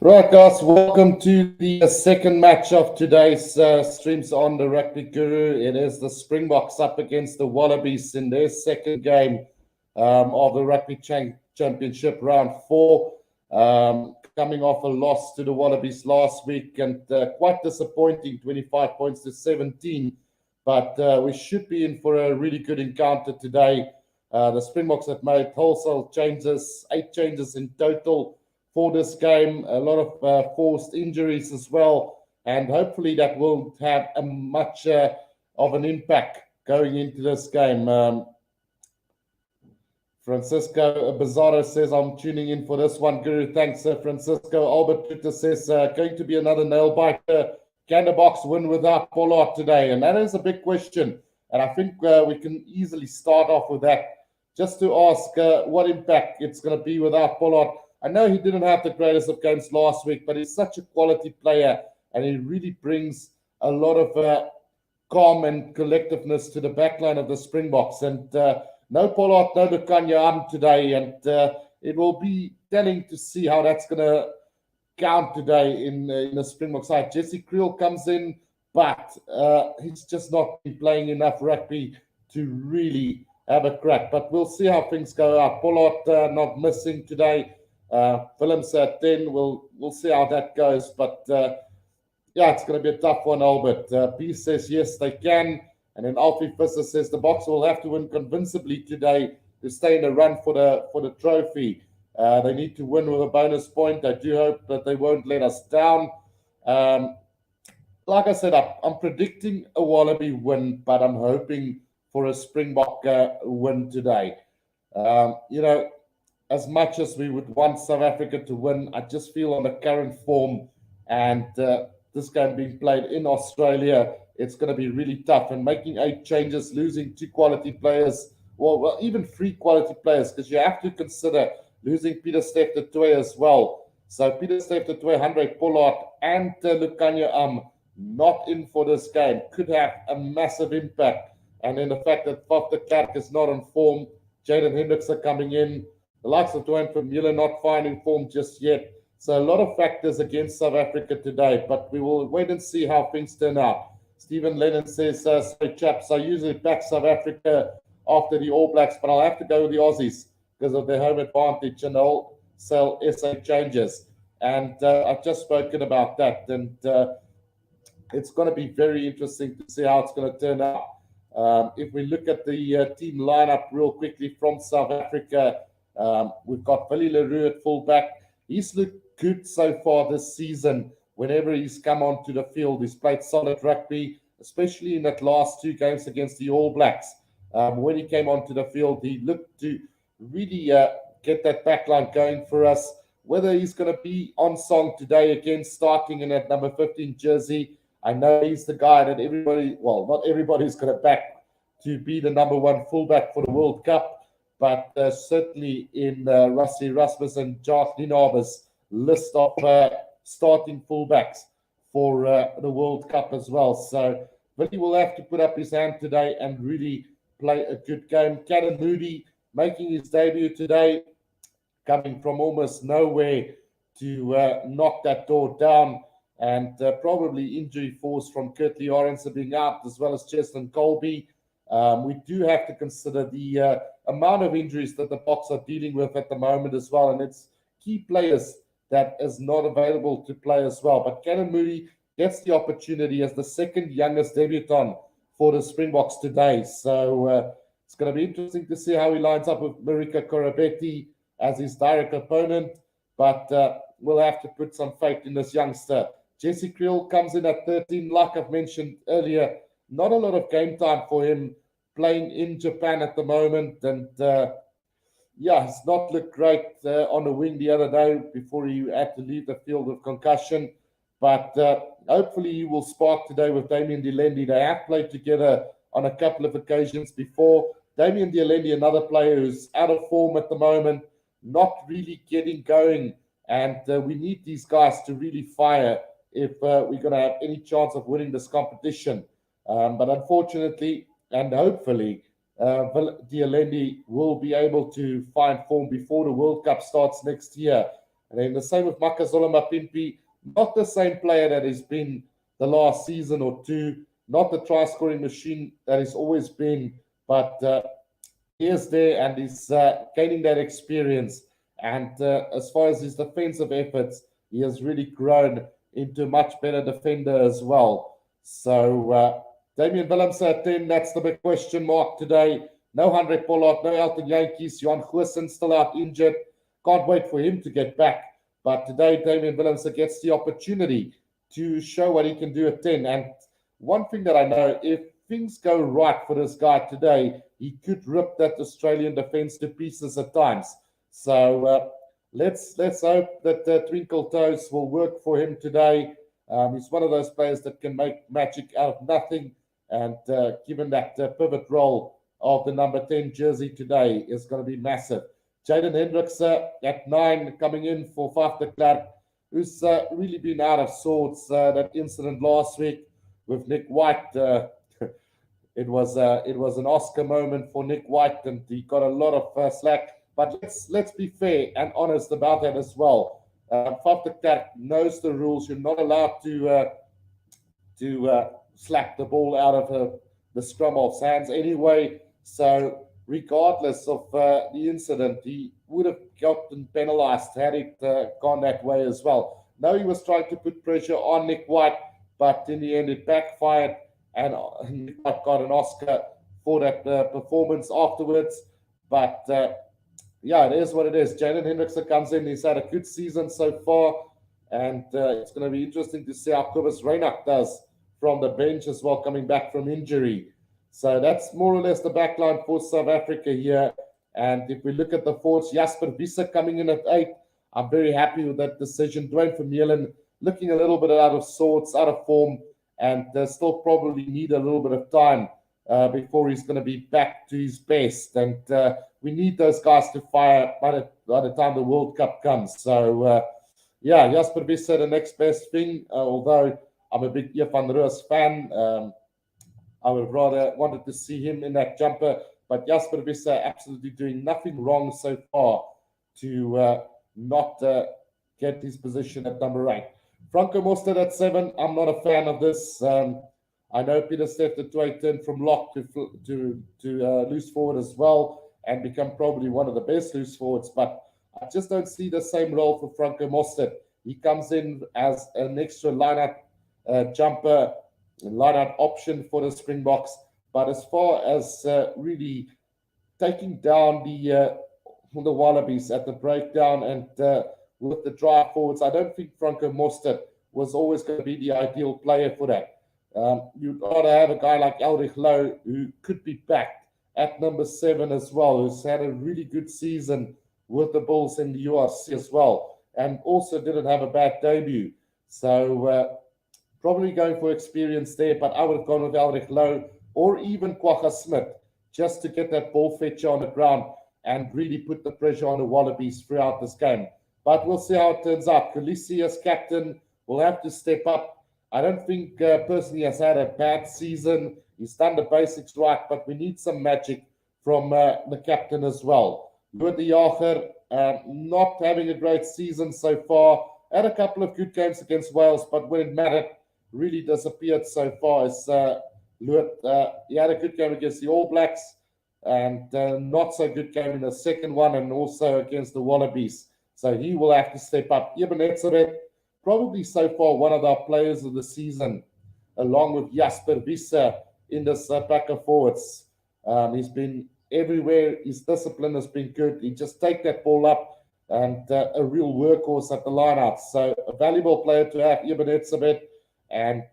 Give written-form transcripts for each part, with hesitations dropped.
Right, guys, welcome to the second match of today's streams on the Rugby Guru. It is the Springboks up against the Wallabies in their second game of the Rugby Championship round 4. Coming off a loss to the Wallabies last week and quite disappointing, 25 points to 17. But we should be in for a really good encounter today. The Springboks have made wholesale changes, 8 changes in total for this game, a lot of forced injuries as well, and hopefully that won't have a much of an impact going into this game. Francisco Bizarro says, I'm tuning in for this one, Guru. Thanks, Francisco. Albert Twitter says, going to be another nail-biter. Can the Boks win without Pollard today? And that is a big question. And I think we can easily start off with that, just to ask what impact it's going to be without Pollard. I know he didn't have the greatest of games last week, but he's such a quality player, and he really brings a lot of calm and collectiveness to the backline of the Springboks. And no Pollard, no Lukanya today, and it will be telling to see how that's going to count today in the Springbok side. Jesse Creel comes in, but he's just not been playing enough rugby to really have a crack. But we'll see how things go out. Pollard not missing today. Willem's at 10. We'll see how that goes. But yeah, it's going to be a tough one, Albert. B says yes, they can. And then Alfie Visser says the Boks will have to win convincingly today to stay in the run for the trophy. They need to win with a bonus point. I do hope that they won't let us down. Like I said, I'm predicting a Wallaby win, but I'm hoping for a Springbok win today. As much as we would want South Africa to win, I just feel on the current form and this game being played in Australia, it's going to be really tough. And making 8 changes, losing 2 quality players, well even 3 quality players, because you have to consider losing Peter Steph du Toit as well. So Peter Steph du Toit, Handré Pollard, and Lukanya not in for this game could have a massive impact. And then the fact that Faf de Klerk is not on form, Jaden Hendrickson coming in, the likes of Dwayne Vermeulen not finding form just yet. So a lot of factors against South Africa today, but we will wait and see how things turn out. Stephen Lennon says, sorry chaps, I usually back South Africa after the All Blacks, but I'll have to go with the Aussies because of their home advantage and the wholesale SA changes. And I've just spoken about that. And it's going to be very interesting to see how it's going to turn out. If we look at the team lineup real quickly from South Africa, we've got Billy Leroux at fullback. He's looked good so far this season. Whenever he's come onto the field, he's played solid rugby, especially in that last 2 games against the All Blacks. When he came onto the field, he looked to really get that backline going for us. Whether he's going to be on song today again, starting in that number 15 jersey, I know he's the guy that everybody, well, not everybody's going to back to be the number 1 fullback for the World Cup. But certainly in Rassie Erasmus and Jacques Nienaber's list of starting fullbacks for the World Cup as well. So Billy will have to put up his hand today and really play a good game. Cannon Moody making his debut today, coming from almost nowhere to knock that door down. And probably injury force from Curtly Orense being out, as well as Cheslin Colby. We do have to consider the amount of injuries that the Boks are dealing with at the moment as well, and it's key players that is not available to play as well. But Cannon Moody gets the opportunity as the second youngest debutant for the Springboks today. So it's going to be interesting to see how he lines up with Marika Koroibete as his direct opponent, but we'll have to put some faith in this youngster. Jesse Creel comes in at 13, like I've mentioned earlier. Not a lot of game time for him, playing in Japan at the moment. And he's not looked great on the wing the other day before he had to leave the field with concussion. But hopefully he will spark today with Damien Dielendi. They have played together on a couple of occasions before. Damien Dielendi, another player who's out of form at the moment, not really getting going. And we need these guys to really fire if we're going to have any chance of winning this competition. But unfortunately, and hopefully, Dielendi will be able to find form before the World Cup starts next year. And then the same with Makazola Mapimpi, not the same player that he's been the last season or two, not the try-scoring machine that he's always been, but he is there and he's gaining that experience. And as far as his defensive efforts, he has really grown into a much better defender as well. So Damian Willems at 10, that's the big question mark today. No Andre Pollard, no Elton Yankees, Johan Goosen still out injured. Can't wait for him to get back. But today, Damian Willems gets the opportunity to show what he can do at 10. And one thing that I know, if things go right for this guy today, he could rip that Australian defense to pieces at times. So let's hope that Twinkle Toes will work for him today. He's one of those players that can make magic out of nothing. And given that pivot role of the number 10 jersey today is going to be massive. Jaden Hendricks at 9 coming in for Faf de Klerk, who's really been out of sorts. That incident last week with Nick White, it was an Oscar moment for Nick White, and he got a lot of slack. But let's be fair and honest about that as well. Faf de Klerk knows the rules. You're not allowed to slap the ball out of the scrum half's hands anyway. So regardless of the incident, he would have gotten penalized had it gone that way as well. Now he was trying to put pressure on Nick White, but in the end it backfired, and Nick White got an Oscar for that performance afterwards. But yeah, it is what it is. Jaden Hendricks comes in. He's had a good season so far, and it's going to be interesting to see how Kobus Reinach does from the bench as well, coming back from injury. So that's more or less the backline for South Africa here. And if we look at the forwards, Jasper Wiese coming in at 8. I'm very happy with that decision. Dwayne Vermeulen looking a little bit out of sorts, out of form, and still probably need a little bit of time before he's going to be back to his best. And we need those guys to fire by the time the World Cup comes. So, yeah, Jasper Wiese, the next best thing, although I'm a big Jan van Roos fan. I would have rather wanted to see him in that jumper, but Jasper Wiese absolutely doing nothing wrong so far to not get his position at number 8. Franco Mostert at 7. I'm not a fan of this. I know Peter Steff the 2 turned from lock to loose forward as well and become probably one of the best loose forwards, but I just don't see the same role for Franco Mostert. He comes in as an extra lineup jumper, line-out option for the Springboks, but as far as really taking down the Wallabies at the breakdown and with the drive forwards, I don't think Franco Mostert was always going to be the ideal player for that. You'd rather have a guy like Elrich Lowe, who could be backed at number 7 as well, who's had a really good season with the Bulls in the URC as well, and also didn't have a bad debut. So probably going for experience there, but I would have gone with Elrich Lowe or even Kwagga Smith just to get that ball fetcher on the ground and really put the pressure on the Wallabies throughout this game. But we'll see how it turns out. Khaleesi as captain will have to step up. I don't think personally has had a bad season. He's done the basics right, but we need some magic from the captain as well. Louis de Jager, not having a great season so far. Had a couple of good games against Wales, but when it mattered, really disappeared so far. As he had a good game against the All Blacks and not so good game in the second one, and also against the Wallabies. So he will have to step up. Eben Etzebeth, probably so far one of our players of the season, along with Jasper Wiese in this pack of forwards. He's been everywhere. His discipline has been good. He just take that ball up and a real workhorse at the lineout. So a valuable player to have, Eben Etzebeth, and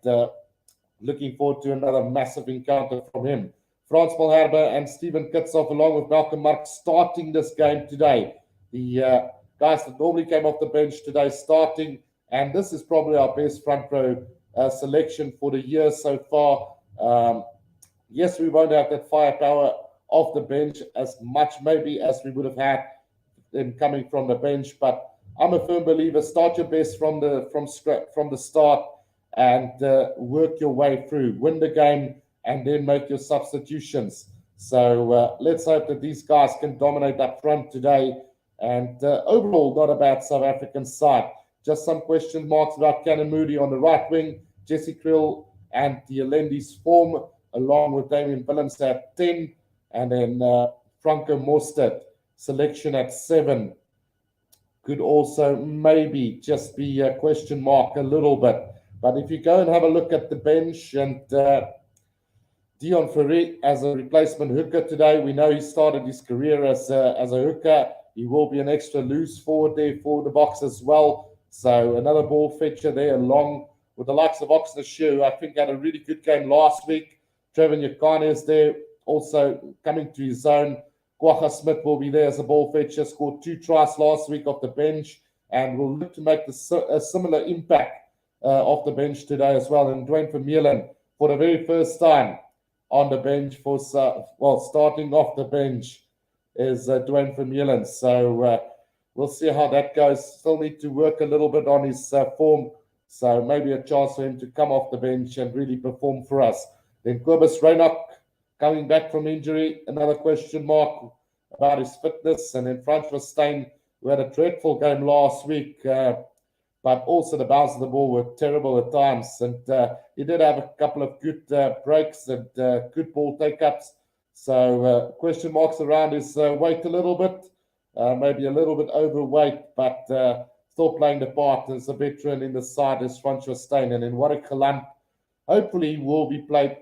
looking forward to another massive encounter from him. Frans Malherbe and Steven Kitshoff, along with Malcolm Mark, starting this game today. The guys that normally came off the bench today starting, and this is probably our best front row selection for the year so far. Yes, we won't have that firepower off the bench as much maybe as we would have had them coming from the bench, but I'm a firm believer, start your best from the start and work your way through, win the game, and then make your substitutions. So let's hope that these guys can dominate up front today And overall, not a bad South African side. Just some question marks about Cannon Moody on the right wing, Jesse Krill and Diolendi's form, along with Damian Willems at 10, and then Franco Mostert selection at 7. Could also maybe just be a question mark a little bit. But if you go and have a look at the bench, and Dion Ferre as a replacement hooker today, we know he started his career as a hooker. He will be an extra loose forward there for the Boks as well. So another ball fetcher there, along with the likes of Oxnard, who I think had a really good game last week. Trevor Nyakane is there, also coming to his zone. Kwagga Smith will be there as a ball fetcher, scored 2 tries last week off the bench, and will look to make a similar impact off the bench today as well. And Dwayne Vermeulen, for the very first time on the bench, starting off the bench is Dwayne Vermeulen. So we'll see how that goes. Still need to work a little bit on his form, so maybe a chance for him to come off the bench and really perform for us. Then Cobus Reinach, coming back from injury, another question mark about his fitness. And then Francois Steyn, who had a dreadful game last week, but also the bounce of the ball were terrible at times. And he did have a couple of good breaks and good ball take-ups. So question marks around his weight a little bit, maybe a little bit overweight, but still playing the part as a veteran in the side as Francois Steyn. And then Warwick Galant, hopefully will be played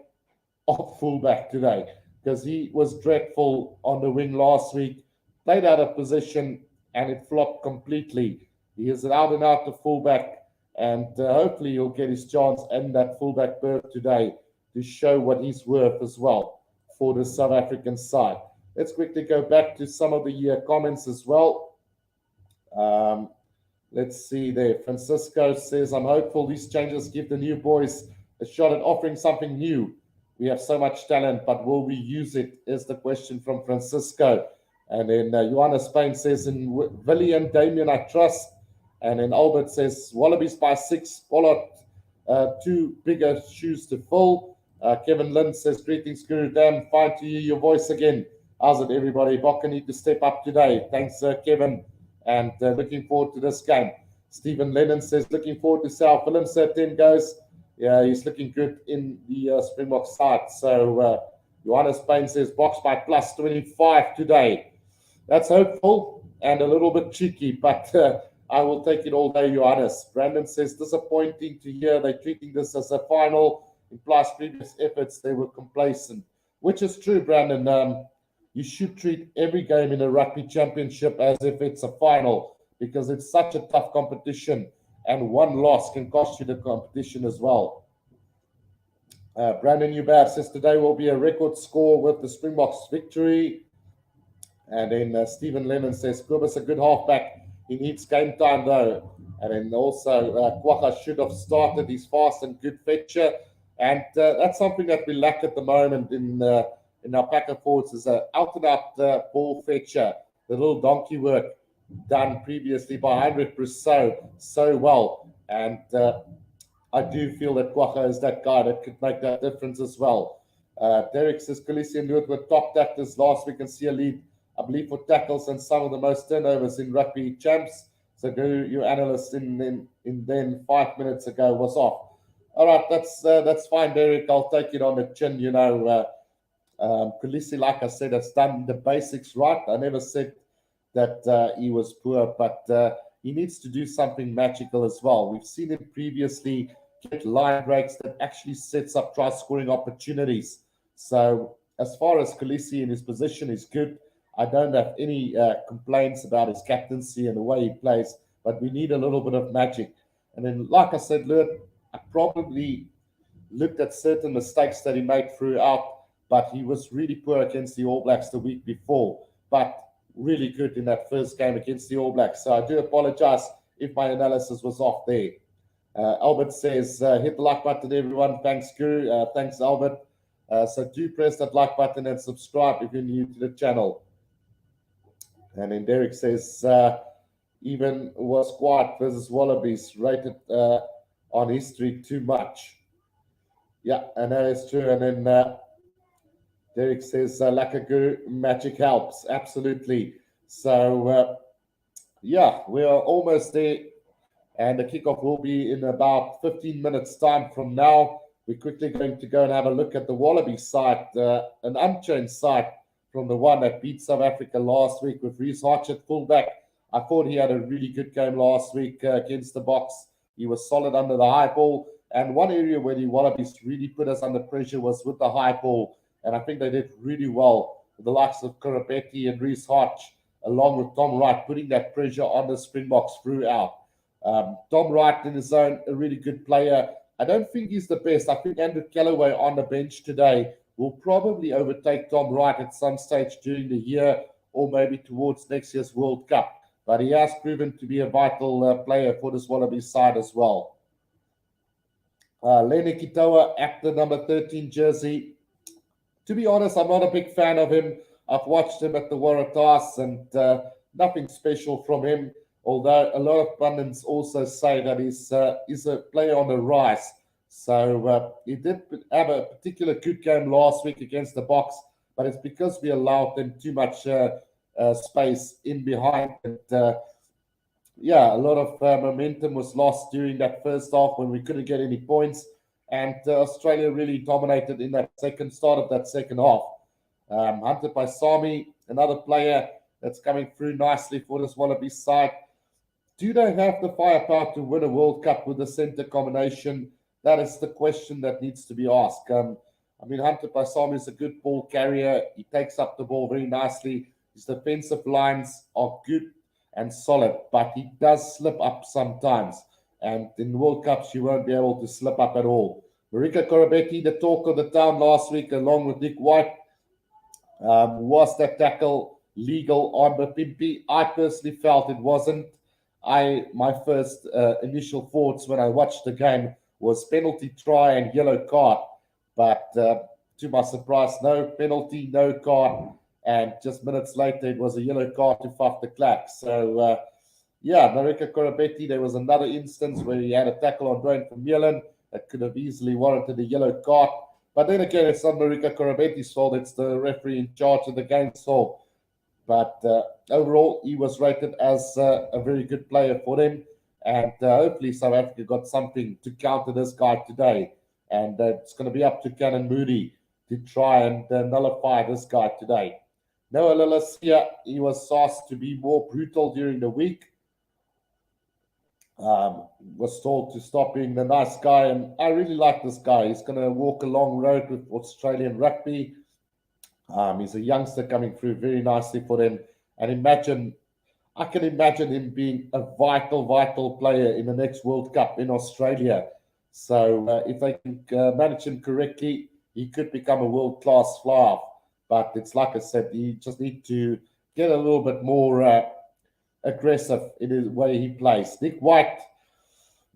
off fullback today, because he was dreadful on the wing last week, played out of position, and it flopped completely. He is out and out to fullback, and hopefully he'll get his chance in that fullback berth today to show what he's worth as well for the South African side. Let's quickly go back to some of the comments as well. Let's see there. Francisco says, I'm hopeful these changes give the new boys a shot at offering something new. We have so much talent, but will we use it, is the question from Francisco. And then Johanna Spain says, in Willie and Damien, I trust. And then Albert says, Wallabies by 6, Pollard, 2 bigger shoes to fill. Kevin Lind says, greetings, Guru. Damn, fine to hear your voice again. How's it, everybody? Bokka need to step up today. Thanks, Kevin. And looking forward to this game. Stephen Lennon says, looking forward to South Willems at 10 goes. Yeah, he's looking good in the Springbok side. So Johannes Payne says, Boks by plus 25 today. That's hopeful and a little bit cheeky, but I will take it all day, Johannes. Brandon says, disappointing to hear they're treating this as a final. In plus previous efforts, they were complacent, which is true, Brandon. You should treat every game in a rugby championship as if it's a final, because it's such a tough competition, and one loss can cost you the competition as well. Brandon Newbab says today will be a record score with the Springboks victory. And then Stephen Lennon says, Kobus a good halfback. He needs game time though. And then also Kwagga should have started. He's fast and good fetcher. And that's something that we lack at the moment in our packer forwards, is an out-and-out ball fetcher. The little donkey work done previously by Heinrich Brousseau so well. And I do feel that Kwagga is that guy that could make that difference as well. Derek says, Khaleesi and Lewis were top tacklers last week and see a lead, I believe, for tackles and some of the most turnovers in rugby champs. So your analyst in 5 minutes ago was off. All right, that's fine, Derek. I'll take it on the chin. You know, Khaleesi, like I said, has done the basics right. I never said that he was poor, but he needs to do something magical as well. We've seen him previously get line breaks that actually sets up try scoring opportunities. So as far as Khaleesi in his position is good, I don't have any complaints about his captaincy and the way he plays, but we need a little bit of magic. And then, like I said, Lewis, I probably looked at certain mistakes that he made throughout, but he was really poor against the All Blacks the week before, but really good in that first game against the All Blacks. So I do apologize if my analysis was off there. Albert says, hit the like button, everyone. Thanks, Guru. Thanks, Albert. So do press that like button and subscribe if you're new to the channel. And then Derek says, even was quiet versus Wallabies, rated on history too much. Yeah, and that is true. And then Derek says, like a Guru, magic helps. Absolutely. So Yeah, we are almost there, and the kickoff will be in about 15 minutes' time from now. We're quickly going to go and have a look at the Wallabies side, an unchanged side from the one that beat South Africa last week with Reece Hatch at fullback. I thought he had a really good game last week against the Boks. He was solid under the high ball. And one area where the Wallabies really put us under pressure was with the high ball. And I think they did really well with the likes of Karabetti and Reece Hatch, along with Tom Wright, putting that pressure on the Springboks throughout. Tom Wright in his own, a really good player. I don't think he's the best. I think Andrew Callaway on the bench today will probably overtake Tom Wright at some stage during the year or maybe towards next year's World Cup. But he has proven to be a vital player for this Wallabies side as well. Lene Kitoa at the number 13 jersey. To be honest, I'm not a big fan of him. I've watched him at the Waratahs and nothing special from him. Although a lot of pundits also say that he's a player on the rise. So he did have a particular good game last week against the Boks, but it's because we allowed them too much space in behind. And yeah, a lot of momentum was lost during that first half when we couldn't get any points. And Australia really dominated in that start of that second half. Hunter Paisami, another player that's coming through nicely for this Wallabies side. Do they have the firepower to win a World Cup with the centre combination? That is the question that needs to be asked. I mean, Hunter Paisami is a good ball carrier. He takes up the ball very nicely. His defensive lines are good and solid, but he does slip up sometimes. And in World Cups, you won't be able to slip up at all. Marika Korobetti, the talk of the town last week, along with Nick White, was that tackle legal on Mapimpi? I personally felt it wasn't. My first initial thoughts when I watched the game was penalty try and yellow card, but to my surprise, no penalty, no card, and just minutes later it was a yellow card to Faf de Klerk. So yeah, Marika Korobetti, there was another instance where he had a tackle on Dwayne Vermeulen that could have easily warranted a yellow card. But then again, it's not Marika Korobetti's fault. It's the referee in charge of the game's fault. But overall, he was rated as a very good player for them. And hopefully South Africa got something to counter this guy today. And it's going to be up to Cannon Moody to try and nullify this guy today. Noah Lalasia, he was asked to be more brutal during the week. Was told to stop being the nice guy. And I really like this guy. He's going to walk a long road with Australian rugby. He's a youngster coming through very nicely for them. And I can imagine him being a vital player in the next World Cup in Australia. So if they can manage him correctly, he could become a world-class fly-off. But it's like I said, you just need to get a little bit more aggressive in the way he plays. Nick White,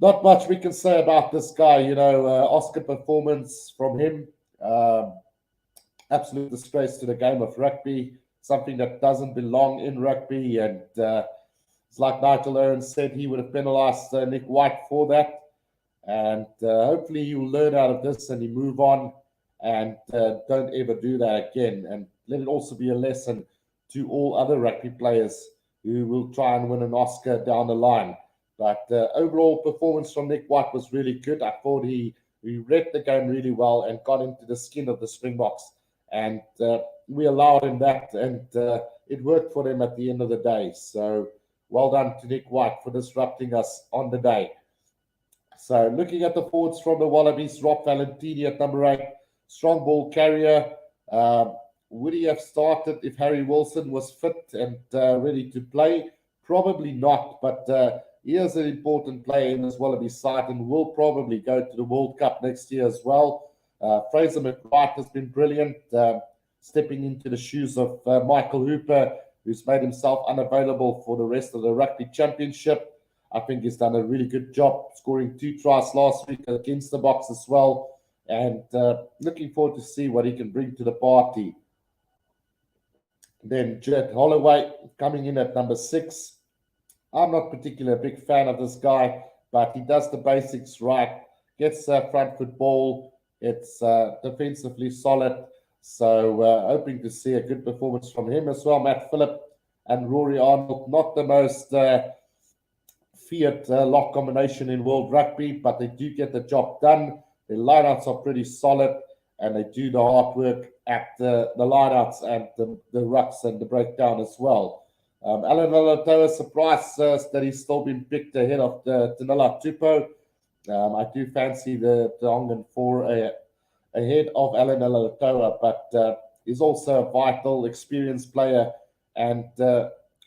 not much we can say about this guy. Oscar performance from him. Absolute disgrace to the game of rugby, something that doesn't belong in rugby. And it's like Nigel Owens said, he would have penalised Nick White for that. And hopefully he'll learn out of this and he move on and don't ever do that again. And let it also be a lesson to all other rugby players who will try and win an Oscar down the line. But overall performance from Nick White was really good. I thought he read the game really well and got into the skin of the Springboks. And we allowed him that, and it worked for them at the end of the day. So well done to Nick White for disrupting us on the day. So looking at the forwards from the Wallabies, Rob Valentini at number 8, strong ball carrier. Would he have started if Harry Wilson was fit and ready to play? Probably not, but he is an important player in this Wallabies side and will probably go to the World Cup next year as well. Fraser McWright has been brilliant, stepping into the shoes of Michael Hooper, who's made himself unavailable for the rest of the Rugby Championship. I think he's done a really good job, scoring 2 tries last week against the Boks as well. And looking forward to see what he can bring to the party. Then Jed Holloway coming in at number 6. I'm not particularly a big fan of this guy, but he does the basics right, gets front foot ball. It's defensively solid. So hoping to see a good performance from him as well. Matt Phillip and Rory Arnold. Not the most fiat lock combination in world rugby, but they do get the job done. Their lineouts are pretty solid, and they do the hard work at the lineouts and the rucks and the breakdown as well. Alan Alatoa surprised that he's still been picked ahead of the Tanela Tupo. I do fancy the Tongan 4 ahead of Alan Alatoa, but he's also a vital, experienced player and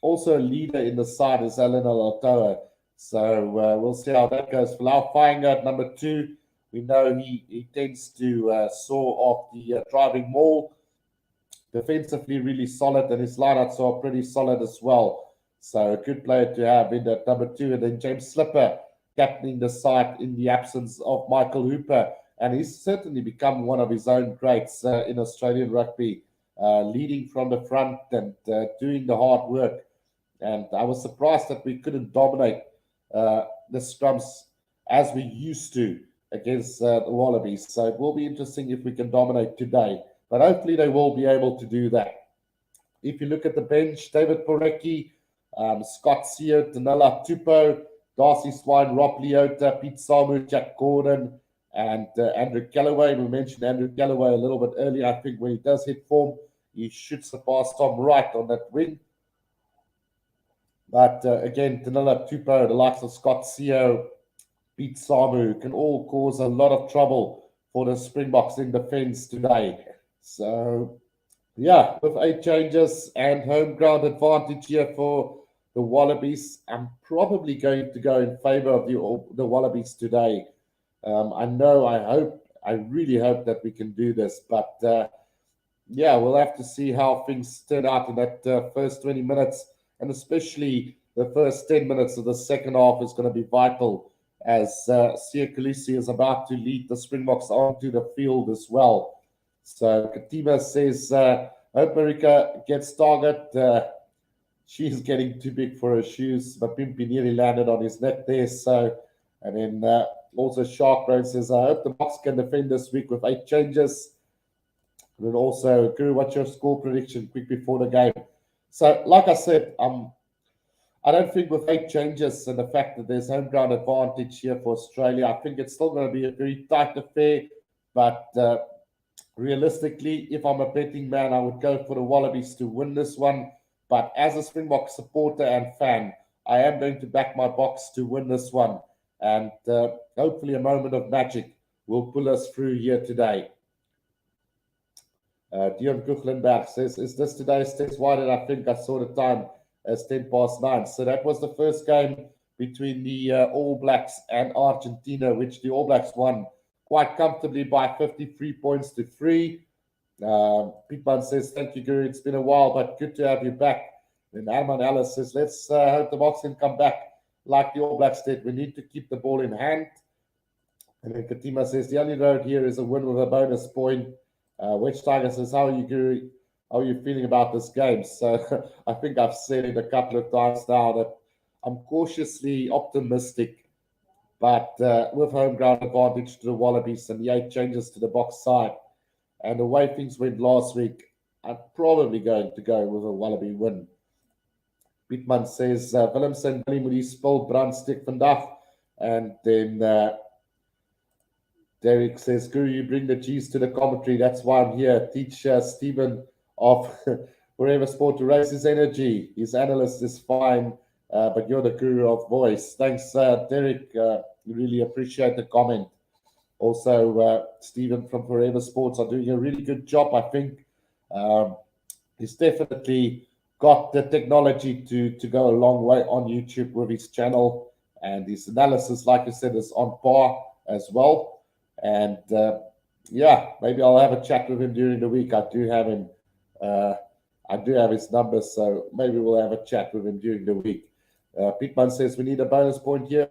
also a leader in the side is Alan Alatoa. So we'll see how that goes. For Lau Fainger at number 2, we know he tends to soar off the driving maul. Defensively, really solid, and his lineouts are pretty solid as well. So a good player to have in that number 2. And then James Slipper captaining the side in the absence of Michael Hooper. And he's certainly become one of his own greats in Australian rugby, leading from the front and doing the hard work. And I was surprised that we couldn't dominate the scrums as we used to against the Wallabies. So it will be interesting if we can dominate today. But hopefully they will be able to do that. If you look at the bench, David Porecki, Scott Seo, Tanela Tupo, Darcy Swine, Rob Leota, Pete Samu, Jack Gordon, and Andrew Galloway. We mentioned Andrew Galloway a little bit earlier. I think when he does hit form, he should surpass Tom Wright on that wing. But again, Tanela Tupo, the likes of Scott Seo, Pete Samu can all cause a lot of trouble for the Springboks in defence today. So, yeah, with 8 changes and home ground advantage here for the Wallabies, I'm probably going to go in favour of the Wallabies today. I really hope that we can do this. But, yeah, we'll have to see how things turn out in that first 20 minutes. And especially the first 10 minutes of the second half is going to be vital as Sia Khaleesi is about to lead the Springboks onto the field as well. So Katima says, hope Marika gets target. She's getting too big for her shoes, but Pimpy nearly landed on his neck there. So, and then also Shark Road says, I hope the Boks can defend this week with 8 changes. And then also, Guru, what's your score prediction quick before the game? So, like I said, I don't think with 8 changes and the fact that there's home ground advantage here for Australia, I think it's still going to be a very tight affair. But realistically, if I'm a betting man, I would go for the Wallabies to win this one. But as a Springbok supporter and fan, I am going to back my Boks to win this one. And hopefully a moment of magic will pull us through here today. Dion Kuchlenberg says, is this today's test? Why did I think I saw the time as 9:10? So that was the first game between the All Blacks and Argentina, which the All Blacks won quite comfortably by 53 points to 3. Pietman says, thank you, Guru. It's been a while, but good to have you back. And Arman Ellis says, let's hope the Boks can come back like the All Blacks did. We need to keep the ball in hand. And then Katima says, the only road here is a win with a bonus point. Wedge Tiger says, how are you, Guru? How are you feeling about this game? So I think I've said it a couple of times now that I'm cautiously optimistic. But with home ground advantage to the Wallabies and the 8 changes to the Boks side, and the way things went last week, I'm probably going to go with a Wallaby win. Pietman says, Willemsen, Billy moet die spul brandstik vandag. And then Derek says, Guru, you bring the cheese to the commentary. That's why I'm here. Teach Stephen of Forever Sport to raise his energy. His analyst is fine. But you're the guru of voice. Thanks, Derek. Really appreciate the comment. Also, Stephen from Forever Sports are doing a really good job, I think. He's definitely got the technology to go a long way on YouTube with his channel. And his analysis, like I said, is on par as well. And yeah, maybe I'll have a chat with him during the week. I do have him. I do have his number, so maybe we'll have a chat with him during the week. Pietman says we need a bonus point here.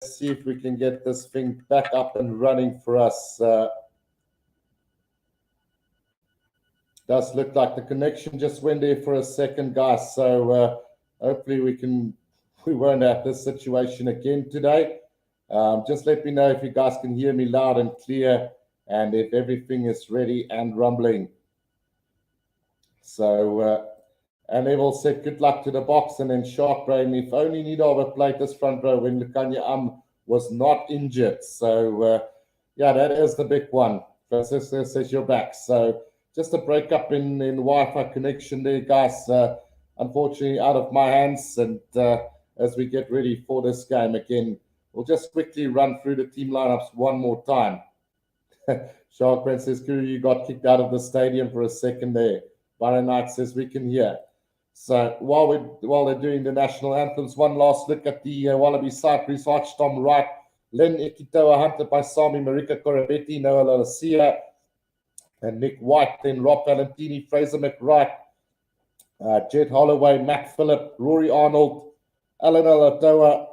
see if we can get this thing back up and running for us. Does look like the connection just went there for a second, guys. So hopefully we won't have this situation again today. Just let me know if you guys can hear me loud and clear and if everything is ready and rumbling. So, and Neville said, good luck to the Boks, and then Shark Brain, if only Nidawa played this front row when Lukanya was not injured. So, yeah, that is the big one. Francisco says you're back. So, just a breakup in Wi-Fi connection there, guys. Unfortunately, out of my hands. And as we get ready for this game again, we'll just quickly run through the team lineups one more time. Shark Brain says, Guru, you got kicked out of the stadium for a second there. Byron Knight says we can hear. So while they're doing the national anthems, one last look at the Wallabies side. Chris Hodge, Tom Wright, Len Ikitoa, hunted by Sami, Marika Korobetti, Noah Lalasia, and Nick White. Then Rob Valentini, Fraser McWright, Jed Holloway, Matt Phillip, Rory Arnold, Alan Alatoa,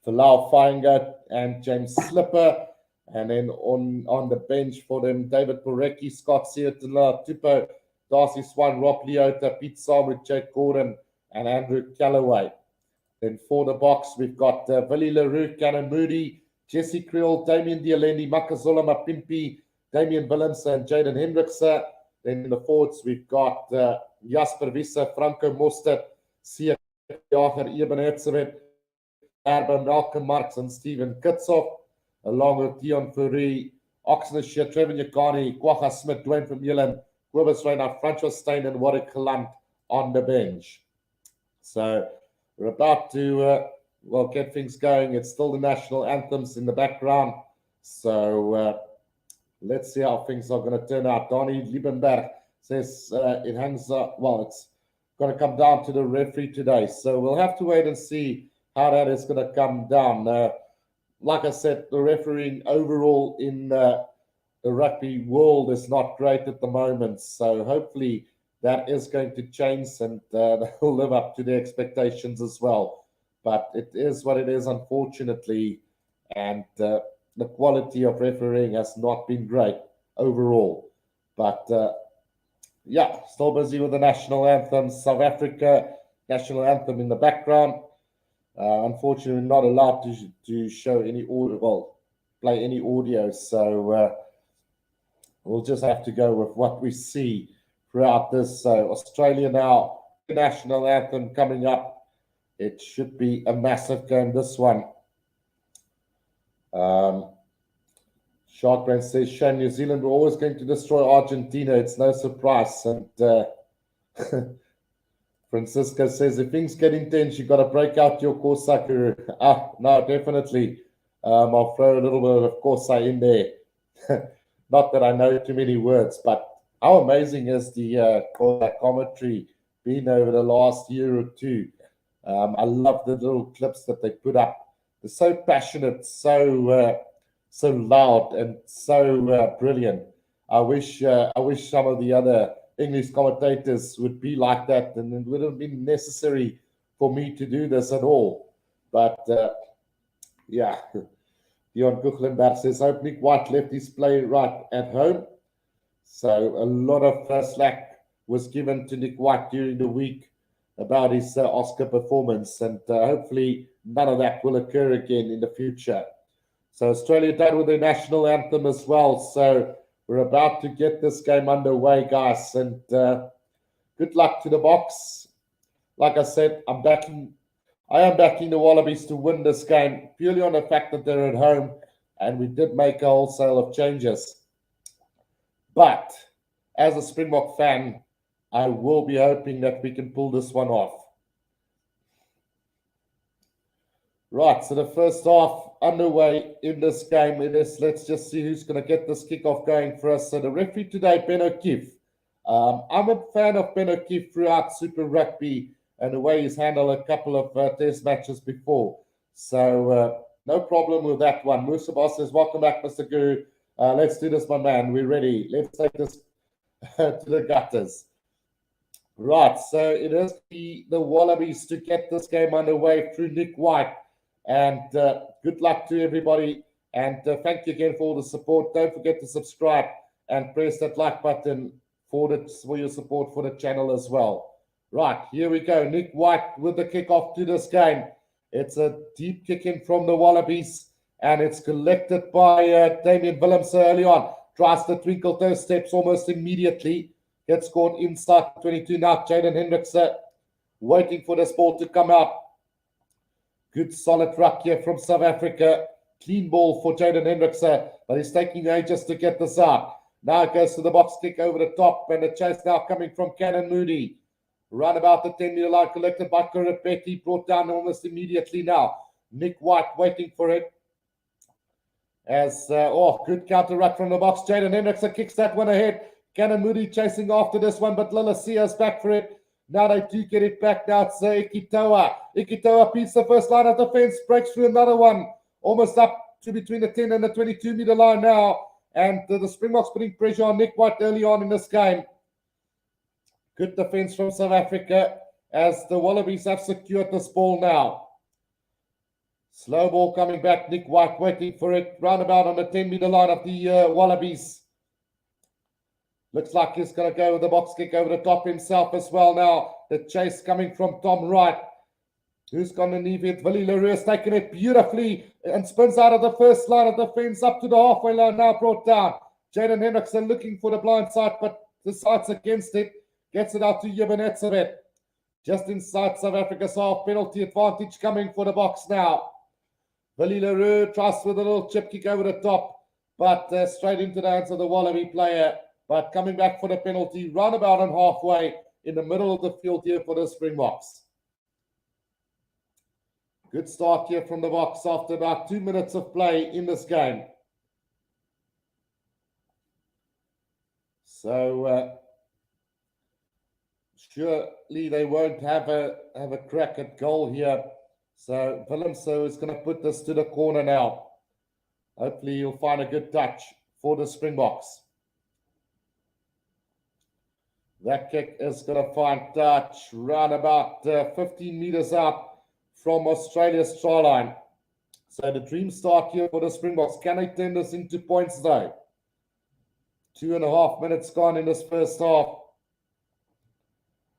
Falau Feingoat, and James Slipper. And then on the bench for them, David Porecki, Scott Seatula, Tupo, Darcy Swan, Rob Leota, Pete Samu, Jake Gordon, and Andrew Callaway. Then for the Boks, we've got Billy LaRue, Cannon Moody, Jesse Creel, Damien Dialendi, Makazola Mapimpi, Damian Willems, and Jaden Hendrickse. Then in the forwards, we've got Jasper Visser, Franco Mostert, Sia Jager, Eben Hertzebeth, Erben Malcolm Marks, and Steven Kitsoff, along with Dion Fourie, Oxenashire, Trevor Yakani, Kwacha Smith, Dwayne Vermeulen, Cobus Reina, Francois Stein, and Warwick Kalant on the bench. So we're about to get things going. It's still the national anthems in the background. So let's see how things are going to turn out. Donnie Liebenberg says it hangs up. Well, it's going to come down to the referee today. So we'll have to wait and see how that is going to come down. Like I said, the refereeing overall in the rugby world is not great at the moment. So hopefully that is going to change and they'll live up to their expectations as well. But it is what it is, unfortunately. And the quality of refereeing has not been great overall. But yeah, still busy with the national anthem. South Africa, national anthem in the background. Unfortunately, not allowed to show any audio, well, play any audio. So we'll just have to go with what we see throughout this. So Australia now, national anthem coming up. It should be a massive game, this one. Sharkbrand says, Shane, New Zealand were always going to destroy Argentina. It's no surprise. And Francisco says, if things get intense, you've got to break out your Corsa Guru. No, definitely. I'll throw a little bit of Corsa in there. Not that I know too many words, but how amazing is the Corsa commentary been over the last year or two? I love the little clips that they put up. They're so passionate, so loud, and so brilliant. I wish some of the other English commentators would be like that, and it wouldn't have been necessary for me to do this at all. But yeah, Dion Kuchlenberg says, hope Nick White left his play right at home. So a lot of slack was given to Nick White during the week about his Oscar performance, and hopefully none of that will occur again in the future. So Australia done with their national anthem as well. So we're about to get this game underway, guys, and good luck to the Boks. Like I said, I am backing the Wallabies to win this game purely on the fact that they're at home, and we did make a wholesale of changes. But as a Springbok fan, I will be hoping that we can pull this one off. Right, so the first half underway in this game. Let's just see who's going to get this kickoff going for us. So the referee today, Ben O'Keefe. I'm a fan of Ben O'Keefe throughout Super Rugby and the way he's handled a couple of test matches before. So no problem with that one. Musa Boss says, welcome back, Mr. Guru. Let's do this, my man. We're ready. Let's take this to the gutters. Right, so it is the Wallabies to get this game underway through Nick White. And good luck to everybody. And thank you again for all the support. Don't forget to subscribe and press that like button for your support for the channel as well. Right, here we go. Nick White with the kickoff to this game. It's a deep kick in from the Wallabies, and it's collected by Damian Willems early on. Tries to twinkle toe steps almost immediately. Gets caught inside 22 now. Jaden Hendrikse waiting for this ball to come out. Good solid ruck here from South Africa. Clean ball for Jaden Hendrikse, but he's taking ages to get this out. Now it goes to the box kick over the top, and the chase now coming from Cannon Moody. Run about the 10-meter line, collected by Kurapeti, brought down almost immediately now. Nick White waiting for it. As, good counter ruck from the box. Jaden Hendrikse kicks that one ahead. Cannon Moody chasing after this one, but Lilasia's back for it. Now they do get it back. Now it's Ikitoa. Ikitoa beats the first line of defense, breaks through another one. Almost up to between the 10 and the 22-meter line now. And the Springboks putting pressure on Nick White early on in this game. Good defense from South Africa as the Wallabies have secured this ball now. Slow ball coming back. Nick White waiting for it. Roundabout on the 10-meter line of the Wallabies. Looks like he's going to go with the box kick over the top himself as well now. The chase coming from Tom Wright. Who's going to leave it? Willie LaRue has taken it beautifully and spins out of the first line of defense up to the halfway line, now brought down. Jaden Hendrikse looking for the blind side, but decides against it. Gets it out to Yebenetsabet. Just inside South Africa's half, penalty advantage coming for the Boks now. Willie LaRue tries with a little chip kick over the top, but straight into the hands of the Wallaby player. But coming back for the penalty, roundabout and halfway in the middle of the field here for the Springboks. Good start here from the Boks after about 2 minutes of play in this game. So surely they won't have a crack at goal here. So Willems is going to put this to the corner now. Hopefully he'll find a good touch for the Springboks. That kick is going to find touch round about 15 meters out from Australia's try line. So the dream start here for the Springboks. Can they turn this into points though? 2.5 minutes gone in this first half.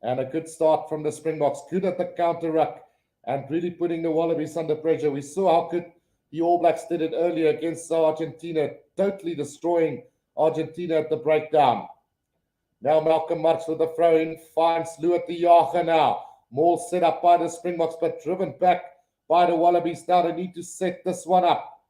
And a good start from the Springboks. Good at the counter ruck and really putting the Wallabies under pressure. We saw how good the All Blacks did it earlier against Argentina, totally destroying Argentina at the breakdown. Now Malcolm Marx with the throw in, finds Lou at the Jager now. More set up by the Springboks, but driven back by the Wallabies. Now they need to set this one up.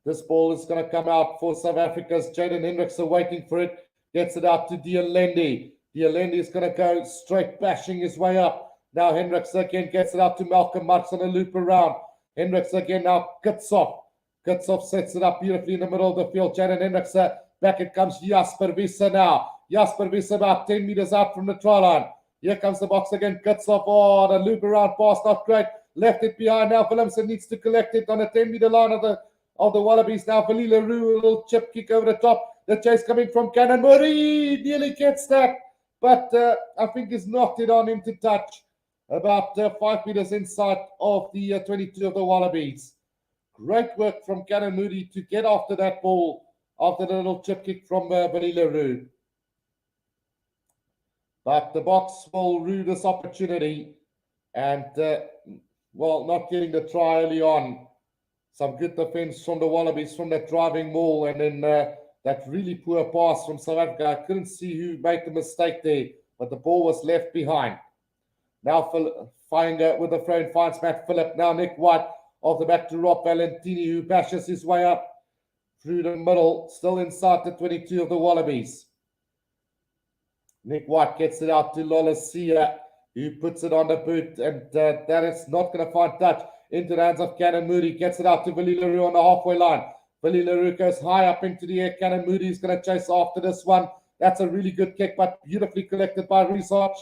This ball is going to come out for South Africa's Jaden Hendrikse waiting for it. Gets it out to Dialendi. Dialendi is going to go straight bashing his way up. Now Hendrikse again gets it out to Malcolm Marx on a loop around. Hendrikse again now Kitshoff. Kitshoff sets it up beautifully in the middle of the field. Jaden Hendrikse. Back it comes Jasper Wiese now. Jasper Wiese about 10 meters out from the try line. Here comes the Boks again. Kitshoff. Oh, the loop around pass not great. Left it behind now. Willemse needs to collect it on the 10-meter line of the Wallabies now. Willie LaRue, a little chip kick over the top. The chase coming from Cannon Moody. Nearly gets that. But I think he's knocked it on into touch. About 5 meters inside of the 22 of the Wallabies. Great work from Cannon Moody to get after that ball. After the little chip kick from Willie LaRue. But the Boks will rue this opportunity and, not getting the try early on. Some good defense from the Wallabies from that driving maul and then that really poor pass from South Africa. I couldn't see who made the mistake there, but the ball was left behind. Now Finder with the throw and finds Matt Phillip. Now Nick White off the back to Rob Valentini who bashes his way up through the middle, still inside the 22 of the Wallabies. Nick White gets it out to Lolasia, who puts it on the boot, and that is not going to find touch. Into the hands of Cannon Moody, gets it out to Willie LaRue on the halfway line. Willie LaRue goes high up into the air. Cannon Moody is going to chase after this one. That's a really good kick, but beautifully collected by Research.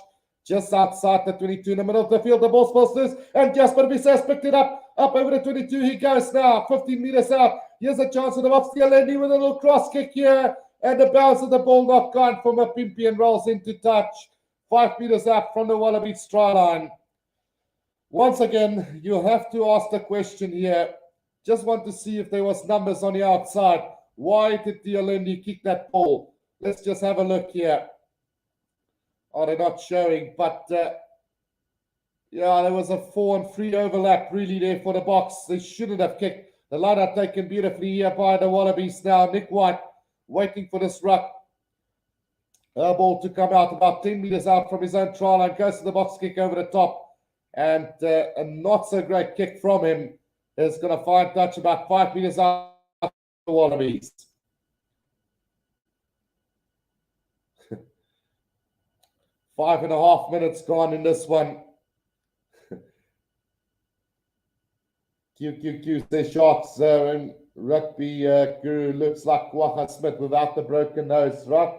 Just outside the 22 in the middle of the field, the ball spills loose, and Jasper Wiese has picked it up over the 22. He goes now, 15 meters out. Here's a chance for the Boks. Dialendi with a little cross kick here, and the bounce of the ball not gone from a Pimpy and rolls into touch. 5 meters out from the Wallabies try line. Once again, you have to ask the question here. Just want to see if there was numbers on the outside. Why did Dialendi kick that ball? Let's just have a look here. Oh, they're not showing, but yeah, there was a 4-on-3 overlap really there for the Boks. They shouldn't have kicked. The line are taken beautifully here by the Wallabies now. Nick White waiting for this ruck. Ball to come out about 10 meters out from his own try line. Goes to the box kick over the top. And a not so great kick from him is going to find touch about 5 meters out of the Wallabies. Five and a half minutes gone in this one. QQQ says Sharks and Rugby Guru looks like Waha Smith without the broken nose, right?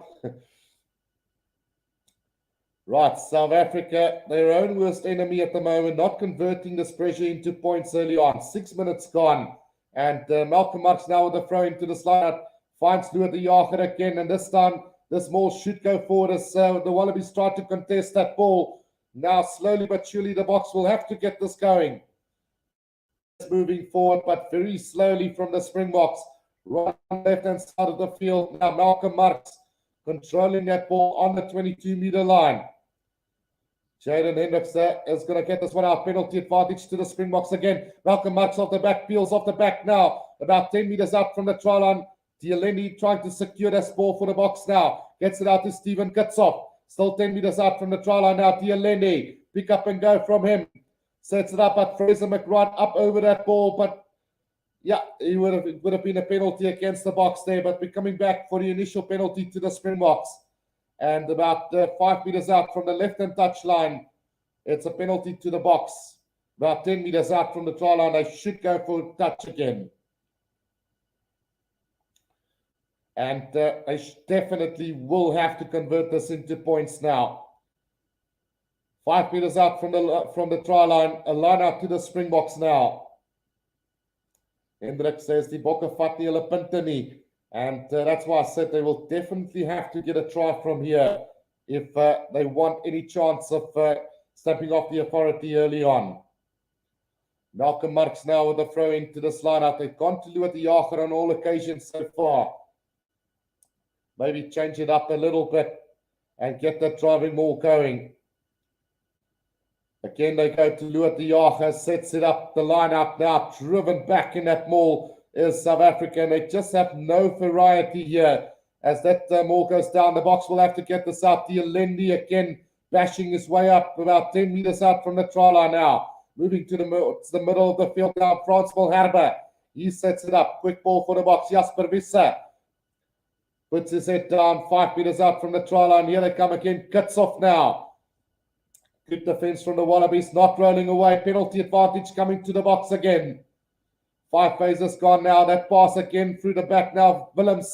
Right, South Africa, their own worst enemy at the moment, not converting this pressure into points early on. 6 minutes gone. And Malcolm Marx now with the throw into the slide. Finds Lou at the Jager again. And this time, this ball should go forward as the Wallabies try to contest that ball. Now, slowly but surely, the Boks will have to get this going. Moving forward, but very slowly from the Springboks. Right on the left-hand side of the field. Now, Malcolm Marx controlling that ball on the 22-meter line. Jaden Hendricks is going to get this one out. Penalty advantage to the Springboks again. Malcolm Marx off the back, peels off the back now. About 10 meters out from the try line. Dialendi trying to secure this ball for the Boks now. Gets it out to Steven Kitshoff. Still 10 meters out from the try line now. Dialendi. Pick up and go from him. Sets it up at Fraser McRae up over that ball. But yeah, it would have been a penalty against the Boks there. But we're coming back for the initial penalty to the Springboks. And about 5 meters out from the left-hand touch line, it's a penalty to the Boks. About 10 meters out from the try line, they should go for touch again. And they definitely will have to convert this into points now. 5 meters out from the try line, a line out to the Springboks now. Hendrik says the Bokke vat nie hulle punte nie. And that's why I said they will definitely have to get a try from here if they want any chance of stepping off the authority early on. Malcolm Marx now with a throw into this line-out. They've gone to Lou at the Jager on all occasions so far. Maybe change it up a little bit and get that driving ball going. Again, they go to Lou at the Jager, sets it up, the line-out now, driven back in that maul is South Africa, and they just have no variety here. As that maul goes down, the Boks will have to get this out. Dialendi again bashing his way up about 10 meters out from the try line now. Moving to the middle of the field now, Frans Malherbe. He sets it up. Quick ball for the Boks. Jasper Visser puts his head down 5 meters out from the try line. Here they come again. Kitshoff now. Good defense from the Wallabies, not rolling away. Penalty advantage coming to the Boks again. 5 phases gone now. That pass again through the back now. Willems,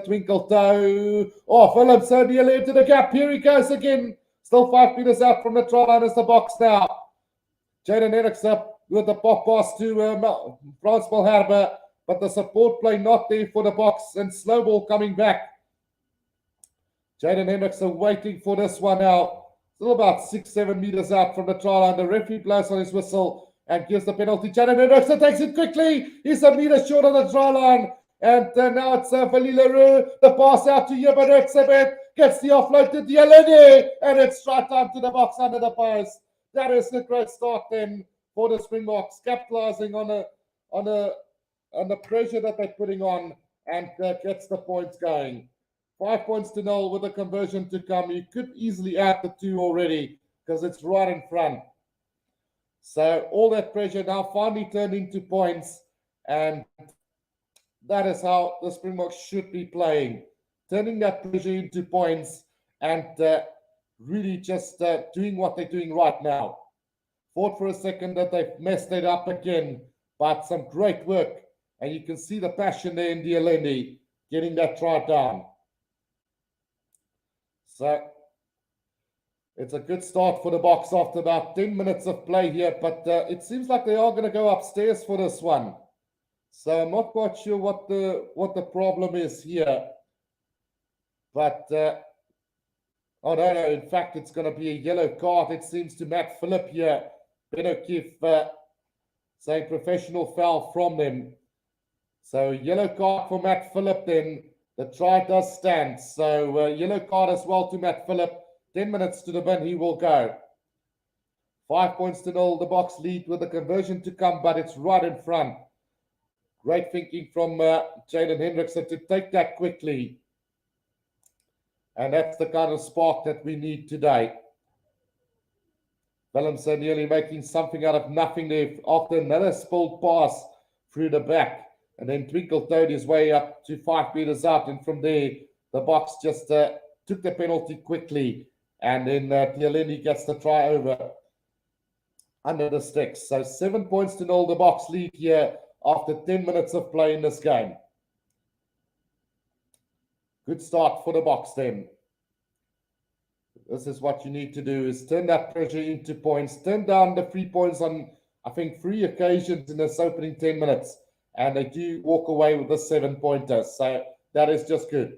twinkle toe. Oh, Willems nearly into the gap. Here he goes again. Still 5 meters out from the try line is the Boks now. Jaden Hendricks up with the pop pass to Frans Malherbe, but the support play not there for the Boks, and slow ball coming back. Jaden Hendricks waiting for this one now. Still about 6-7 meters out from the try line. The referee blows on his whistle and gives the penalty. Jaden Hendricks takes it quickly. He's a meter short on the try line. And now it's Vali Leroux. The pass out to Yeba gets the offload to Dialendi. And it's straight time to the Boks under the post. That is a great start then for the Springboks, capitalizing on the pressure that they're putting on, and gets the points going. 5 points to 0 with a conversion to come. You could easily add the 2 already because it's right in front. So all that pressure now finally turned into points, and that is how the Springboks should be playing. Turning that pressure into points and really just doing what they're doing right now. Thought for a second that they've messed it up again, but some great work. And you can see the passion there in Dialendi getting that try down. So it's a good start for the Boks after about 10 minutes of play here, but it seems like they are going to go upstairs for this one. So I'm not quite sure what the problem is here. But, oh no, in fact, it's going to be a yellow card, it seems, to Matt Phillip here. Benokif saying professional foul from them. So yellow card for Matt Phillip then. The try does stand. So yellow card as well to Matt Phillip. 10 minutes to the bin, he will go. 5 points to 0. The Boks lead with the conversion to come, but it's right in front. Great thinking from Jaden Hendrickson to take that quickly. And that's the kind of spark that we need today. Willemse nearly making something out of nothing there after another spilled pass through the back. And then Twinkle towed his way up to 5 meters out. And from there, the Boks just took the penalty quickly. And then Tialendi gets the try over under the sticks. So 7 points to 0. The Boks lead here after 10 minutes of play in this game. Good start for the Boks then. This is what you need to do, is turn that pressure into points. Turn down the 3 points on, I think, 3 occasions in this opening 10 minutes. And they do walk away with the 7-pointers. So that is just good.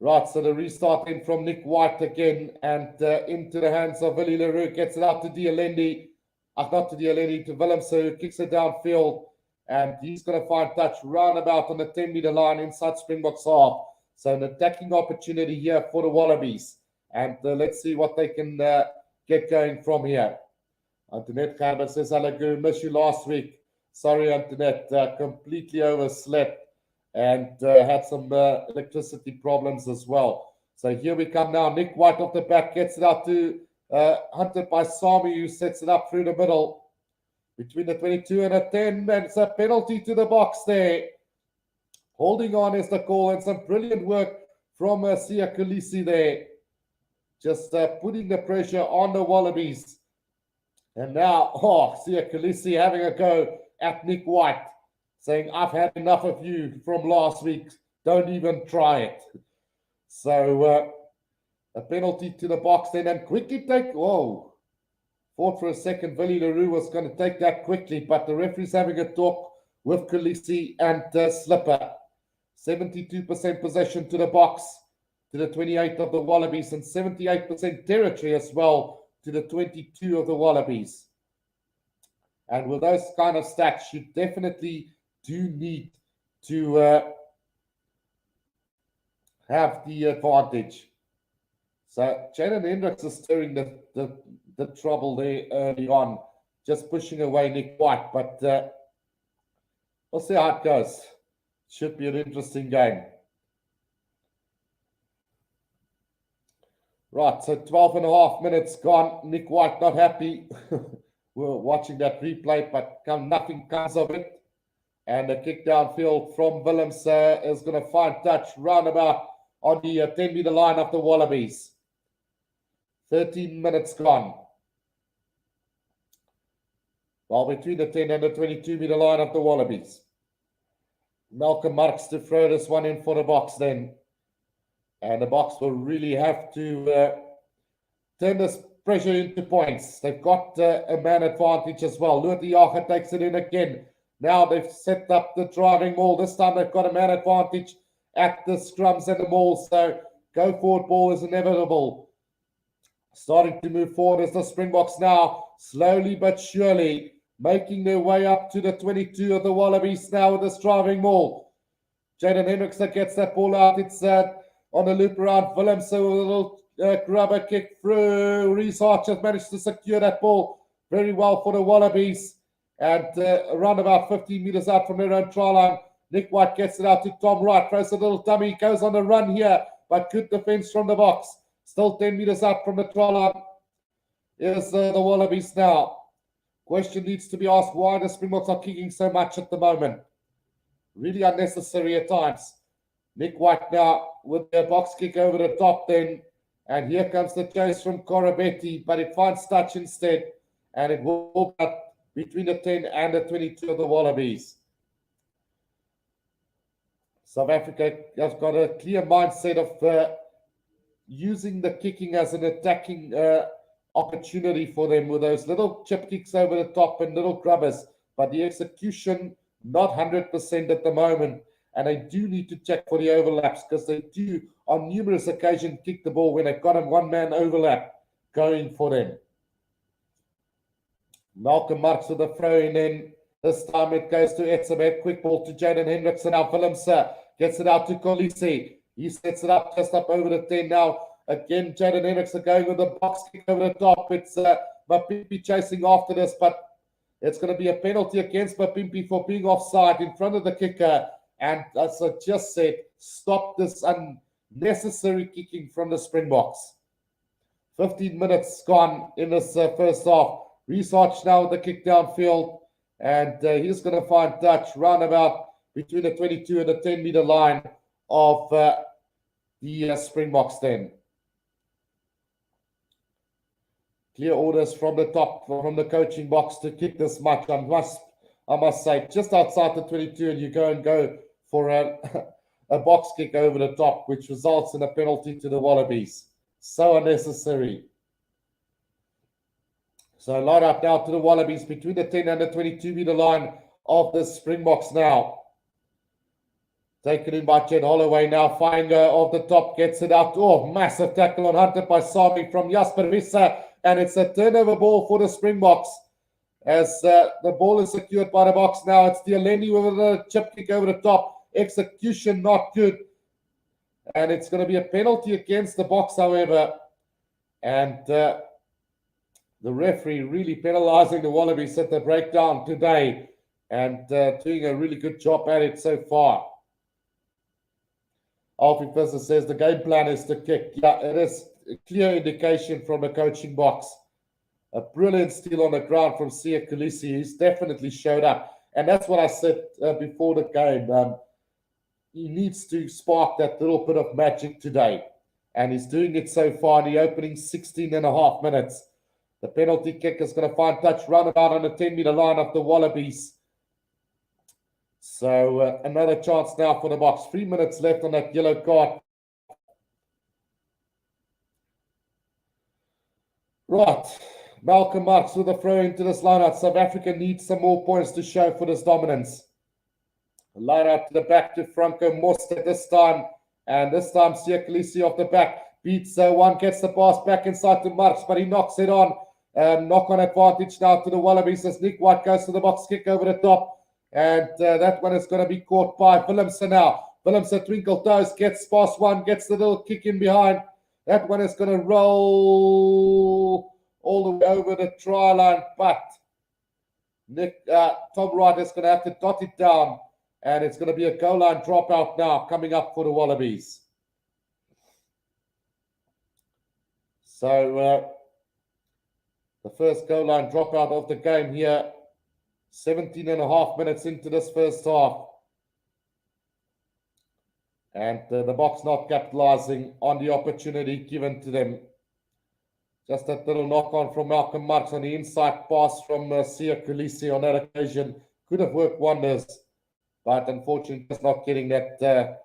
Right, so the restart in from Nick White again. And into the hands of Willie Leroux. Gets it out to Dialendi. Not to Dialendi, to Willemse, who kicks it downfield. And he's going to find touch roundabout on the 10-meter line inside Springbok's half. So an attacking opportunity here for the Wallabies. And let's see what they can get going from here. Antoinette Gerber says, hello, Guru, missed you last week. Sorry, Antoinette, completely overslept and had some electricity problems as well. So here we come now. Nick White off the back gets it out to Hunted by Sami, who sets it up through the middle. Between the 22 and the 10, and it's a penalty to the Boks there. Holding on is the call, and some brilliant work from Sia Khaleesi there. Just putting the pressure on the Wallabies. And now, Sia Khaleesi having a go at Nick White, saying, I've had enough of you from last week. Don't even try it. So, a penalty to the Boks then, and quickly thought for a second, Willie Leroux was going to take that quickly, but the referee's having a talk with Khaleesi and Slipper. 72% possession to the Boks, to the 28 of the Wallabies, and 78% territory as well to the 22 of the Wallabies. And with those kind of stats, you definitely do need to have the advantage. So Jaden Hendricks is stirring the trouble there early on, just pushing away Nick White. But we'll see how it goes. Should be an interesting game. Right, so 12 and a half minutes gone. Nick White not happy. We're watching that replay, but nothing comes of it. And a kick downfield from Willemse is going to find touch roundabout on the 10-meter line of the Wallabies. 13 minutes gone. Well, between the 10 and the 22-meter line of the Wallabies. Malcolm Marks to throw this one in for the Boks then. And the Boks will really have to turn this pressure into points. They've got a man advantage as well. Luatiaga takes it in again. Now they've set up the driving maul. This time they've got a man advantage at the scrums and the mauls. So go forward ball is inevitable. Starting to move forward as the Springboks now, slowly but surely, making their way up to the 22 of the Wallabies now with this driving maul. Jaden Hendrickson gets that ball out. It's on the loop around Willemse with a little grubber kick through. Reece Archer managed to secure that ball very well for the Wallabies. And around about 15 meters out from their own try line, Nick White gets it out to Tom Wright. Throws a little dummy, goes on the run here, but good defense from the Boks. Still 10 meters out from the try line is the Wallabies now. Question needs to be asked, why the Springboks are kicking so much at the moment. Really unnecessary at times. Nick White now with the box kick over the top then. And here comes the chase from Corabetti, but it finds touch instead. And it will cut between the 10 and the 22 of the Wallabies. South Africa has got a clear mindset of using the kicking as an attacking opportunity for them with those little chip kicks over the top and little grubbers. But the execution, not 100% at the moment. And they do need to check for the overlaps because they do, on numerous occasions, kick the ball when they've got a one-man overlap going for them. Malcolm Marx with the throw in. This time it goes to Etzebeth. Quick ball to Jaden Hendrickson. Now Willemse gets it out to Kolisi. He sets it up just up over the 10 now. Again, Jaden Hendrickson going with the box kick over the top. It's Mapimpi chasing after this, but it's going to be a penalty against Mapimpi for being offside in front of the kicker. And as I just said, stop this unnecessary kicking from the Springboks. 15 minutes gone in this first half. Research now with the kick downfield, and he's going to find touch roundabout between the 22 and the 10-meter line of the Springboks then. Clear orders from the top, from the coaching box to kick this much. I must say, just outside the 22, and you go for a box kick over the top, which results in a penalty to the Wallabies. So unnecessary. So line up now to the Wallabies between the 10 and the 22-meter line of the Springboks now. Taken in by Jed Holloway now. Finger off the top, gets it out. Oh, massive tackle on Hunter by Sami from Jasper Visser. And it's a turnover ball for the Springboks. As the ball is secured by the box now. It's the Alendi with a chip kick over the top. Execution not good. And it's going to be a penalty against the box, however. And the referee really penalizing the Wallabies at the breakdown today. And doing a really good job at it so far. Alfie Fisser says the game plan is to kick. Yeah, it is a clear indication from the coaching box. A brilliant steal on the ground from Sia Khaleesi. He's definitely showed up. And that's what I said before the game. He needs to spark that little bit of magic today. And he's doing it so far in the opening 16 and a half minutes. The penalty kick is going to find touch roundabout on the 10-meter line of the Wallabies. So another chance now for the box. 3 minutes left on that yellow card. Right. Malcolm Marx with a throw into this lineout. South Africa needs some more points to show for this dominance. Line out to the back to Franco Mostert this time. And this time Sia Khaleesi off the back. Beats one, gets the pass back inside to Marx, but he knocks it on. Knock on advantage now to the Wallabies as Nick White goes to the box kick over the top. And that one is going to be caught by Willemse now. Willemse twinkle toes, gets past one, gets the little kick in behind. That one is going to roll all the way over the try line. But Tom Wright is going to have to dot it down. And it's going to be a goal line dropout now coming up for the Wallabies. So the first goal line dropout of the game here. 17 and a half minutes into this first half. And the box not capitalizing on the opportunity given to them. Just that little knock on from Malcolm Marx on the inside pass from Sia Khaleesi on that occasion. Could have worked wonders. But unfortunately, just not getting that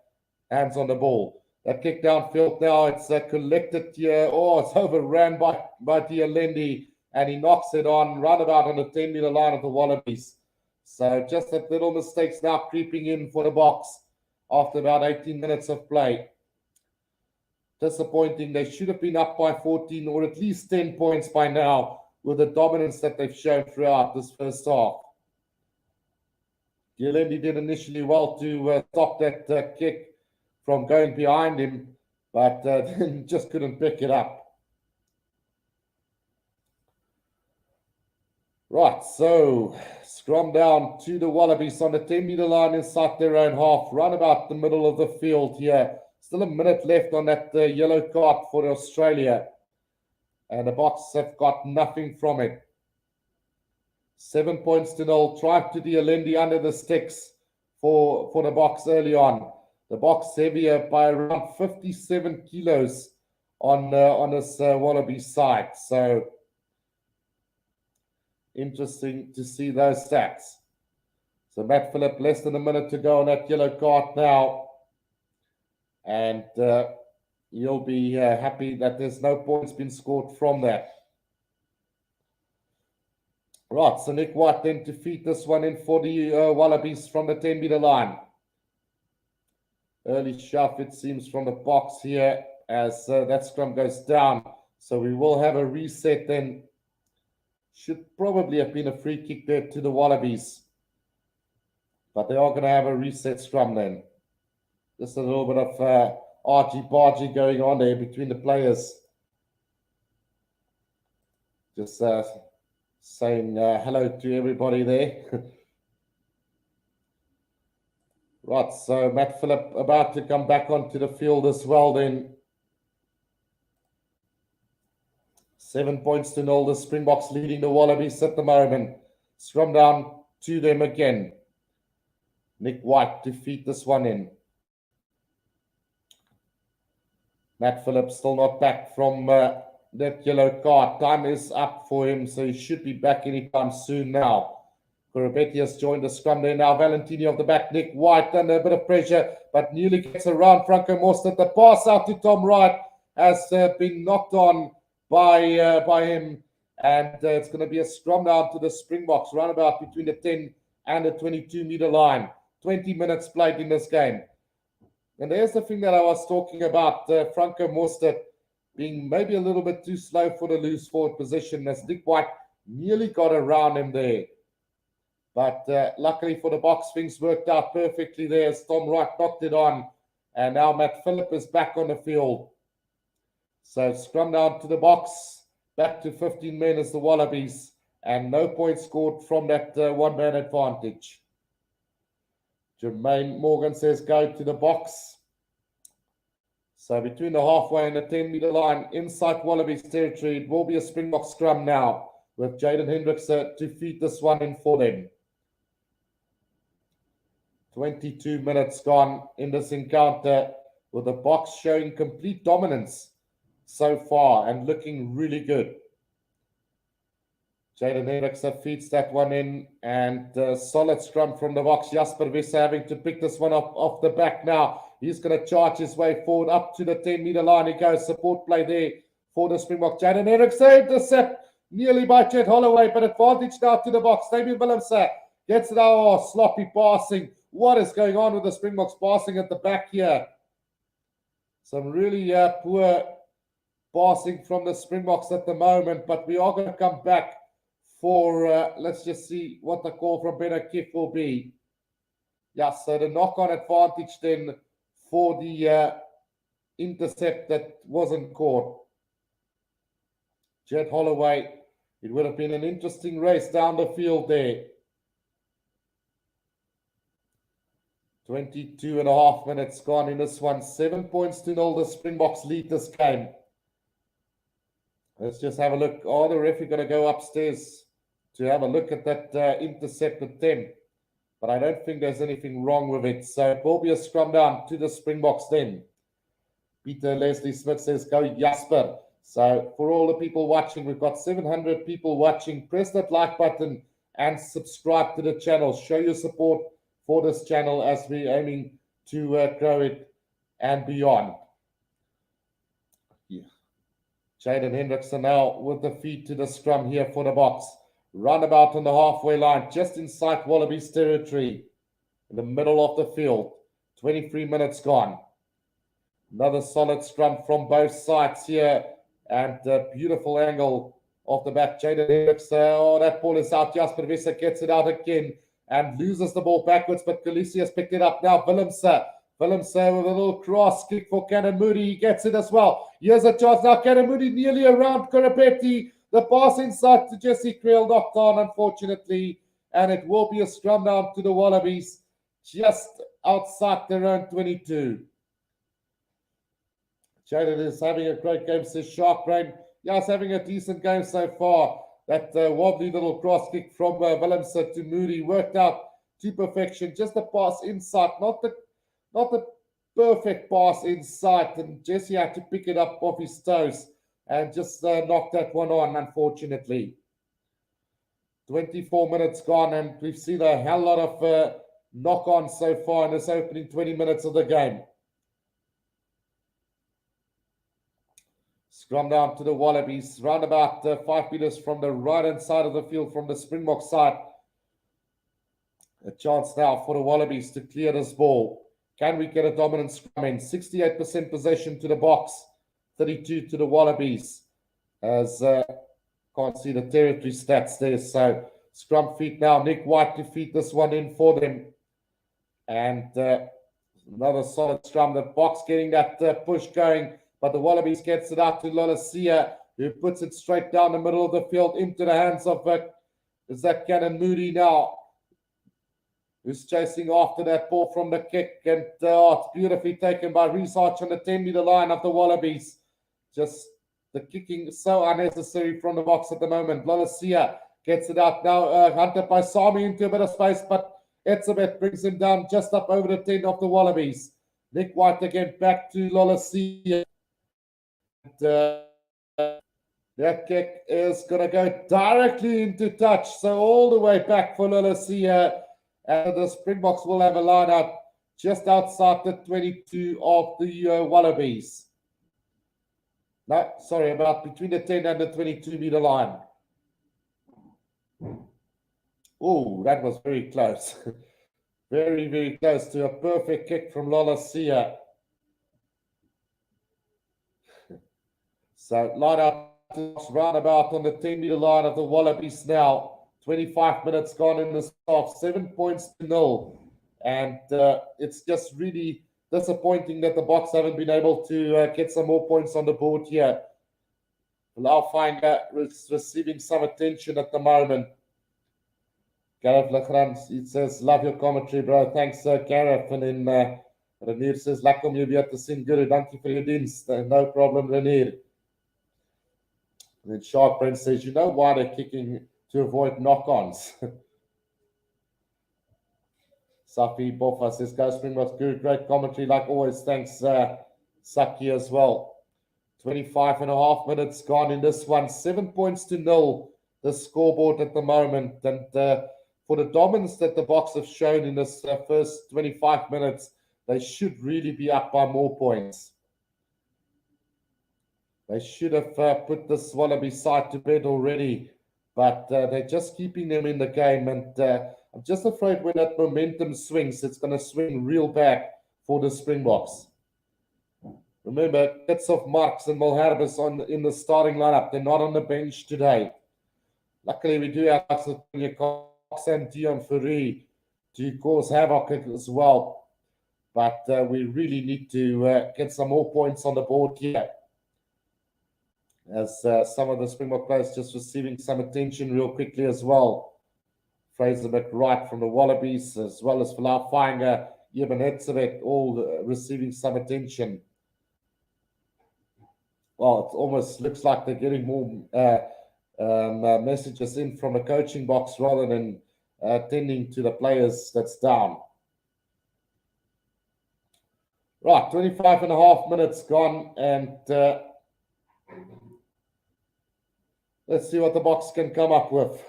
hands on the ball. That kick downfield now, it's collected here. Oh, it's overran by Dialendi. And he knocks it on roundabout on the 10-meter line of the Wallabies. So just that little mistakes now creeping in for the box after about 18 minutes of play. Disappointing. They should have been up by 14 or at least 10 points by now with the dominance that they've shown throughout this first half. Dialendi did initially well to stop that kick from going behind him, but just couldn't pick it up. Right, so scrum down to the Wallabies on the 10-meter line inside their own half, right about the middle of the field here. Still a minute left on that yellow card for Australia. And the Boks have got nothing from it. 7 points to 0. Tried to Dialendi under the sticks for the Boks early on. The Boks heavier by around 57 kilos on this Wallaby side. So interesting to see those stats. So Matt Phillip, less than a minute to go on that yellow card now. And you'll be happy that there's no points been scored from that. Right, so Nick White then to feed this one in for the Wallabies from the 10-meter line. Early shove, it seems, from the box here as that scrum goes down. So we will have a reset then Should probably have been a free kick there to the Wallabies. But they are going to have a reset scrum then. Just a little bit of argy-bargy going on there between the players. Just saying hello to everybody there. Right, so Matt Phillip about to come back onto the field as well then. 7 points to 0. The Springboks leading the Wallabies at the moment. Scrum down to them again. Nick White to feed this one in. Matt Phillips still not back from that yellow card. Time is up for him, so he should be back anytime soon now. Corabetti has joined the scrum there now. Valentini off the back. Nick White under a bit of pressure, but nearly gets around Franco Mostert. The pass out to Tom Wright has been knocked on by him, and it's going to be a scrum down to the Springboks, roundabout between the 10 and the 22-meter line. 20 minutes played in this game. And there's the thing that I was talking about, Franco Mostert being maybe a little bit too slow for the loose forward position, as Nick White nearly got around him there. But luckily for the Boks, things worked out perfectly there as Tom Wright knocked it on. And now Matt Phillip is back on the field. So scrum down to the Boks, back to 15 men as the Wallabies, and no points scored from that one-man advantage. Jermaine Morgan says go to the Boks. So between the halfway and the 10-meter line, inside Wallabies territory, it will be a Springbok scrum now, with Jaden Hendricks to feed this one in for them. 22 minutes gone in this encounter, with the Boks showing complete dominance so far and looking really good. Jaden Hendricks feeds that one in, and solid scrum from the Boks. Jasper Visser having to pick this one up off the back now. He's going to charge his way forward up to the 10-meter line. He goes, support play there for the Springbok. Jaden Hendricks intercept nearly by Jed Holloway, but advantage now to the Boks. Damien Willemse gets it out. Oh, sloppy passing. What is going on with the Springboks passing at the back here? Some really poor passing from the Springboks at the moment, but we are going to come back for, let's just see what the call from Ben O'Keefe will be. Yeah, so the knock-on advantage then for the intercept that wasn't caught. Jed Holloway, it would have been an interesting race down the field there. 22 and a half minutes gone in this one. 7 points to 0. The Springboks lead this game. Let's just have a look. Oh, the referee going to go upstairs to have a look at that intercept attempt. But I don't think there's anything wrong with it. So it will be a scrum down to the Springboks then. Peter Leslie Smith says, go Jasper. So for all the people watching, we've got 700 people watching. Press that like button and subscribe to the channel. Show your support for this channel as we're aiming to grow it and beyond. Yeah. Jaden Hendrickson now with the feed to the scrum here for the Boks. Roundabout on the halfway line, just inside Wallabies territory, in the middle of the field. 23 minutes gone. Another solid scrum from both sides here, and a beautiful angle off the back. Jaden Hendricks, oh, that ball is out. Jasper Visser gets it out again and loses the ball backwards, but Khaleesi has picked it up now. Willemse with a little cross kick for Cannon Moody. He gets it as well. Here's a chance now. Cannon Moody nearly around Corabetti. The pass inside to Jesse Creel, knocked on, unfortunately. And it will be a scrum down to the Wallabies, just outside their own 22. Jaden is having a great game, says Shark Brain. Yeah, he's having a decent game so far. That wobbly little cross kick from Willemse to Moody worked out to perfection. Just a pass inside, not the perfect pass inside. And Jesse had to pick it up off his toes and just knocked that one on, unfortunately. 24 minutes gone, and we've seen a hell lot of knock-on so far in this opening 20 minutes of the game. Scrum down to the Wallabies, round about 5 meters from the right-hand side of the field from the Springbok side. A chance now for the Wallabies to clear this ball. Can we get a dominant scrum in? 68% possession to the Boks, 32 to the Wallabies. As Can't see the territory stats there. So scrum feet now. Nick White to feed this one in for them. And another solid scrum. The Boks getting that push going. But the Wallabies gets it out to Lolasia, who puts it straight down the middle of the field into the hands of Zach Cannon Moody now, who's chasing after that ball from the kick. And it's beautifully taken by Research on the 10-meter line of the Wallabies. Just the kicking so unnecessary from the Boks at the moment. Lolasia gets it out now. Hunter by Sami into a bit of space, but Etzebeth brings him down just up over the 10 of the Wallabies. Nick White again back to Lolasia. That kick is going to go directly into touch. So all the way back for Lolasia. And the Springboks will have a line out just outside the 22 of the Wallabies. No, sorry, about between the 10 and the 22-meter line. Oh, that was very close. Very, very close to a perfect kick from Lolasia. So line out roundabout on the 10-meter line of the Wallabies now. 25 minutes gone in this half, 7 points to 0. And it's just really disappointing that the Boks haven't been able to get some more points on the board here. Laufinger is receiving some attention at the moment. Gareth Legrand, he says, love your commentary, bro. Thanks, Gareth. And then Renier says, lekker om jou weer te sien, Guru. Dankie vir jou dienst. No problem, Renier. And then Shark Prince says, you know why they're kicking to avoid knock-ons? Safi Boffa says, go Springbok Guru. Great commentary, like always. Thanks, Saki, as well. 25 and a half minutes gone in this one. 7 points to 0, the scoreboard at the moment. And for the dominance that the Boks have shown in this first 25 minutes, they should really be up by more points. They should have put this Wallaby side to bed already, but they're just keeping them in the game. And I'm just afraid when that momentum swings, it's going to swing real back for the Springboks. Remember, bits of Marks and Mulharbis in the starting lineup. They're not on the bench today. Luckily, we do have Cox and Dion Ferry to cause havoc as well. But we really need to get some more points on the board here. As some of the Springbok players just receiving some attention real quickly as well. Fraser McWright from the Wallabies, as well as Falau Fainger, Eben Hetzebek, all receiving some attention. Well, it almost looks like they're getting more messages in from the coaching box rather than attending to the players that's down. Right, 25 and a half minutes gone, and let's see what the Boks can come up with.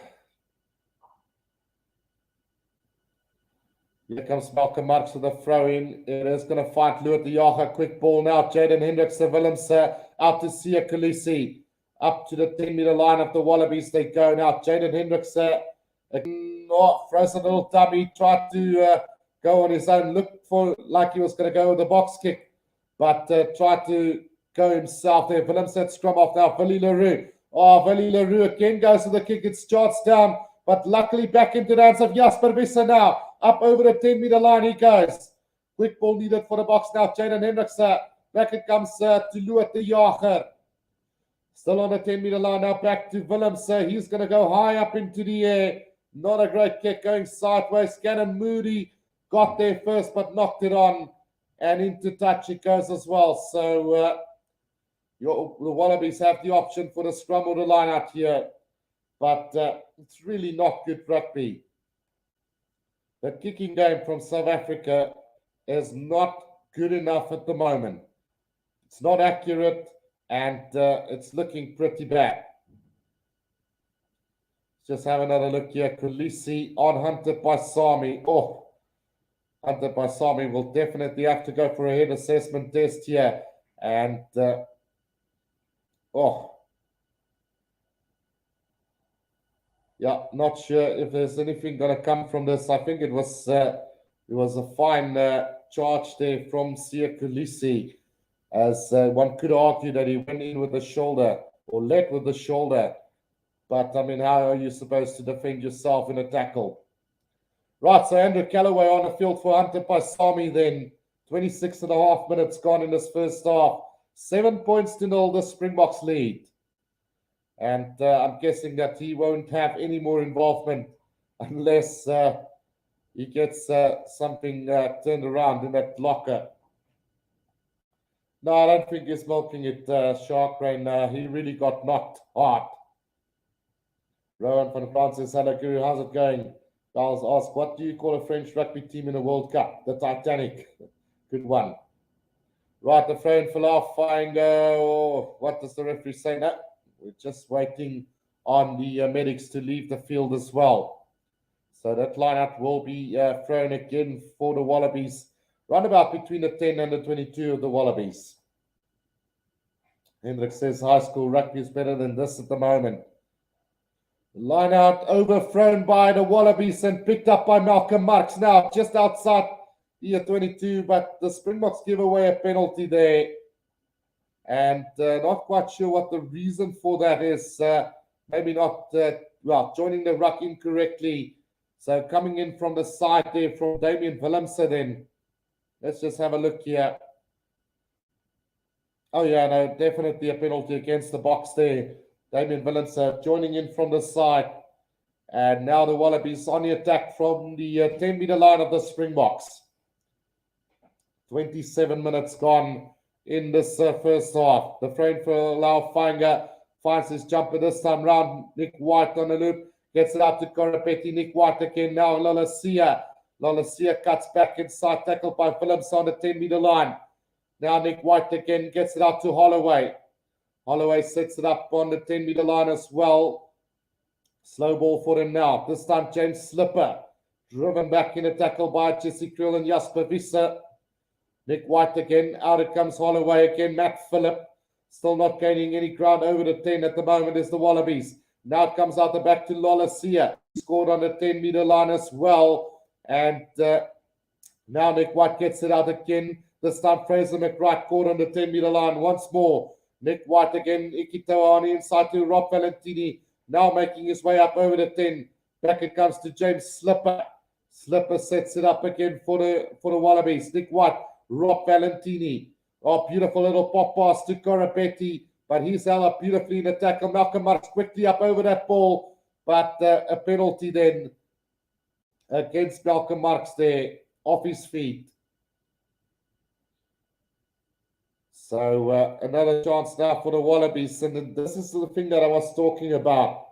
Here comes Malcolm Marks with a throw in. It is going to fight Luat de Jager. Quick ball now. Jaden Hendricks, Willems out to Sia Khaleesi. Up to the 10-meter line of the Wallabies. They go now. Jaden Hendricks throws a little dummy. Tried to go on his own. Looked for like he was going to go with the box kick. But tried to go himself there. Willems at scrum off now. Willie LaRue. Oh, Willie LaRue again goes to the kick. It starts down. But luckily back into the hands of Jasper Visser now. Up over the 10-meter line he goes. Quick ball needed for the Boks now. Jaden Hendricks. Back it comes to Luat de Jager. Still on the 10-meter line now. Back to Willems. He's going to go high up into the air. Not a great kick going sideways. Cannon Moody got there first but knocked it on. And into touch it goes as well. So the Wallabies have the option for the scrum or the line out here. But it's really not good rugby. The kicking game from South Africa is not good enough at the moment. It's not accurate, and it's looking pretty bad. Let's just have another look here. Khaleesi on Hunter Paisami. Oh, Hunter Paisami will definitely have to go for a head assessment test here. And, yeah, not sure if there's anything going to come from this. I think it was a fine charge there from Sia Khaleesi, as one could argue that he went in with the shoulder or led with the shoulder. But, I mean, how are you supposed to defend yourself in a tackle? Right, so Andrew Callaway on the field for Hunter Paisami then. 26 and a half minutes gone in this first half. 7 points to 0, the Springboks lead. And I'm guessing that he won't have any more involvement unless he gets something turned around in that locker. No, I don't think he's milking it, Shark Rain. He really got knocked hard. Rowan van Francis, hello Guru, how's it going? Giles asked, what do you call a French rugby team in a World Cup? The Titanic. Good one. Right, the throw in Falau Faingo. What does the referee say now? We're just waiting on the medics to leave the field as well. So that lineup will be thrown again for the Wallabies. Roundabout between the 10 and the 22 of the Wallabies. Hendrik says high school rugby is better than this at the moment. Line out overthrown by the Wallabies and picked up by Malcolm Marx now just outside the 22, but the Springboks give away a penalty there. And not quite sure what the reason for that is. Maybe not, joining the ruck incorrectly. So coming in from the side there from Damian Willemse then. Let's just have a look here. Oh, yeah, no, definitely a penalty against the box there. Damian Willemse joining in from the side. And now the Wallabies on the attack from the 10-meter line of the Springboks. 27 minutes gone in this first half. The frame for Lau Fainga finds his jumper this time round. Nick White on the loop. Gets it out to Korapeti. Nick White again now. Lolasia. Lolasia cuts back inside. Tackled by Phillips on the 10-meter line. Now Nick White again gets it out to Holloway. Holloway sets it up on the 10-meter line as well. Slow ball for him now. This time James Slipper. Driven back in a tackle by Jesse Krill and Jasper Visser. Nick White again. Out it comes Holloway again. Matt Phillip. Still not gaining any ground over the 10 at the moment is the Wallabies. Now it comes out the back to Lolasia. Scored on the 10-meter line as well. And now Nick White gets it out again. This time Fraser McWright caught on the 10-meter line once more. Nick White again. Ikitoa on the inside to Rob Valentini. Now making his way up over the 10. Back it comes to James Slipper. Slipper sets it up again for the Wallabies. Nick White. Rob Valentini. Oh, beautiful little pop pass to Korapeti. But he's held up beautifully in the tackle. Malcolm Marx quickly up over that ball. But a penalty then against Malcolm Marx there. Off his feet. So another chance now for the Wallabies. And this is the thing that I was talking about.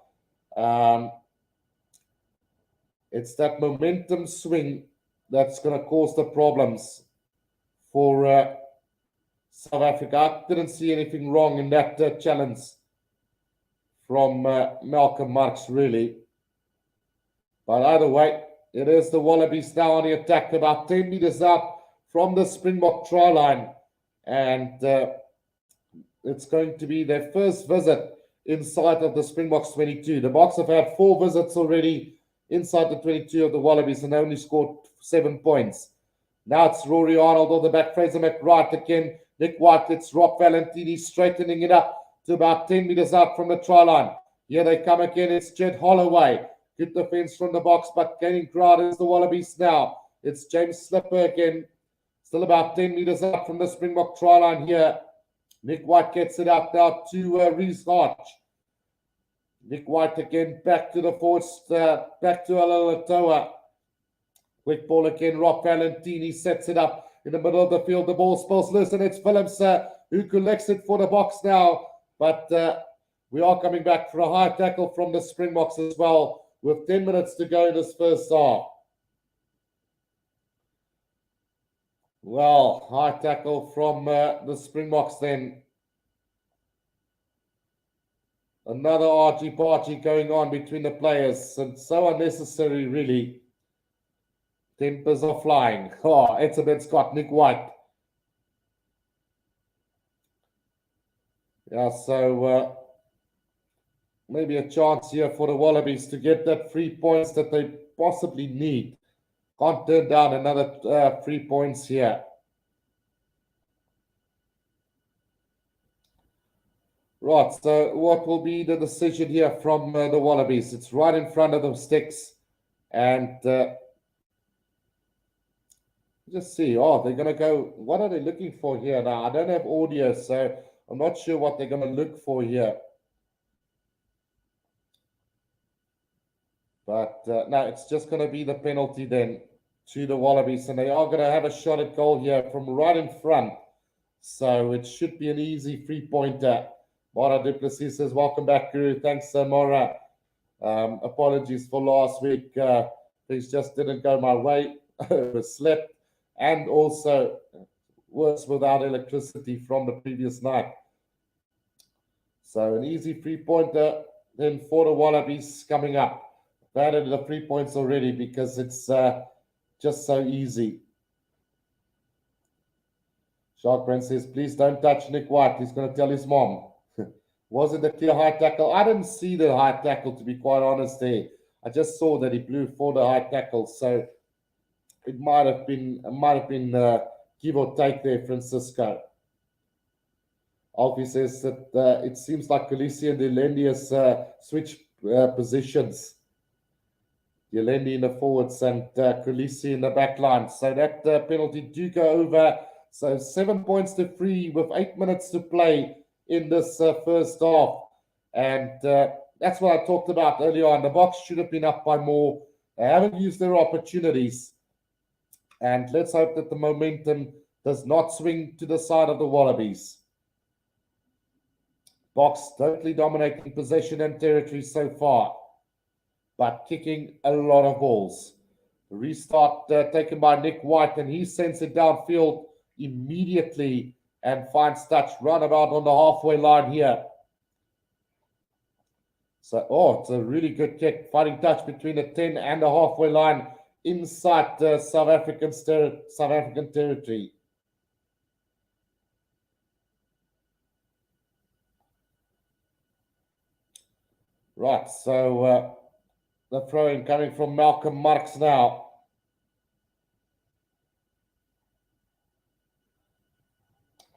It's that momentum swing that's going to cause the problems for South Africa. I didn't see anything wrong in that challenge from Malcolm Marx, really. But either way, it is the Wallabies now on the attack, about 10 meters out from the Springbok try line. And it's going to be their first visit inside of the Springboks 22. The Boks have had 4 visits already inside the 22 of the Wallabies and only scored 7 points. Now it's Rory Arnold on the back, Fraser McWright again. Nick White, it's Rob Valentini straightening it up to about 10 meters out from the try line. Here they come again. It's Jed Holloway. Good defense from the box, but gaining ground is the Wallabies now. It's James Slipper again. Still about 10 meters out from the Springbok try line here. Nick White gets it out now to Reese Hodge. Nick White again back to the forwards, back to Alalatoa. Quick ball again. Rob Valentini sets it up in the middle of the field. The ball spills loose, and it's Phillips who collects it for the Boks now. But we are coming back for a high tackle from the Springboks as well, with 10 minutes to go in this first half. Well, high tackle from the Springboks then. Another argy-bargy going on between the players, and so unnecessary, really. Tempers are flying. Oh, it's a bit Scott, Nick White. Yeah, so maybe a chance here for the Wallabies to get that 3 points that they possibly need. Can't turn down another 3 points here. Right, so what will be the decision here from the Wallabies? It's right in front of the sticks. And just see. Oh, they're going to go. What are they looking for here now? I don't have audio, so I'm not sure what they're going to look for here. But no, it's just going to be the penalty then to the Wallabies. And they are going to have a shot at goal here from right in front. So it should be an easy three-pointer. Mara Duplessis says, welcome back, Guru. Thanks, Mara. Apologies for last week. Things just didn't go my way. It was slept. And also worse without electricity from the previous night. So an easy three-pointer then for the Wallabies coming up. I've added the 3 points already because it's just so easy. Shark Brand says, please don't touch Nick White. He's going to tell his mom. Was it a clear high tackle? I didn't see the high tackle, to be quite honest there. I just saw that he blew for the high tackle. So it might have been give or take there, Francisco. Alfie says that it seems like Khaleesi and Delendius switch positions. Yelendi in the forwards and Khaleesi in the back line. So that penalty do go over. So 7 points to 3 with 8 minutes to play in this first half. And that's what I talked about earlier on. The Boks should have been up by more. They haven't used their opportunities. And let's hope that the momentum does not swing to the side of the Wallabies. Boks totally dominating possession and territory so far, but kicking a lot of balls. Restart taken by Nick White, and he sends it downfield immediately and finds touch roundabout on the halfway line here. So, it's a really good kick. Fighting touch between the 10 and the halfway line inside South African territory. Right, so the throw-in coming from Malcolm Marx now.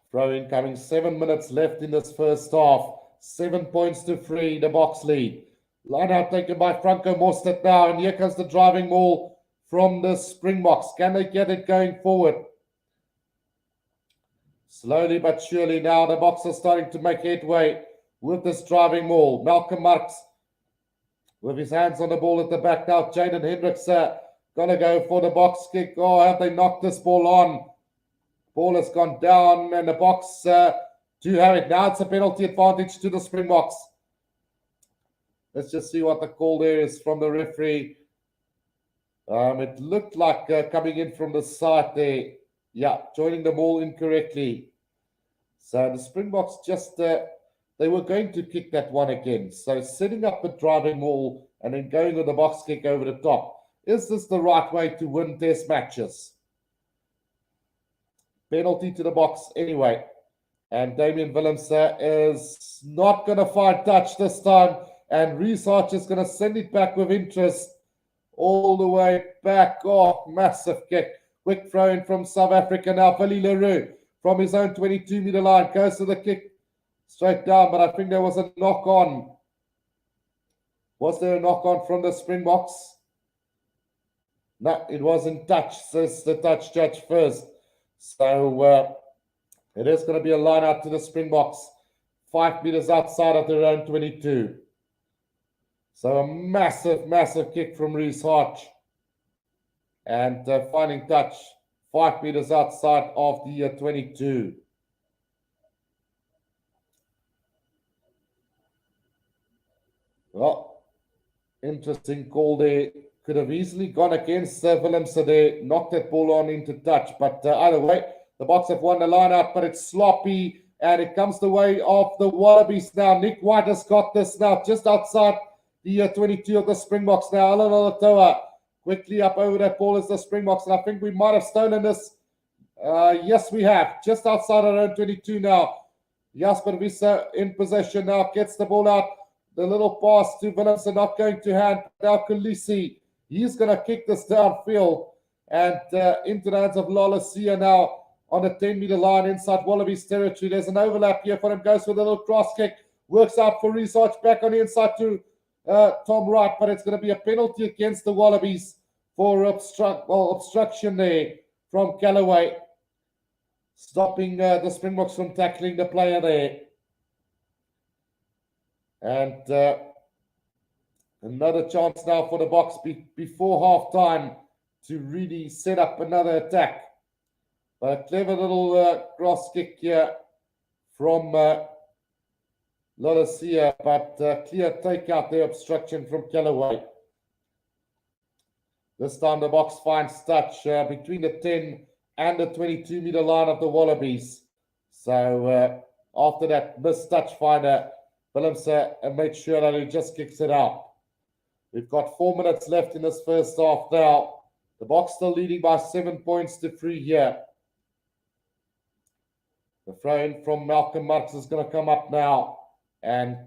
Throw-in coming, 7 minutes left in this first half. 7 points to 3, the Boks lead. Line out taken by Franco Mostert now, and here comes the driving ball from the Springboks. Can they get it going forward? Slowly but surely now, the Boks are starting to make headway with this driving ball. Malcolm Marx with his hands on the ball at the back now. Jaden Hendricks gonna go for the box kick. Oh, have they knocked this ball on? Ball has gone down, and the Boks do have it. Now it's a penalty advantage to the Springboks. Let's just see what the call there is from the referee. It looked like coming in from the side there. Yeah, joining the ball incorrectly. So the Springboks just... they were going to kick that one again. So setting up a driving ball and then going with the box kick over the top. Is this the right way to win test matches? Penalty to the Boks anyway. And Damian Willems is not going to find touch this time. And Reece Archer is going to send it back with interest all the way back. Oh, massive kick. Quick throw in from South Africa now. Billy Leroux from his own 22-meter line goes to the kick. Straight down, but I think there was a knock-on. Was there a knock-on from the Springboks? No, it wasn't touch, says the touch judge first. So it is going to be a line out to the Springboks. 5 meters outside of their own 22. So a massive, massive kick from Reece Arch. And finding touch 5 meters outside of the 22. Well, interesting call there. Could have easily gone against Willems there, knocked that ball on into touch. But either way, the Boks have won the line out, but it's sloppy. And it comes the way of the Wallabies now. Nick White has got this now, just outside the 22 of the Springboks now. Alan Olatoa quickly up over that ball as the Springboks. And I think we might have stolen this. Yes, we have. Just outside our own 22 now. Jasper Visa in possession now, gets the ball out. The little pass to Willems are not going to hand. Now Khaleesi, he's going to kick this downfield and into the hands of Lalasia now on the 10-meter line inside Wallabies territory. There's an overlap here for him. Goes with a little cross kick. Works out for Research, back on the inside to Tom Wright, but it's going to be a penalty against the Wallabies for obstruction there from Callaway, stopping the Springboks from tackling the player there. And another chance now for the Boks before half-time to really set up another attack. But a clever little cross kick here from Lolasia, but clear take out the obstruction from Callaway. This time the Boks finds touch between the 10 and the 22-meter line of the Wallabies. So after that missed touch finder, Willemse made sure that he just kicks it out. We've got 4 minutes left in this first half now. The Boks still leading by 7 points to 3 here. The throw-in from Malcolm Marx is going to come up now. And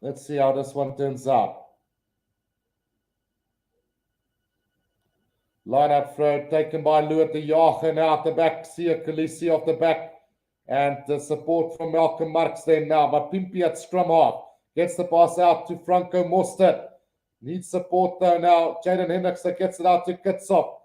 let's see how this one turns out. Line-out throw taken by Louis de Jager now at the back. Sia Khaleesi off the back. And the support from Malcolm Marx there now. But Pimpy at scrum half. Gets the pass out to Franco Mostert. Needs support though now. Jaden Hendrickse gets it out to Kitsop.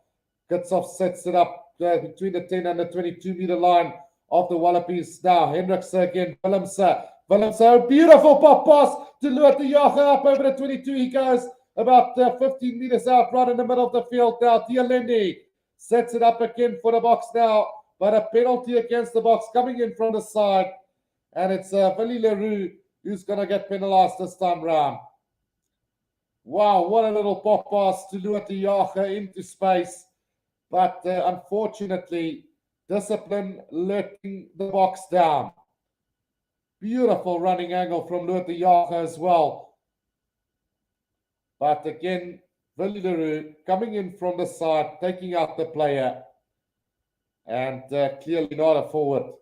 Kitsop sets it up between the 10 and the 22-meter line of the Wallabies now. Hendrickse again. Willemse, a beautiful pop pass to Louis de Jager up over the 22. He goes about 15 meters out right in the middle of the field now. Dialendi sets it up again for the Boks now. But a penalty against the Boks coming in from the side. And it's Willie Leroux who's going to get penalized this time round. Wow, what a little pop pass to Louis de Jager into space. But unfortunately, discipline letting the Boks down. Beautiful running angle from Louis de Jager as well. But again, Willie Leroux coming in from the side, taking out the player. And clearly not a forward.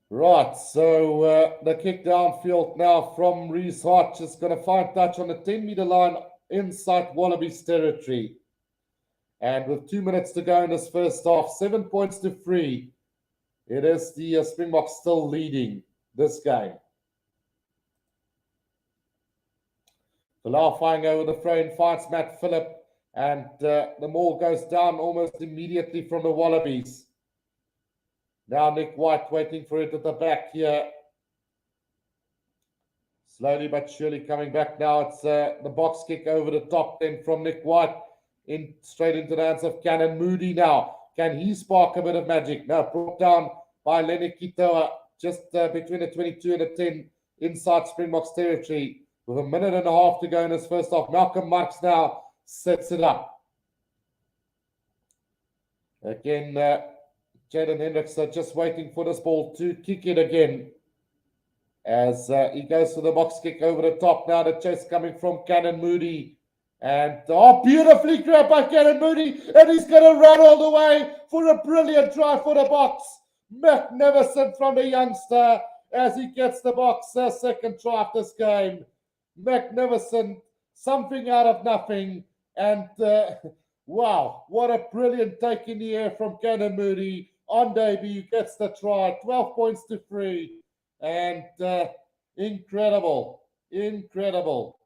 Right, so the kick downfield now from Reese Hodge is going to find touch on the 10-meter line inside Wallabies territory. And with 2 minutes to go in this first half, 7 points to 3, it is the Springboks still leading this game. Bilal firing over the throw and finds Matt Phillip, and the ball goes down almost immediately from the Wallabies. Now Nick White waiting for it at the back here. Slowly but surely coming back now. It's the box kick over the top then from Nick White. Straight into the hands of Cannon Moody now. Can he spark a bit of magic? No, brought down by Lenny Kitoa just between the 22 and the 10 inside Springboks territory. With a minute and a half to go in this first half. Malcolm Marx now sets it up. Again, Jaden Hendrickse just waiting for this ball to kick it again. As he goes to the box kick over the top now. The chase coming from Cannon Moody. And beautifully grabbed by Cannon Moody. And he's going to run all the way for a brilliant try for the Boks. Magnificent from the youngster as he gets the Boks second try of this game. Magnificent. Something out of nothing. And wow, what a brilliant take in the air from Cannon Moody. On debut, gets the try. 12 points to 3. And incredible. Incredible.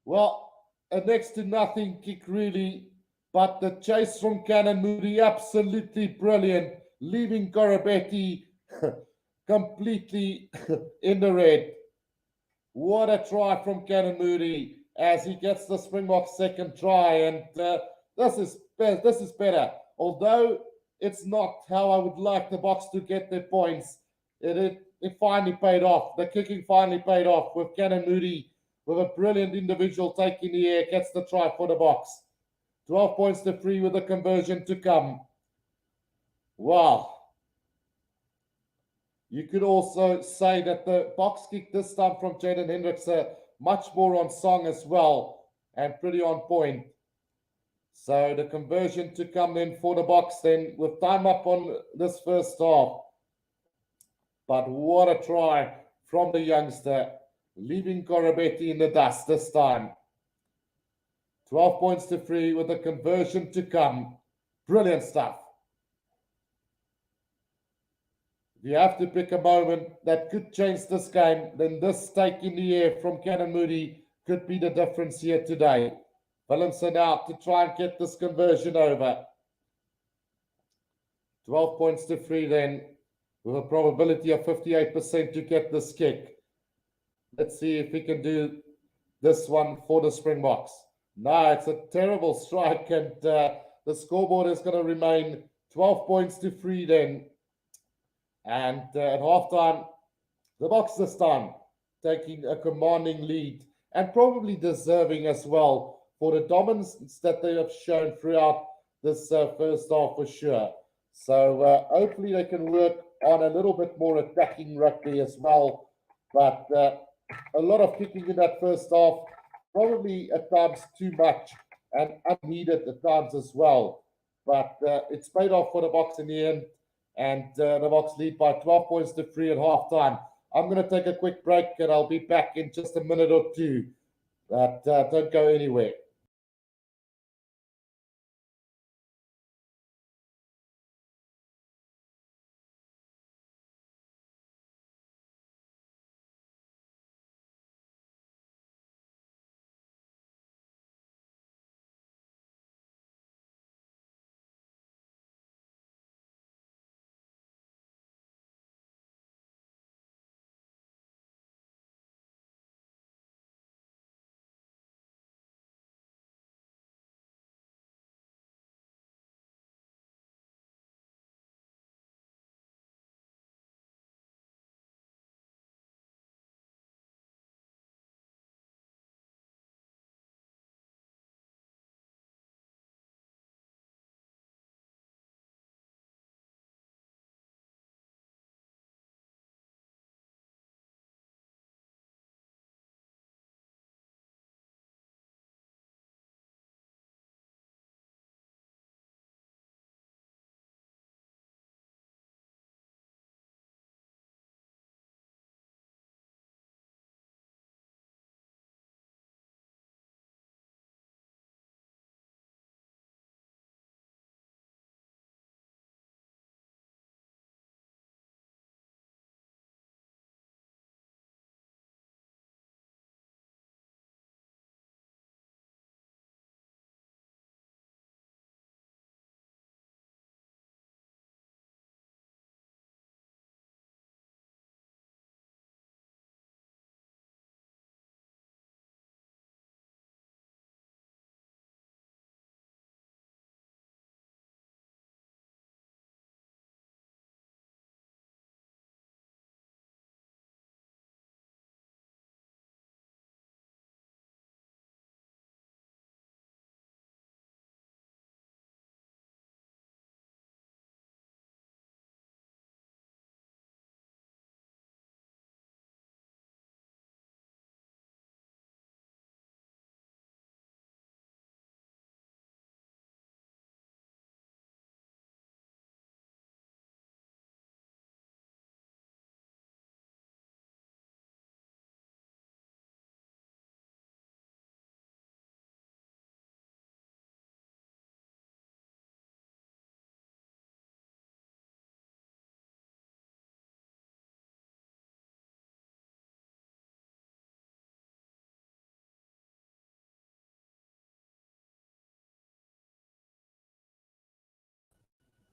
Well, a next to nothing kick really, but the chase from Cannon Moody, absolutely brilliant, leaving Korobetti completely in the red. What a try from Cannon Moody as he gets the Springbok second try, and this is better. Although it's not how I would like the Boks to get their points, it finally paid off. The kicking finally paid off with Cannon Moody. With a brilliant individual take in the air, gets the try for the Boks. 12 points to 3 with a conversion to come. Wow. You could also say that the box kick this time from Jaden Hendrickse, much more on song as well, and pretty on point. So the conversion to come then for the Boks then, with time up on this first half. But what a try from the youngster. Leaving Korobetti in the dust this time. 12 points to 3 with a conversion to come. Brilliant stuff. If you have to pick a moment that could change this game, then this stake in the air from Cannon Moody could be the difference here today. Willemson out to try and get this conversion over. 12 points to 3 then, with a probability of 58% to get this kick. Let's see if we can do this one for the Springboks. No, it's a terrible strike, and the scoreboard is going to remain 12 points to 3 then. And at halftime, the Boks this time taking a commanding lead and probably deserving as well for the dominance that they have shown throughout this first half for sure. So hopefully they can work on a little bit more attacking rugby as well. But a lot of kicking in that first half, probably at times too much and unneeded at times as well. But it's paid off for the Boks in the end. And the Boks lead by 12 points to 3 at halftime. I'm going to take a quick break and I'll be back in just a minute or two. But don't go anywhere.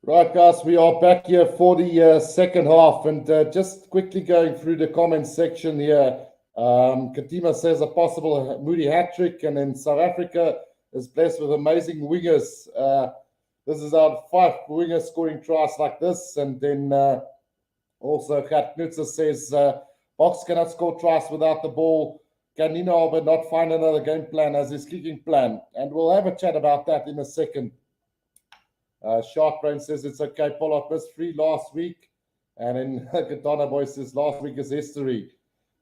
Right, guys, we are back here for the second half, and just quickly going through the comments section here. Katima says a possible Moody hat trick, and then South Africa is blessed with amazing wingers. This is our 5 wingers scoring tries like this, and then also Gert Knutzer says Boks cannot score tries without the ball. Can Nino Albert not find another game plan as his kicking plan? And we'll have a chat about that in a second. Sharkbrain says it's okay. Pollard missed 3 last week. And then Katana Boy says last week is history.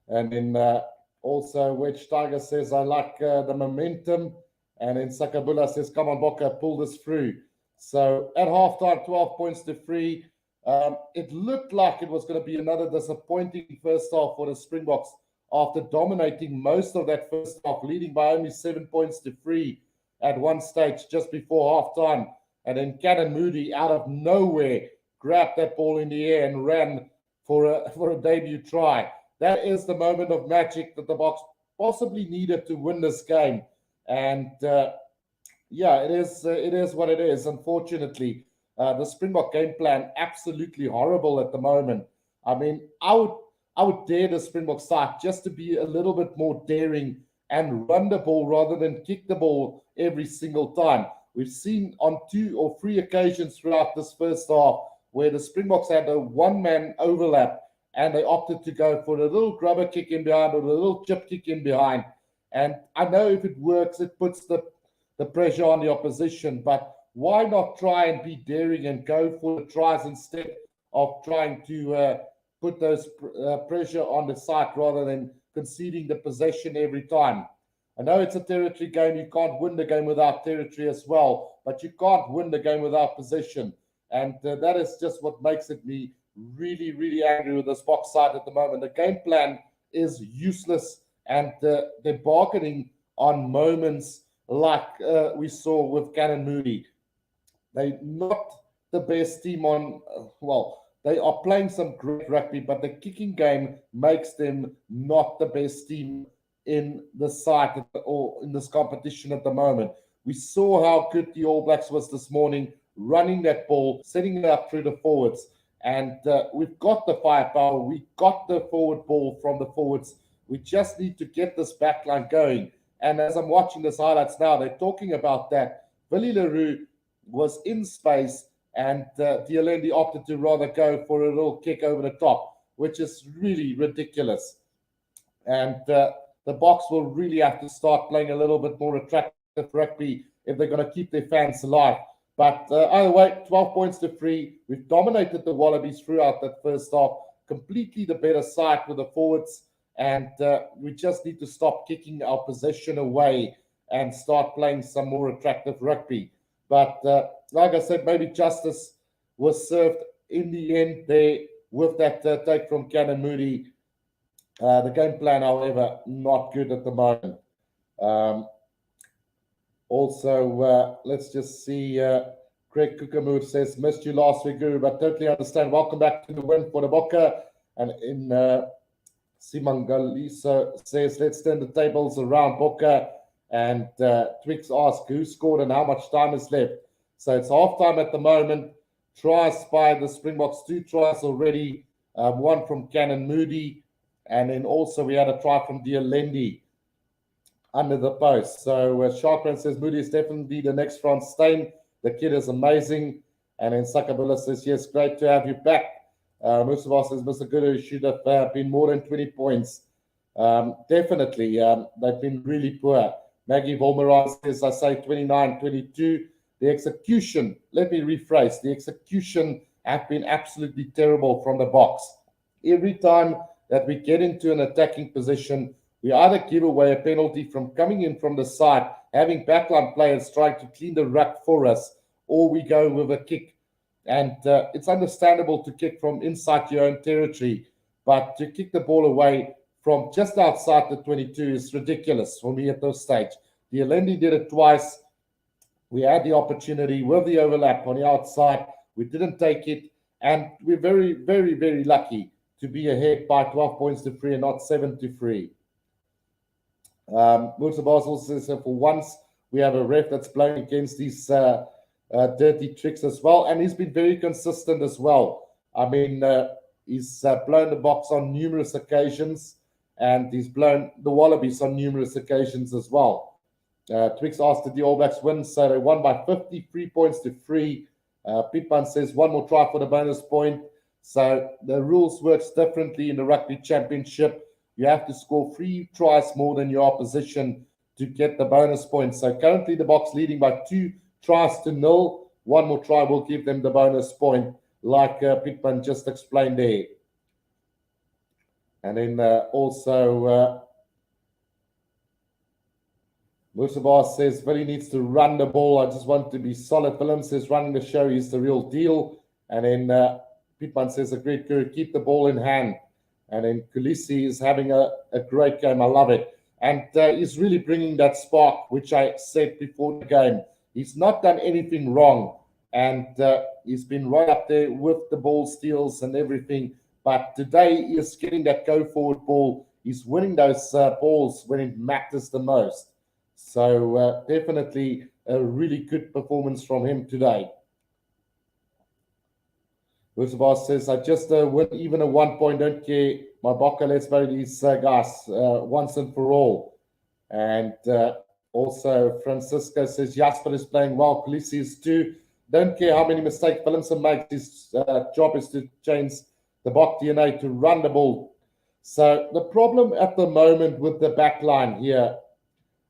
And then also Wedge Tiger says I like the momentum. And then Sakabula says, come on, Boka, pull this through. So at halftime, 12 points to 3. It looked like it was going to be another disappointing first half for the Springboks after dominating most of that first half, leading by only 7 points to 3 at one stage just before halftime. And then Cannon Moody, out of nowhere, grabbed that ball in the air and ran for a debut try. That is the moment of magic that the Boks possibly needed to win this game. And yeah, it is what it is. Unfortunately, the Springbok game plan absolutely horrible at the moment. I mean, I would dare the Springbok side just to be a little bit more daring and run the ball rather than kick the ball every single time. We've seen on 2 or 3 occasions throughout this first half where the Springboks had a one-man overlap and they opted to go for a little grubber kick in behind or a little chip kick in behind. And I know if it works, it puts the pressure on the opposition, but why not try and be daring and go for the tries instead of trying to put those pressure on the side rather than conceding the possession every time? I know it's a territory game. You can't win the game without territory as well, but you can't win the game without possession. And that is just what makes it me really, really angry with this Boks side at the moment. The game plan is useless, and they're bargaining on moments like we saw with Cannon Moody. They're not the best team on, well, they are playing some great rugby, but the kicking game makes them not the best team in the side or in this competition at the moment. We saw how good the All Blacks was this morning, running that ball, setting it up through the forwards. And we've got the firepower. We got the forward ball from the forwards. We just need to get this backline going. And as I'm watching this highlights now, they're talking about that. Willie Leroux was in space and Dialendi opted to rather go for a little kick over the top, which is really ridiculous. And the Boks will really have to start playing a little bit more attractive rugby if they're going to keep their fans alive. But either way, 12 points to 3. We've dominated the Wallabies throughout that first half, completely the better side with the forwards. And we just need to stop kicking our possession away and start playing some more attractive rugby. But like I said, maybe justice was served in the end there with that take from Cannon Moody. The game plan, however, not good at the moment. Also, let's just see. Craig Kukamur says, missed you last week, Guru, but totally understand. Welcome back to the win for the Bokke. And in Simangalisa says, let's turn the tables around Bokke. And Twix asks, who scored and how much time is left? So it's halftime at the moment. Tries by the Springboks, 2 tries already. One from Cannon Moody. And then also we had a try from Dialendi under the post. So Sharkman says Moody is definitely the next Frans Steyn. The kid is amazing. And then Sakabula says, yes, great to have you back. Musava says Mr. Guru should have been more than 20 points. Definitely. They've been really poor. Maggie Volmeran says, I say 29-22. The execution, let me rephrase, the execution have been absolutely terrible from the Boks. Every time that we get into an attacking position, we either give away a penalty from coming in from the side, having backline players trying to clean the ruck for us, or we go with a kick. And it's understandable to kick from inside your own territory, but to kick the ball away from just outside the 22 is ridiculous for me at this stage. Dialendi did it twice. We had the opportunity with the overlap on the outside. We didn't take it, and we're very, very, very lucky to be ahead by 12 points to 3 and not 7 to 3. Musa Basel says, for once, we have a ref that's playing against these dirty tricks as well, and he's been very consistent as well. I mean, he's blown the Boks on numerous occasions, and he's blown the Wallabies on numerous occasions as well. Twix asked, did the All Blacks win? So they won by 53 points to 3. Pitman says, one more try for the bonus point. So the rules works differently in the Rugby Championship. You have to score 3 tries more than your opposition to get the bonus point. So currently the Boks leading by 2 tries to 0. One more try will give them the bonus point, like Pitman just explained there. And then also Musabas says, Willie needs to run the ball. I just want to be solid. Willem says, running the show is the real deal. And then Pitman says, a great Guru, keep the ball in hand. And then Kulisi is having a great game. I love it. And he's really bringing that spark, which I said before the game. He's not done anything wrong. And he's been right up there with the ball steals and everything. But today he is getting that go forward ball. He's winning those balls when it matters the most. So definitely a really good performance from him today. Wurzelbaas says, I just win even a 1 point, don't care. My Bokke, let's bury these guys once and for all. And also Francisco says, Jasper is playing well. Khaleesi is too. Don't care how many mistakes Willemse makes. His job is to change the Bok DNA to run the ball. So the problem at the moment with the back line here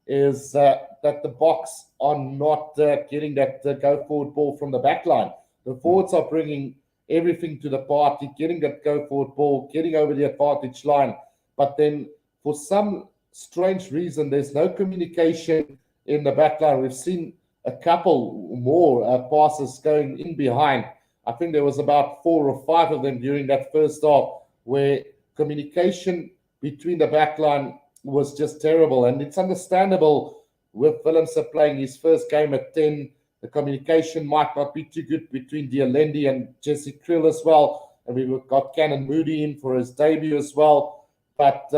is that the Boks are not getting that go forward ball from the back line. The forwards are bringing everything to the party, getting that go forward ball, getting over the advantage line. But then for some strange reason, there's no communication in the back line. We've seen a couple more passes going in behind. I think there was about 4 or 5 of them during that first half where communication between the back line was just terrible. And it's understandable with Willemse playing his first game at 10. The communication might not be too good between Dialendi and Jesse Krill as well. And we've got Cannon Moody in for his debut as well. But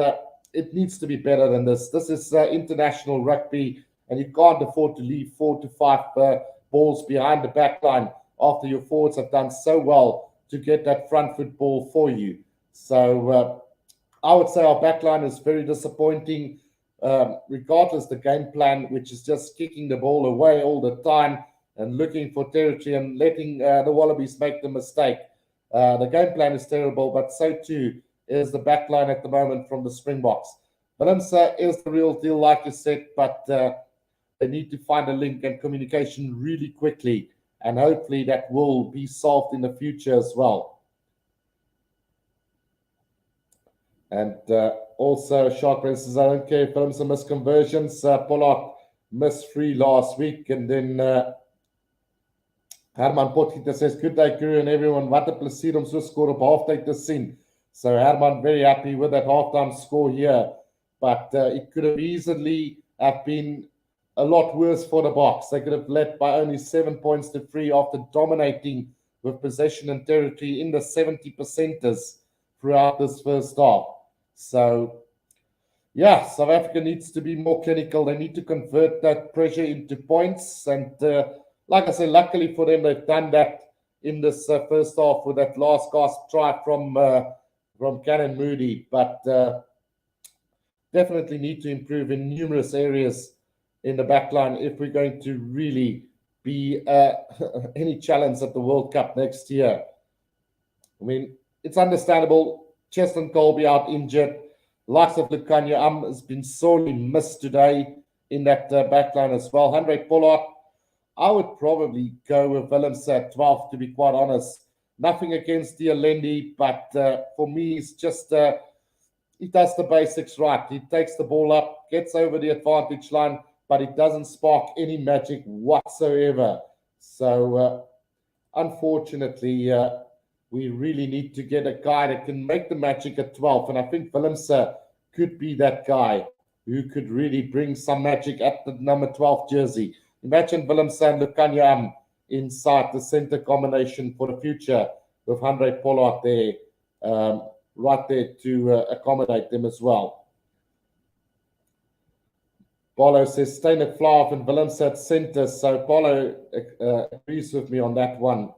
it needs to be better than this. This is international rugby, and you can't afford to leave 4 to 5 balls behind the back line after your forwards have done so well to get that front foot ball for you. So I would say our back line is very disappointing, regardless the game plan, which is just kicking the ball away all the time and looking for territory and letting the Wallabies make the mistake. The game plan is terrible, but so too is the back line at the moment from the Springboks. Willemse is the real deal, like you said, but they need to find a link and communication really quickly, and hopefully that will be solved in the future as well. And also, Shark Prince says, I don't care if Willemse missed conversions. Pollard missed 3 last week, and then Herman Potgieter says, good day, Guru and everyone. Wat 'n plesier om so score op halftyd te sien. So Herman very happy with that halftime score here. But it could have easily have been a lot worse for the Boks. They could have led by only 7 points to 3 after dominating with possession and territory in the 70%ers throughout this first half. So, yeah, South Africa needs to be more clinical. They need to convert that pressure into points. And like I said, luckily for them, they've done that in this first half with that last gasp try from Cannon Moody. But definitely need to improve in numerous areas in the back line if we're going to really be any challenge at the World Cup next year. I mean, it's understandable. Cheston Colby out injured. Likes of Lukanya has been sorely missed today in that back line as well. Hendrik Pollard, I would probably go with Willemse at 12, to be quite honest. Nothing against Dialendi, but for me, it's just he does the basics right. He takes the ball up, gets over the advantage line, but it doesn't spark any magic whatsoever. So, unfortunately, we really need to get a guy that can make the magic at 12. And I think Willemse could be that guy who could really bring some magic at the number 12 jersey. Imagine Willemse and Lukanya inside the center combination for the future with Andre Pollard there, right there to accommodate them as well. Paulo says, Steyn at Flav and Willemse at center. So Paulo agrees with me on that one.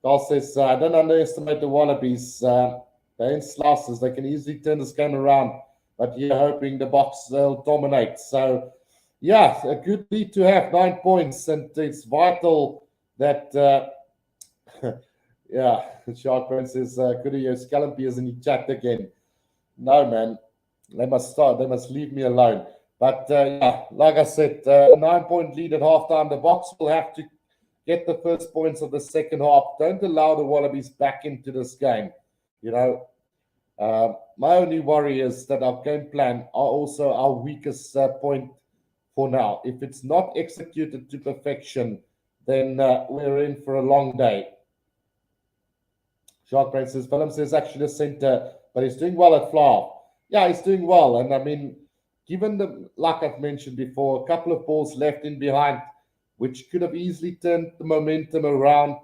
Carl says, I don't underestimate the Wallabies. They're in slouses. They can easily turn this game around. But you're hoping the Boks will dominate. So, yeah, a good lead to have, 9 points. And it's vital that, yeah, Shark Prince says, could you Scallopy is in the chat again? No, man. They must start. They must leave me alone. But, yeah, like I said, a 9-point lead at halftime. The Boks will have to get the first points of the second half. Don't allow the Wallabies back into this game. You know, my only worry is that our game plan are also our weakest point for now. If it's not executed to perfection, then we're in for a long day. Shark Brain says, Willemse is actually a center, but he's doing well at Flav. Yeah, he's doing well. And I mean, given the, like I've mentioned before, a couple of balls left in behind, which could have easily turned the momentum around.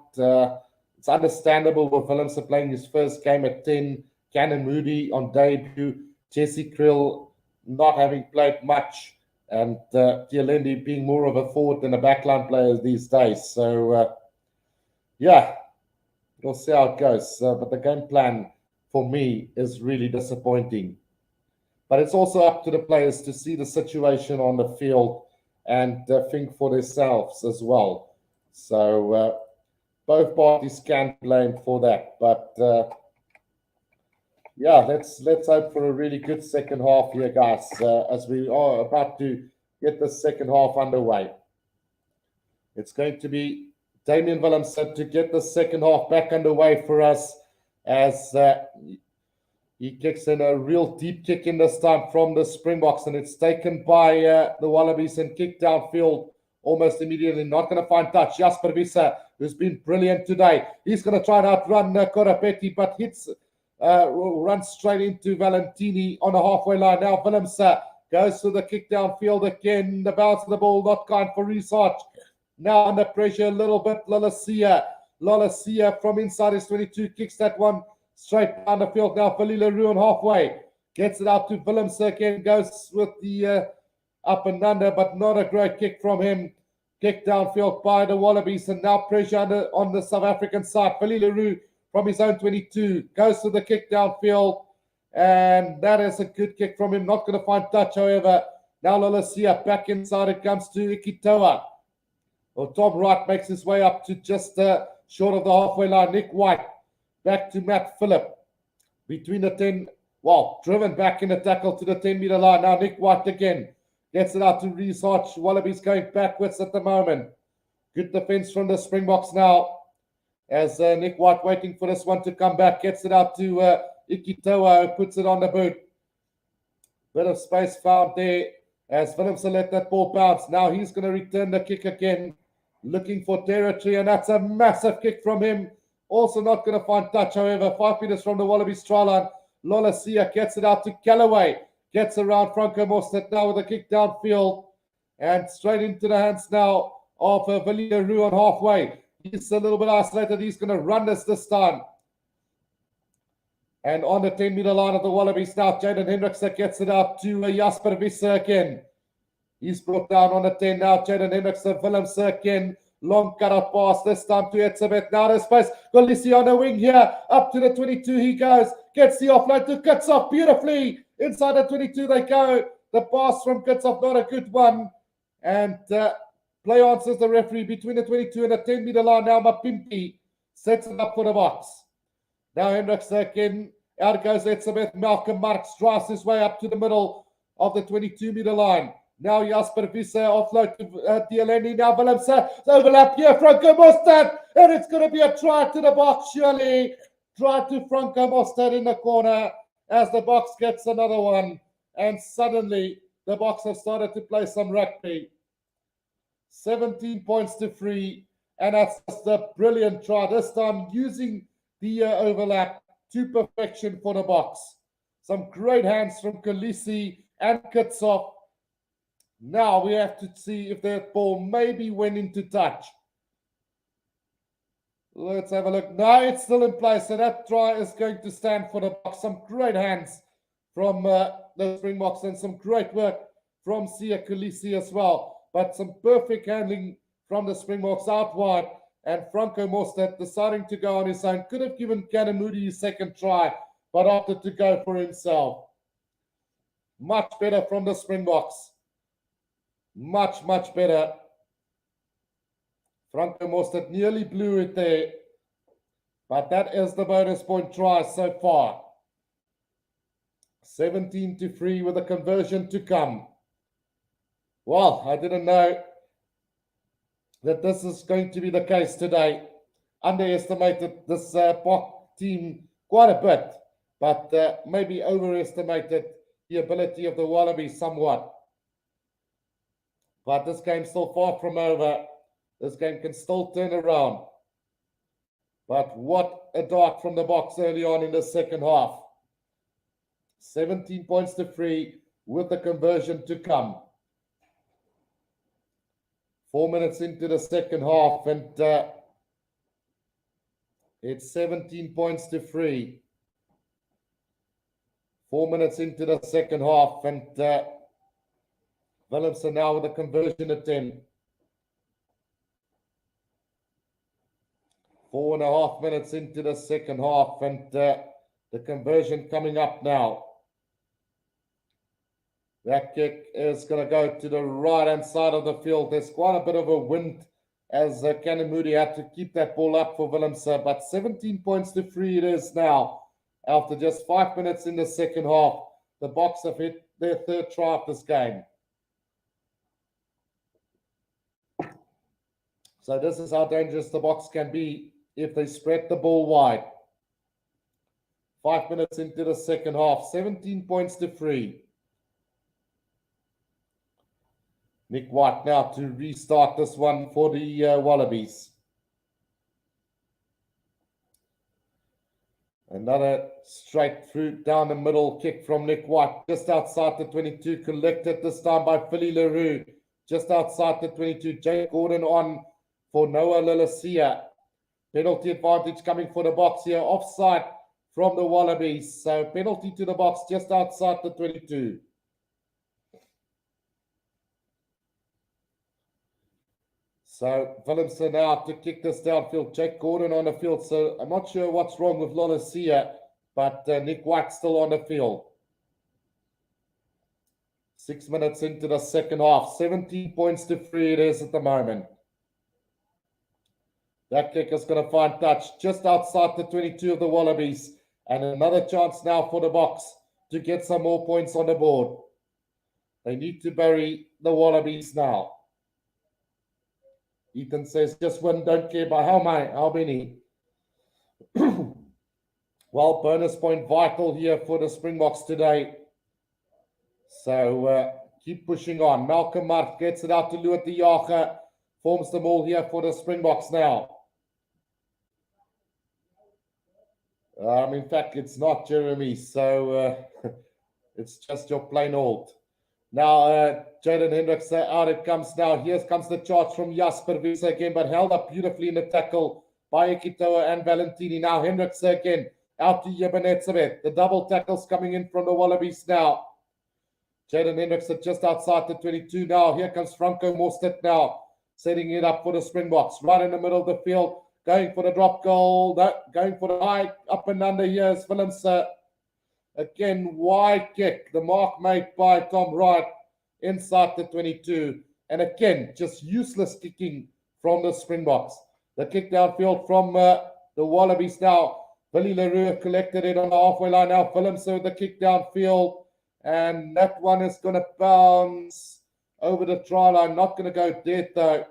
It's understandable with Willemse playing his first game at 10, Cannon Moody on debut, Jesse Krill not having played much, and Tialendi being more of a forward than a backline player these days. So, yeah, we'll see how it goes. But the game plan for me is really disappointing. But it's also up to the players to see the situation on the field and think for themselves as well. So both parties can blame for that. But yeah, let's hope for a really good second half here, guys, as we are about to get the second half underway. It's going to be Damian Willemse to get the second half back underway for us as he kicks in a real deep kick in this time from the Springboks, and it's taken by the Wallabies and kicked downfield almost immediately. Not going to find touch. Jasper Visser, who's been brilliant today. He's going to try and outrun Korapetti, but runs straight into Valentini on the halfway line. Now Willemse goes to the kick downfield again. The bounce of the ball, not kind for research. Now under pressure a little bit. Lolasia from inside his 22 kicks that one straight down the field. Now Falila Ruan halfway. Gets it out to Willemse again. Goes with the up and under, but not a great kick from him. Kick downfield by the Wallabies, and now pressure on the South African side. Falila Ruan from his own 22 goes to the kick downfield, and that is a good kick from him. Not going to find touch, however. Now Lolasia back inside. It comes to Ikitoa. Well, Tom Wright makes his way up to just short of the halfway line. Nick White back to Matt Phillip. Between the 10, driven back in the tackle to the 10-meter line. Now Nick White again. Gets it out to Reese Hodge. Wallabies going backwards at the moment. Good defense from the Springboks now. As Nick White waiting for this one to come back. Gets it out to Ikitoa, who puts it on the boot. Bit of space found there as Willemse let that ball bounce. Now he's going to return the kick again. Looking for territory, and that's a massive kick from him. Also not going to find touch, however. 5 meters from the Wallabies try line. Lolasia gets it out to Callaway. Gets around Franco Mostert now with a kick downfield. And straight into the hands now of Valida Ruan halfway. He's a little bit isolated. He's going to run this time. And on the 10-meter line of the Wallabies now, Jaden Hendrickson gets it out to Jasper Visser again. He's brought down on the 10 now. Jaden Hendrickson, Willemse again. Long cut-out pass this time to Etzebeth. Now there's space. Golisi on the wing here. Up to the 22 he goes. Gets the offload to Kitshoff beautifully. Inside the 22 they go. The pass from Kitshoff, not a good one. And play answers the referee between the 22 and the 10-meter line. Now Mapimpi sets it up for the box. Now Hendrickson again. Out goes Etzebeth. Malcolm Marks drives his way up to the middle of the 22-meter line. Now Jasper Visser offload to Tialendi. Now Willemse overlap here. Franco Mostert. And it's going to be a try to the box, surely. Try to Franco Mostert in the corner as the box gets another one. And suddenly the box have started to play some rugby. 17 points to 3. And that's just a brilliant try. This time using the overlap to perfection for the box. Some great hands from Kolisi and Kitshoff. Now we have to see if that ball maybe went into touch. Let's have a look. No, it's still in place. So that try is going to stand for the box. Some great hands from the Springboks and some great work from Sia Kolisi as well. But some perfect handling from the Springboks out wide. And Franco Mostert deciding to go on his own. Could have given Cannon Moody his second try, but opted to go for himself. Much better from the Springboks. Much, much better. Franco Mostert nearly blew it there. But that is the bonus point try so far. 17-3 with a conversion to come. Well, I didn't know that this is going to be the case today. Underestimated this Bok team quite a bit, but maybe overestimated the ability of the Wallabies somewhat. But this game's still far from over. This game can still turn around. But what a dart from the box early on in the second half. 17 points to 3 with the conversion to come. 4 minutes into the second half, and It's 17 points to 3. 4 minutes into the second half, and Willemse now with a conversion attempt. 4.5 minutes into the second half, and the conversion coming up now. That kick is going to go to the right-hand side of the field. There's quite a bit of a wind as Kanamudi had to keep that ball up for Willemse, but 17 points to 3 it is now. After just 5 minutes in the second half, the Boks have hit their third try of this game. So this is how dangerous the Boks can be if they spread the ball wide. 5 minutes into the second half, 17 points to 3. Nick White now to restart this one for the Wallabies. Another straight through down the middle kick from Nick White, just outside the 22, collected this time by Philly LaRue, just outside the 22. Jake Gordon on for Noah Lalasia. Penalty advantage coming for the Boks here, offside from the Wallabies. So penalty to the Boks just outside the 22. So Willemse now to kick this downfield. Jake Gordon on the field. So I'm not sure what's wrong with Lalasia, but Nick White still on the field. 6 minutes into the second half. 17 points to 3 it is at the moment. That kick is going to find touch just outside the 22 of the Wallabies. And another chance now for the Boks to get some more points on the board. They need to bury the Wallabies now. Ethan says, just win, don't care by how many. Well, bonus point vital here for the Springboks today. So keep pushing on. Malcolm Mark gets it out to Luat de Jager. Forms the ball here for the Springboks now. In fact, it's not Jeremy, so it's just your plain old. Now, Jaden Hendricks out it comes now. Here comes the charge from Jasper Wiese again, but held up beautifully in the tackle by Ekitoa and Valentini. Now, Hendricks again out to Yebenetsabeth. The double tackles coming in from the Wallabies now. Jaden Hendricks just outside the 22 now. Here comes Franco Mostert now, setting it up for the Springboks. Right in the middle of the field, going for the drop goal, going for the high up and under. Here's Willemse. Again, wide kick. The mark made by Tom Wright inside the 22. And again, just useless kicking from the Springboks. The kick downfield from the Wallabies now. Billy LaRue collected it on the halfway line now. Willemse with the kick downfield. And that one is going to bounce over the try line. Not going to go dead though.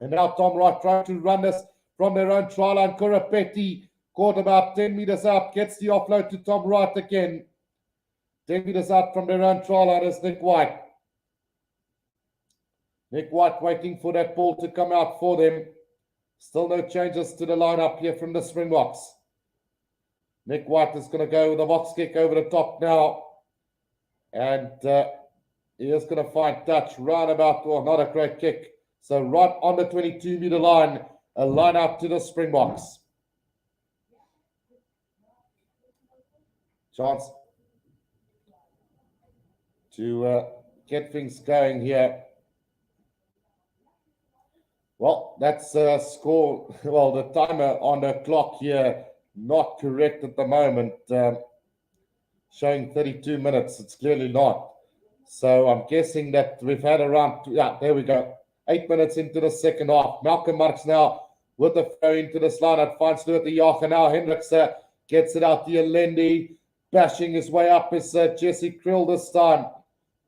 And now Tom Wright trying to run this from their own try line. Kurapetti caught about 10 meters out. Gets the offload to Tom Wright again. 10 meters out from their own try line is Nick White. Nick White waiting for that ball to come out for them. Still no changes to the lineup here from the Springboks. Nick White is going to go with a box kick over the top now. And he is going to find touch right about, well, not a great kick. So right on the 22-meter line, a line out to the Springboks. Chance to get things going here. Well, that's score. Well, the timer on the clock here, not correct at the moment. Showing 32 minutes. It's clearly not. So I'm guessing that we've had around, yeah, there we go. 8 minutes into the second half. Malcolm Marks now with the throw into the slide. It finds Luat de Jager now. Hendricks gets it out to Alendi. Bashing his way up is Jesse Krill this time.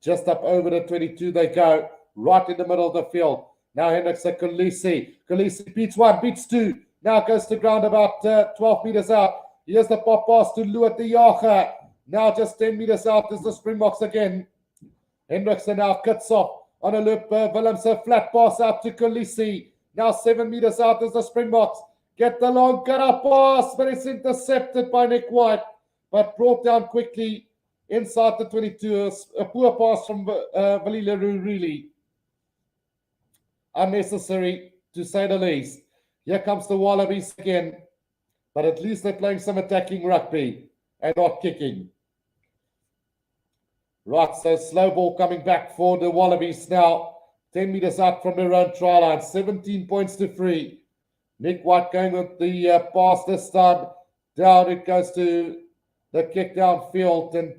Just up over the 22 they go. Right in the middle of the field. Now Hendricks Khaleesi. Khaleesi beats one, beats two. Now goes to ground about 12 meters out. Here's the pop pass to Luat de Jager. Now just 10 meters out is the Springboks again. Hendricks now cuts off on a loop. Willemse flat pass out to Khaleesi. Now 7 meters out is the Springboks. Get the long cut pass, but it's intercepted by Nick White. But brought down quickly inside the 22. A poor pass from Billy LaRue, really. Unnecessary, to say the least. Here comes the Wallabies again. But at least they're playing some attacking rugby and not kicking. Right, so slow ball coming back for the Wallabies now. 10 meters out from their own try line. 17 points to 3. Nick White going with the pass this time. Down it goes to the kick downfield. And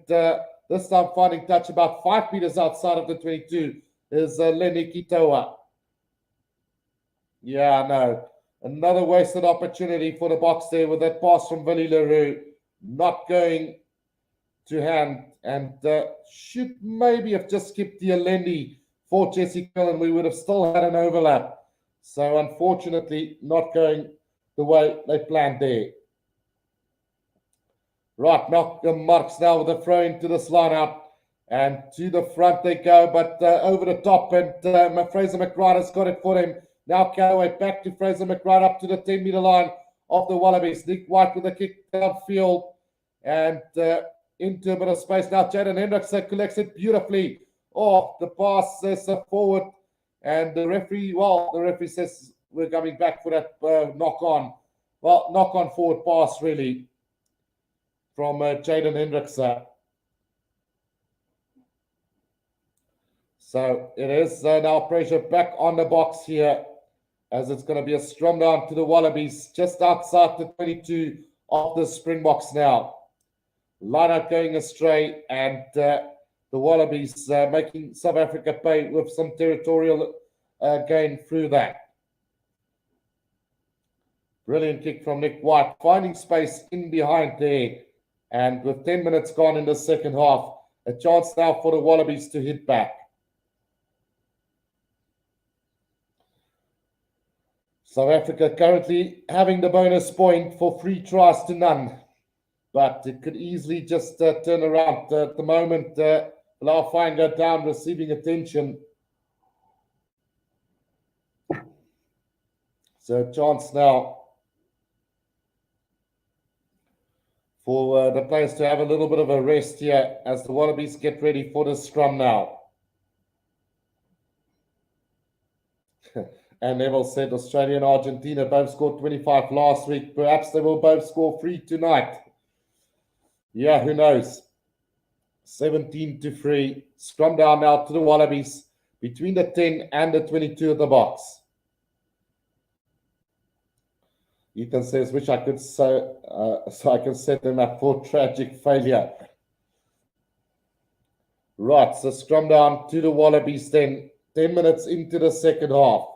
this time finding touch about 5 meters outside of the 22 is Lenny Kitoa. Yeah, no. Another wasted opportunity for the Boks there with that pass from Willie LaRue. Not going to hand. And should maybe have just skipped the Alendi for Jesse Gill, and we would have still had an overlap. So unfortunately, not going the way they planned there. Right, Malcolm Marks now with a throw into this lineup. And to the front they go, but over the top. And Fraser McBride has got it for him. Now Callaway back to Fraser McBride up to the 10-meter line of the Wallabies. Nick White with a kick downfield. And into a bit of space now. Jaden Hendrickson collects it beautifully. Oh, the pass says forward. And the referee says we're coming back for that knock on. Well, knock on forward pass, really, from Jaden Hendrickson. So it is now pressure back on the Boks here, as it's going to be a scrum down to the Wallabies just outside the 22 of the Springboks now. Line out going astray, and the Wallabies making South Africa pay with some territorial gain through that. Brilliant kick from Nick White, finding space in behind there. And with 10 minutes gone in the second half, a chance now for the Wallabies to hit back. South Africa currently having the bonus point for 3 tries to none. But it could easily just turn around. At the moment, Lauafine go down, receiving attention. So a chance now for the players to have a little bit of a rest here as the Wallabies get ready for the scrum now. And Neville said Australia and Argentina both scored 25 last week. Perhaps they will both score 3 tonight. Yeah, who knows? 17-3. Scrum down now to the Wallabies between the 10 and the 22 of the Boks. Ethan says, wish I could so I can set them up for tragic failure. Right, so scrum down to the Wallabies then. 10 minutes into the second half.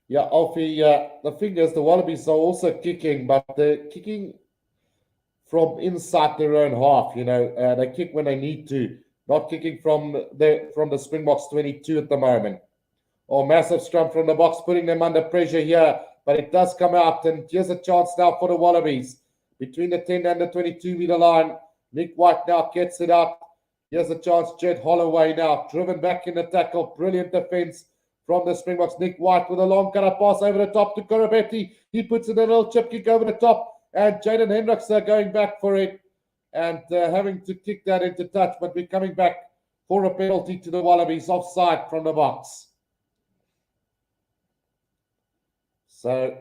Yeah, Alfie, the thing is the Wallabies are also kicking, but they're kicking from inside their own half, you know. They kick when they need to, not kicking from the Springboks 22 at the moment. Oh, massive scrum from the Boks, putting them under pressure here, but it does come out, and here's a chance now for the Wallabies. Between the 10 and the 22-meter line, Nick White now gets it up. Here's a chance, Jed Holloway now, driven back in the tackle, brilliant defense from the Springboks. Nick White with a long cut pass over the top to Korobetti. He puts in a little chip kick over the top, and Jaden Hendrickson going back for it and having to kick that into touch, but we're coming back for a penalty to the Wallabies, offside from the Boks. So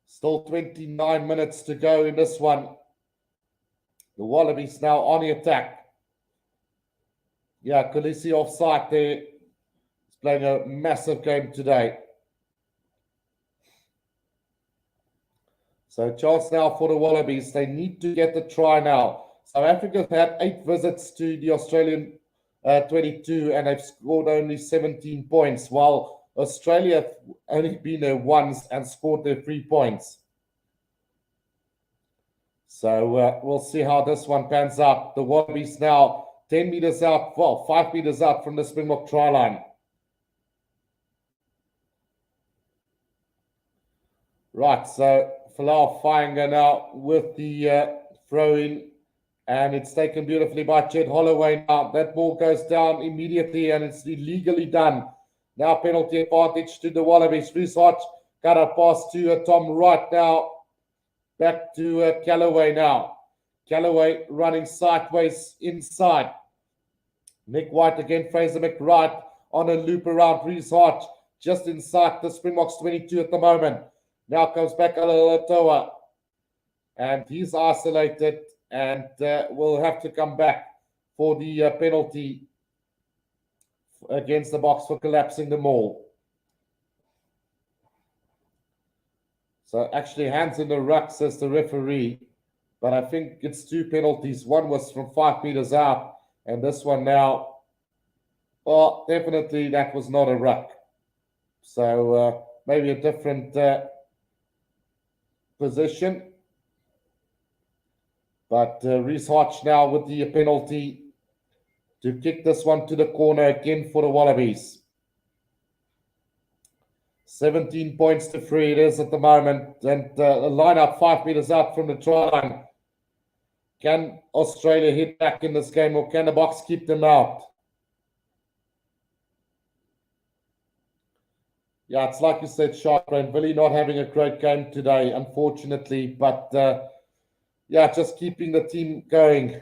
still 29 minutes to go in this one. The Wallabies now on the attack. Yeah, Khaleesi offside there. He's playing a massive game today. So chance now for the Wallabies. They need to get the try now. South Africa's had 8 visits to the Australian 22 and they've scored only 17 points, while Australia have only been there once and scored their 3 points. So we'll see how this one pans out. The Wallabies now 10 meters out, well, 5 meters out from the Springbok try line. Right, so Falau Fainga now with the throw-in, and it's taken beautifully by Jed Holloway now. That ball goes down immediately, and it's illegally done. Now penalty advantage to the Wallabies. Reece Hodge got a pass to Tom Wright now. Back to Callaway now. Callaway running sideways inside. Nick White again, Fraser McBride on a loop around Reece Hodge. just inside the Springboks 22 at the moment. Now comes back Alatoa, and he's isolated and will have to come back for the penalty against the Boks for collapsing the maul. So actually hands in the ruck, says the referee, but I think it's 2 penalties. One was from 5 meters out, and this one now, well, definitely that was not a ruck. So maybe a different position. But Reece Hodge now with the penalty to kick this one to the corner again for the Wallabies. 17 points to 3 it is at the moment. And the lineup 5 meters out from the try line. Can Australia hit back in this game, or can the Boks keep them out? Yeah, it's like you said, Sharpbrain, Billy not having a great game today, unfortunately. But yeah, just keeping the team going.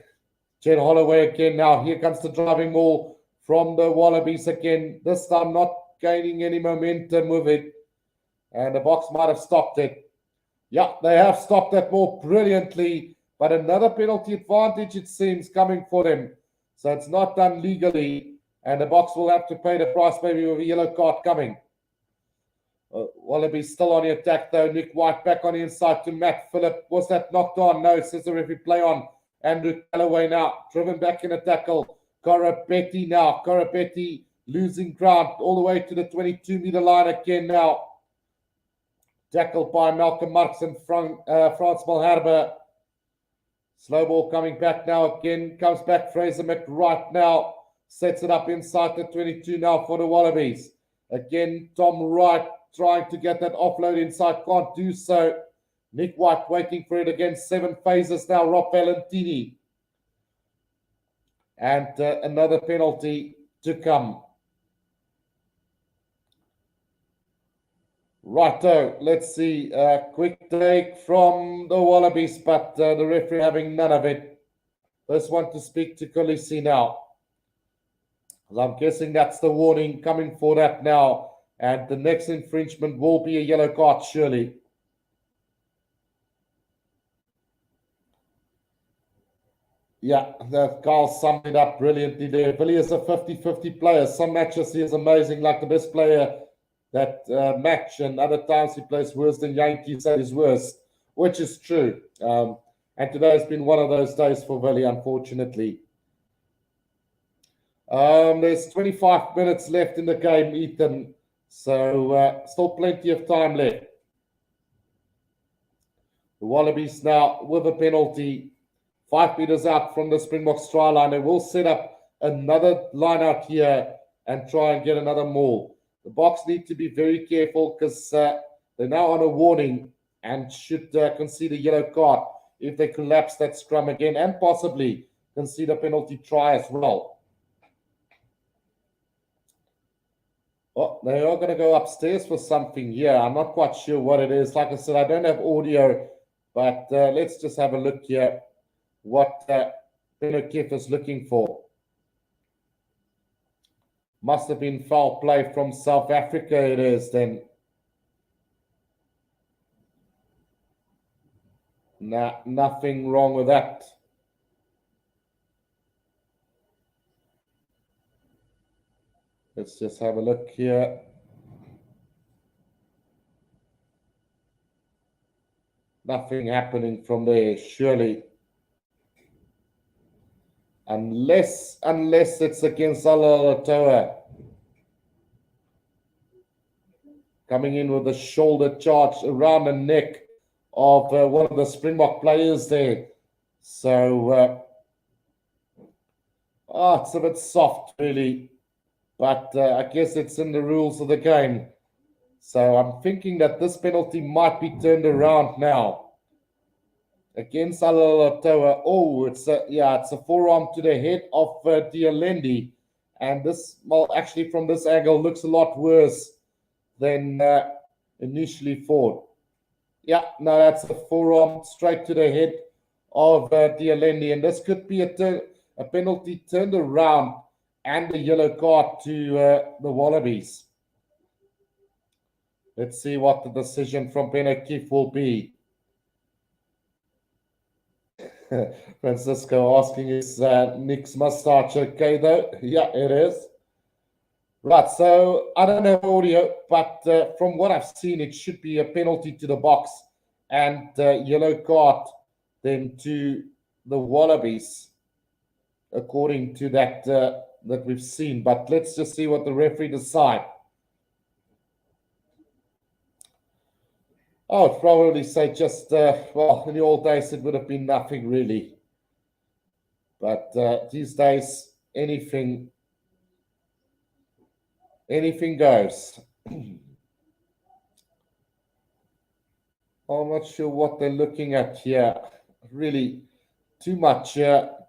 Jed Holloway again now. Here comes the driving maul from the Wallabies again. This time not gaining any momentum with it. And the Boks might have stopped it. Yeah, they have stopped that maul brilliantly. But another penalty advantage, it seems, coming for them. So it's not done legally. And the Boks will have to pay the price, maybe with a yellow card coming. Wallabies still on the attack, though. Nick White back on the inside to Matt Phillip. Was that knocked on? No, says the referee. Play on. Andrew Callaway now, driven back in a tackle. Karapetti now. Karapetti losing ground all the way to the 22-meter line again now. Tackled by Malcolm Marx and Frans Malherbe. Slow ball coming back now again. Comes back Fraser McWright now. Sets it up inside the 22 now for the Wallabies. Again, Tom Wright trying to get that offload inside. Can't do so. Nick White waiting for it again. 7 phases now. Rob Valentini. And another penalty to come. Righto, let's see. Quick take from the Wallabies, but the referee having none of it. First one to speak to Kolisi now. I'm guessing that's the warning coming for that now. And the next infringement will be a yellow card, surely. Yeah, Carl summed it up brilliantly there. Billy is a 50-50 player. Some matches he is amazing, like the best player that match, and other times he plays worse than Yankees at his worst, which is true. And today has been one of those days for Billy, unfortunately. There's 25 minutes left in the game, Ethan. So still plenty of time left. The Wallabies now with a penalty. 5 meters out from the Springboks try line. They will set up another line out here and try and get another maul. The Boks need to be very careful because they're now on a warning and should concede a yellow card if they collapse that scrum again, and possibly concede a penalty try as well. Oh, they are going to go upstairs for something here. I'm not quite sure what it is. Like I said, I don't have audio, but let's just have a look here what Penokif is looking for. Must have been foul play from South Africa, it is then. Nah, nothing wrong with that. Let's just have a look here. Nothing happening from there, surely. Unless it's against Alatoa. Coming in with a shoulder charge around the neck of one of the Springbok players there. So, it's a bit soft, really. But I guess it's in the rules of the game. So I'm thinking that this penalty might be turned around now. Against Alatoa. Oh, it's a forearm to the head of Dialendi. And this, well, actually from this angle looks a lot worse than initially thought. Yeah, no, that's a forearm straight to the head of Dialendi. And this could be a penalty turned around and a yellow card to the Wallabies. Let's see what the decision from Ben O'Keefe will be. Francisco asking, is Nick's mustache okay though? Yeah, it is. Right, so I don't have audio, but from what I've seen, it should be a penalty to the Boks and yellow card then to the Wallabies, according to that that we've seen. But let's just see what the referee decides. I would probably say just, well, in the old days, it would have been nothing really. But these days, anything goes. I'm not sure what they're looking at here. Really, too much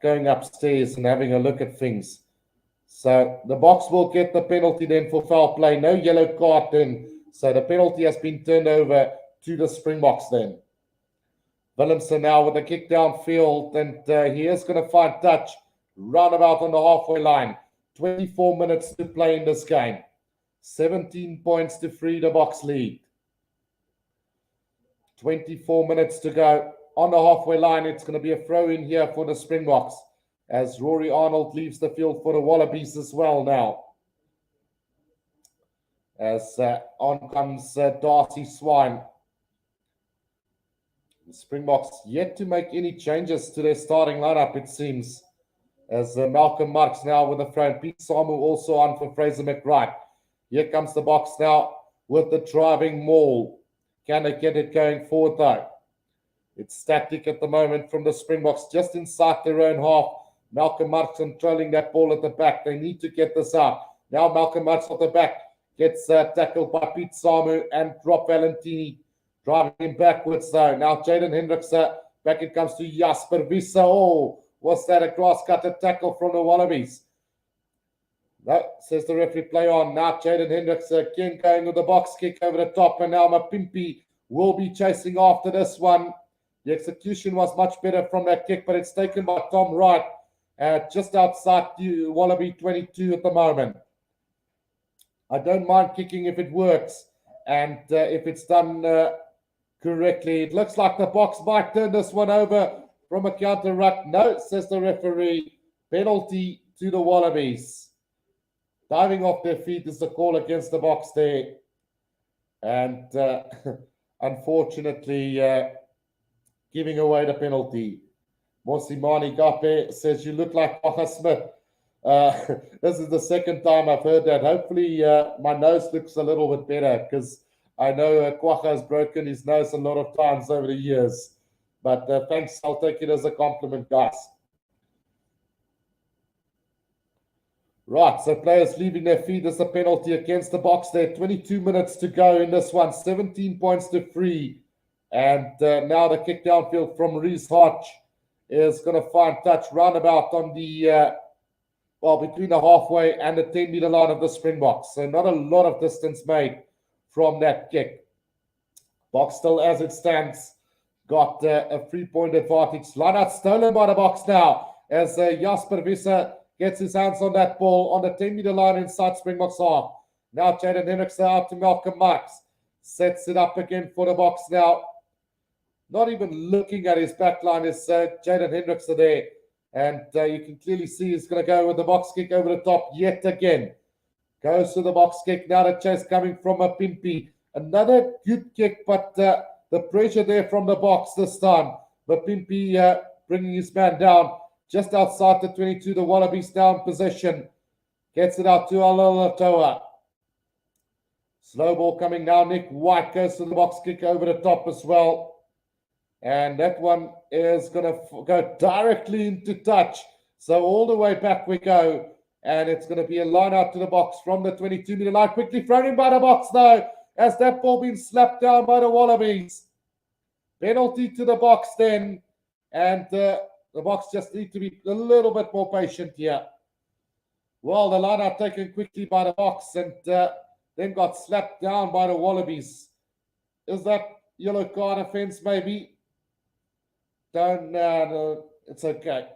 going upstairs and having a look at things. So the Boks will get the penalty then for foul play. No yellow card then. So the penalty has been turned over to the Springboks then. Willemse now with a kick downfield, and he is going to find touch roundabout on the halfway line. 24 minutes to play in this game. 17 points to 3 the Boks lead. 24 minutes to go. On the halfway line, it's going to be a throw in here for the Springboks as Rory Arnold leaves the field for the Wallabies as well now. As on comes Darcy Swine. The Springboks yet to make any changes to their starting lineup, it seems. As Malcolm Marx now with the throw. Pete Samu also on for Fraser McBride. Here comes the Boks now with the driving maul. Can they get it going forward though? It's static at the moment from the Springboks just inside their own half. Malcolm Marx controlling that ball at the back. They need to get this out. Now Malcolm Marx at the back gets tackled by Pete Samu and Rob Valentini. Driving him backwards though. Now Jaden Hendricks, back it comes to Jasper Vissa. Oh, was that a grass cutter tackle from the Wallabies? No, says the referee, play on. Now Jaden Hendricks again going with the box kick over the top, and now Mapimpi will be chasing after this one. The execution was much better from that kick, but it's taken by Tom Wright just outside the Wallaby 22 at the moment. I don't mind kicking if it works and if it's done correctly. It looks like the Boks might turn this one over from a counter ruck. No, says the referee. Penalty to the Wallabies. Diving off their feet is the call against the Boks there. And unfortunately, giving away the penalty. Mosimani Gape says, you look like Kwacha Smith. This is the second time I've heard that. Hopefully, my nose looks a little bit better because I know Kwacha has broken his nose a lot of times over the years. But thanks, I'll take it as a compliment, guys. Right, so players leaving their feet as a penalty against the Boks there. 22 minutes to go in this one. 17 points to 3. And now the kick downfield from Reese Hodge is going to find touch roundabout on the, between the halfway and the 10-meter line of the Springboks. So not a lot of distance made from that kick. Boks still, as it stands, got a 3-point advantage. Line out stolen by the Boks now as Jasper Visser gets his hands on that ball on the 10-meter line inside Springbok's half. Now Jaden Hendricks out to Malcolm Marx. Sets it up again for the Boks now. Not even looking at his back line is Jaden Hendricks there. And you can clearly see he's going to go with the box kick over the top yet again. Goes to the box kick. Now the chase coming from a Pimpy. Another good kick, but the pressure there from the box this time. But Pimpy bringing his man down just outside the 22. The Wallabies down possession. Gets it out to Alalatoa. Slow ball coming now. Nick White goes to the box kick over the top as well. And that one is going to go directly into touch. So all the way back we go. And it's going to be a line out to the Boks from the 22-meter line. Quickly thrown in by the Boks though. As that ball being slapped down by the Wallabies. Penalty to the Boks then. And the Boks just need to be a little bit more patient here. Well, the line out taken quickly by the Boks. And then got slapped down by the Wallabies. Is that yellow card offense maybe? Don't know. It's okay.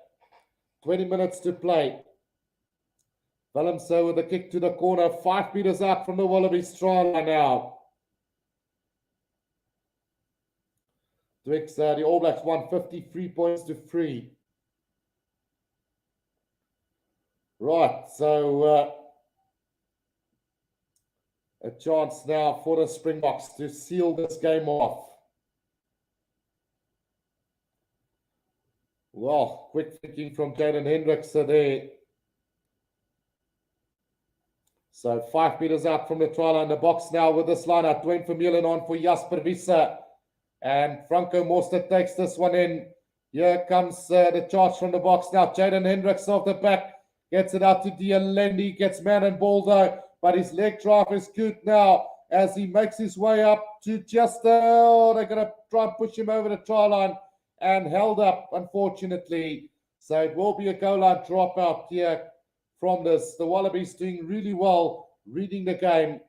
20 minutes to play. Willemse with a kick to the corner. 5 meters out from the Wallabies try line now. Twix, the All Blacks won 53 points to 3. Right, so a chance now for the Springboks to seal this game off. Well, quick thinking from Jaden Hendrikse there. So 5 meters out from the try line, the box now with this line out. Dwayne Vermeulen on for Jasper Wiese. And Franco Mostert takes this one in. Here comes the charge from the box now. Jaden Hendrikse off the back. Gets it out to Dialendi. Gets man and ball though. But his leg drive is good now as he makes his way up to just... they're going to try and push him over the try line. And held up, unfortunately. So it will be a goal line dropout here from this. The Wallabies doing really well, reading the game.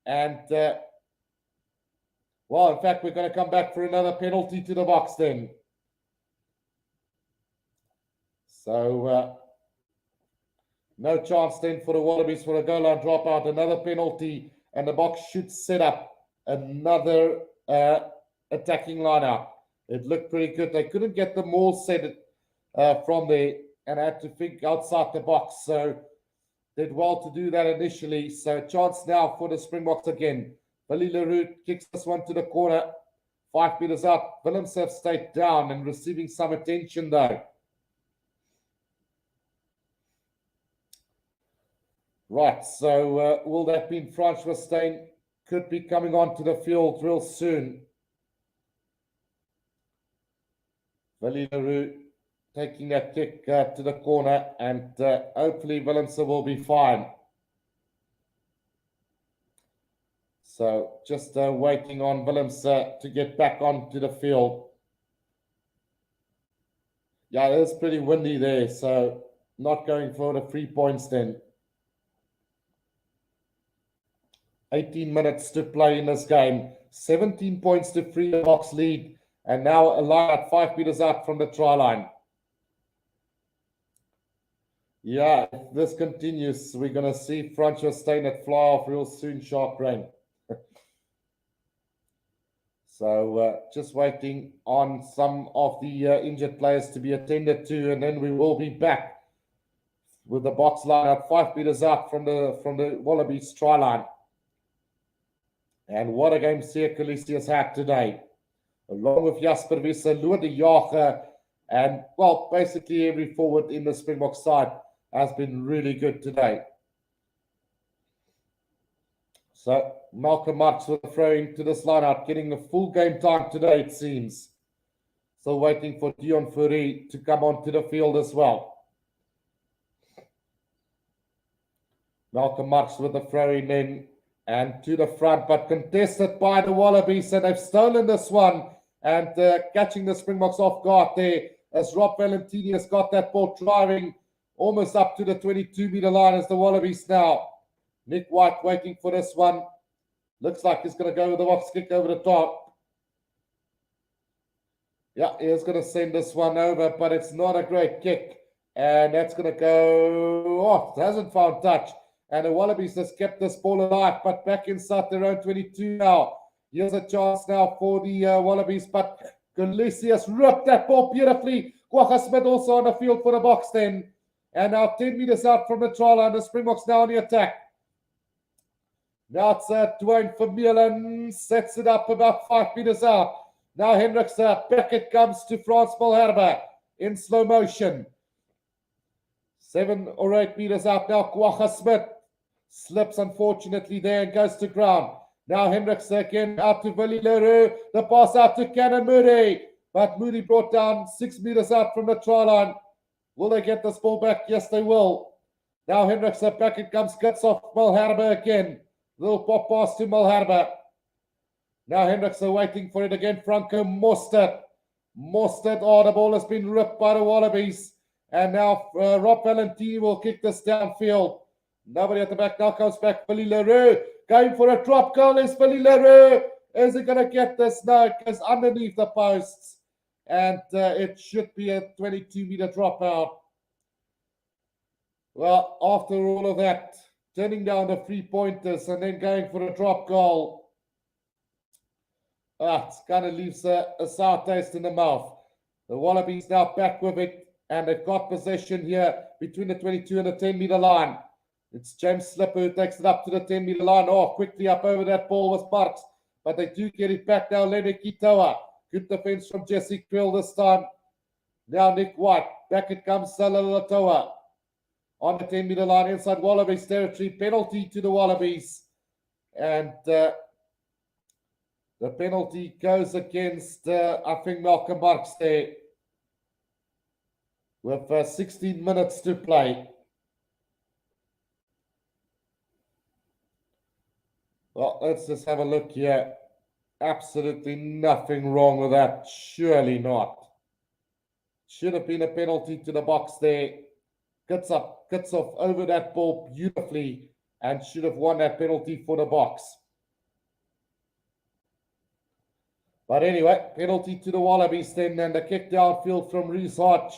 And, well, in fact, we're going to come back for another penalty to the box then. So, no chance then for the Wallabies for a goal line dropout. Another penalty, and the box should set up another attacking line-out. It looked pretty good. They couldn't get the maul set from there and had to think outside the box. So did well to do that initially. So chance now for the Springboks again. Billy Leroux kicks this one to the corner. 5 meters out. Willems have stayed down and receiving some attention though. Right, so will that mean Francois Steyn could be coming onto the field real soon? Billy Leroux taking that kick to the corner, and hopefully Willems will be fine. So just waiting on Willems to get back onto the field. Yeah, it is pretty windy there, so not going for the 3 points then. 18 minutes to play in this game. 17 points to 3, the Boks lead. And now a line at 5 meters out from the try line. Yeah, if this continues, we're going to see Francois Steyn at fly off real soon, sharp rain. So just waiting on some of the injured players to be attended to, and then we will be back with the box line at 5 meters out from the Wallabies try line. And what a game Siya Kolisi has had today. Along with Jasper Wiese, Lou de Jager, and, well, basically every forward in the Springbok side has been really good today. So, Malcolm Marx will throw into this line-out, getting a full game time today, it seems. Still waiting for Dion Fourie to come onto the field as well. Malcolm Marx with the throw-in in and to the front, but contested by the Wallabies, and they've stolen this one. And catching the Springboks off guard there as Rob Valentini has got that ball driving almost up to the 22-meter line as the Wallabies now. Nick White waiting for this one. Looks like he's going to go with the box kick over the top. Yeah, he's going to send this one over, but it's not a great kick. And that's going to go off. It hasn't found touch. And the Wallabies has kept this ball alive, but back inside their own 22 now. Here's a chance now for the Wallabies, but Kolisi has ripped that ball beautifully. Kwagga Smith also on the field for the Boks then. And now 10 meters out from the try line, the Springboks now on the attack. Now it's Dwayne Vermeulen, sets it up about 5 meters out. Now Hendrikse, back it comes to Frans Malherbe in slow motion. 7 or 8 meters out now, Kwagga Smith slips unfortunately there and goes to ground. Now Hendrikse again out to Willie Leroux. The pass out to Cannon Moody. But Moody brought down 6 meters out from the try line. Will they get this ball back? Yes, they will. Now Hendrikse back it comes. Cuts off Malherbe again. Little pop pass to Malherbe. Now Hendrikse waiting for it again. Franco Mostert. Mostert. Oh, the ball has been ripped by the Wallabies. And now Rob Valentini will kick this downfield. Nobody at the back. Now comes back Billy Leroux. Going for a drop goal is Billy Leroux. Is he going to get this? No, it goes underneath the posts. And it should be a 22-meter dropout. Well, after all of that, turning down the 3-pointers and then going for a drop goal. It kind of leaves a sour taste in the mouth. The Wallabies now back with it, and they've got possession here between the 22 and the 10-meter line. It's James Slipper who takes it up to the 10-meter line. Oh, quickly up over that ball was Parks, but they do get it back now. Lenny Kitoa. Good defense from Jesse Krill this time. Now Nick White. Back it comes Salalatoa. On the 10-meter line inside Wallabies territory. Penalty to the Wallabies. And the penalty goes against, I think, Malcolm Marks there. With 16 minutes to play. Well, let's just have a look here. Absolutely nothing wrong with that. Surely not. Should have been a penalty to the box there. Cuts off over that ball beautifully and should have won that penalty for the box. But anyway, penalty to the Wallabies then, and the kick downfield from Reese Hodge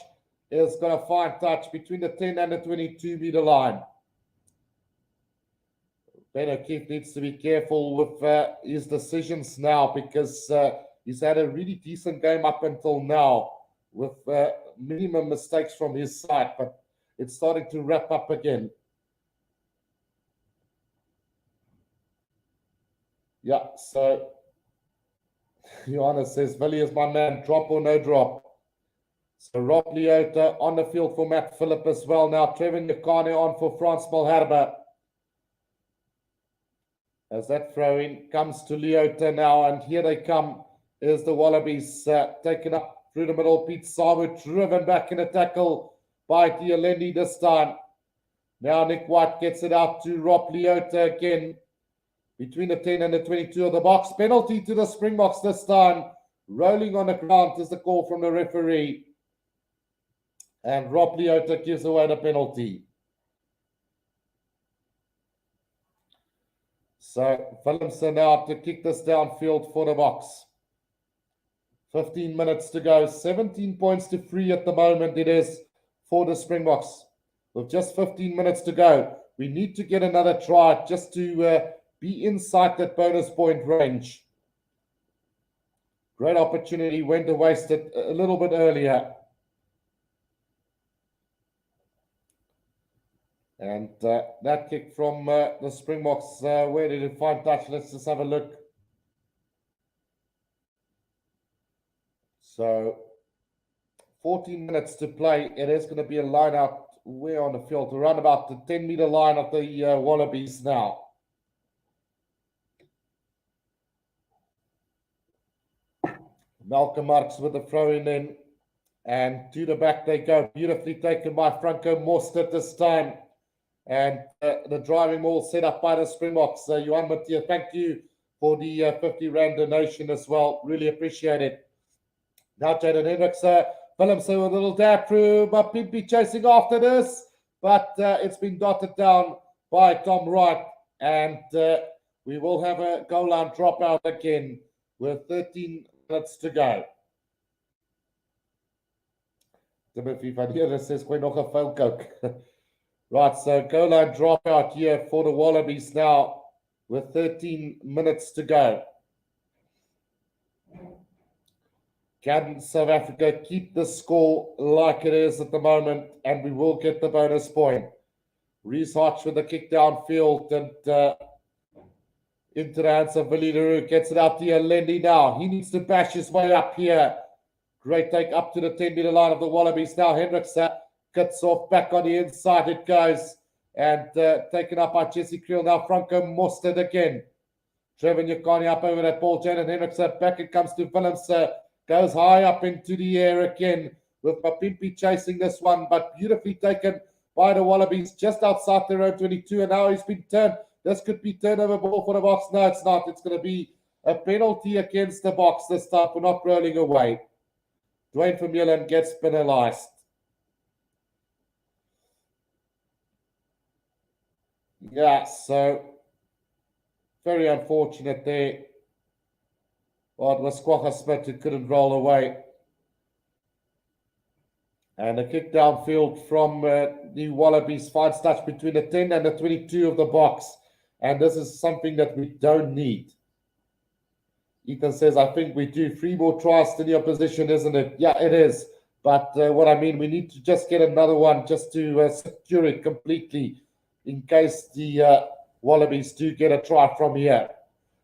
is going to find touch between the 10 and the 22-meter line. Ben O'Keefe needs to be careful with his decisions now because he's had a really decent game up until now with minimum mistakes from his side, but it's starting to wrap up again. Yeah, so Johannes says, Villy is my man, drop or no drop. So Rob Leota on the field for Matt Phillip as well. Now Trevor Nyakane on for Frans Malherbe. As that throw-in comes to Leota now, and here they come. Is the Wallabies taken up through the middle. Pete Samu driven back in a tackle by Dialendi this time. Now Nick White gets it out to Rob Leota again. Between the 10 and the 22 of the box. Penalty to the Springboks this time. Rolling on the ground is the call from the referee. And Rob Leota gives away the penalty. So Willemse now to kick this downfield for the box. 15 minutes to go. 17 points to 3 at the moment it is for the Springboks. With just 15 minutes to go. We need to get another try just to be inside that bonus point range. Great opportunity. Went to waste it a little bit earlier. And that kick from the Springboks, where did it find touch? Let's just have a look. So, 14 minutes to play. It is going to be a line out where on the field, around about the 10-meter line of the Wallabies now. Malcolm Marks with the throw in, and to the back they go. Beautifully taken by Franco Mostert this time. And the driving ball set up by the Springboks. Johan Mathieu, thank you for the 50 Rand donation as well. Really appreciate it. Now Jaden Hendricks, Willemse with a little dab through, but Pimpy chasing after this. But it's been dotted down by Tom Wright. And we will have a goal line dropout again with 13 minutes to go. Timothy van Heerden says, "Gooi nog 'n vuil coke." Right, so goal line dropout here for the Wallabies now with 13 minutes to go. Can South Africa keep the score like it is at the moment, and we will get the bonus point. Reese Hodge with the kick downfield and into the hands of Willie Leroux. Gets it out to Lendi now. He needs to bash his way up here. Great take up to the 10-meter line of the Wallabies. Now Hendricks cuts off back on the inside. It goes and taken up by Jesse Kriel. Now Franco Mostert again. Trevor Nyakane up over that ball. Jaden Hendricks back. It comes to Willemse. Goes high up into the air again with Mapimpi chasing this one, but beautifully taken by the Wallabies just outside their own 22. And now he's been turned. This could be turnover ball for the box. No, it's not. It's going to be a penalty against the box this time for not rolling away. Dwayne Vermeulen gets penalized. Yeah, so very unfortunate there. Well, it was Kwagga Smith who couldn't roll away. And a kick downfield from the Wallabies finds touch between the 10 and the 22 of the box. And this is something that we don't need. Ethan says, I think we do 3 more tries than your position, isn't it? Yeah, it is. But what I mean, we need to just get another one just to secure it completely in case the Wallabies do get a try from here.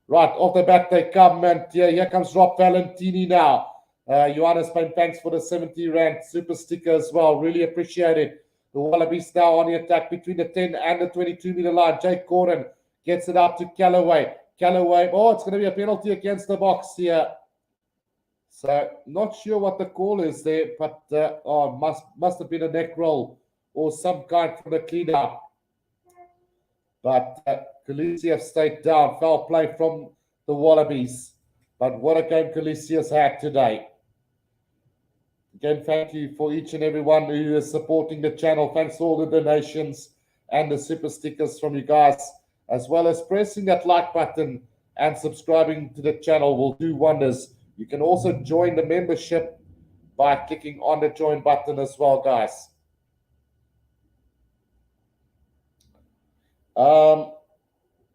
Right, off the bat they come, and here comes Rob Valentini now. Johannes Payne, thanks for the 70 Rand super sticker as well. Really appreciate it. The Wallabies now on the attack between the 10 and the 22-meter line. Jake Gordon gets it out to Callaway. Callaway, oh, it's going to be a penalty against the Boks here. So, not sure what the call is there, but must have been a neck roll or some kind from the clean-up. But Khaleesi stayed down. Foul play from the Wallabies. But what a game Khaleesi has had today. Again, thank you for each and every one who is supporting the channel. Thanks for all the donations and the super stickers from you guys, as well as pressing that like button and subscribing to the channel will do wonders. You can also join the membership by clicking on the join button as well, guys.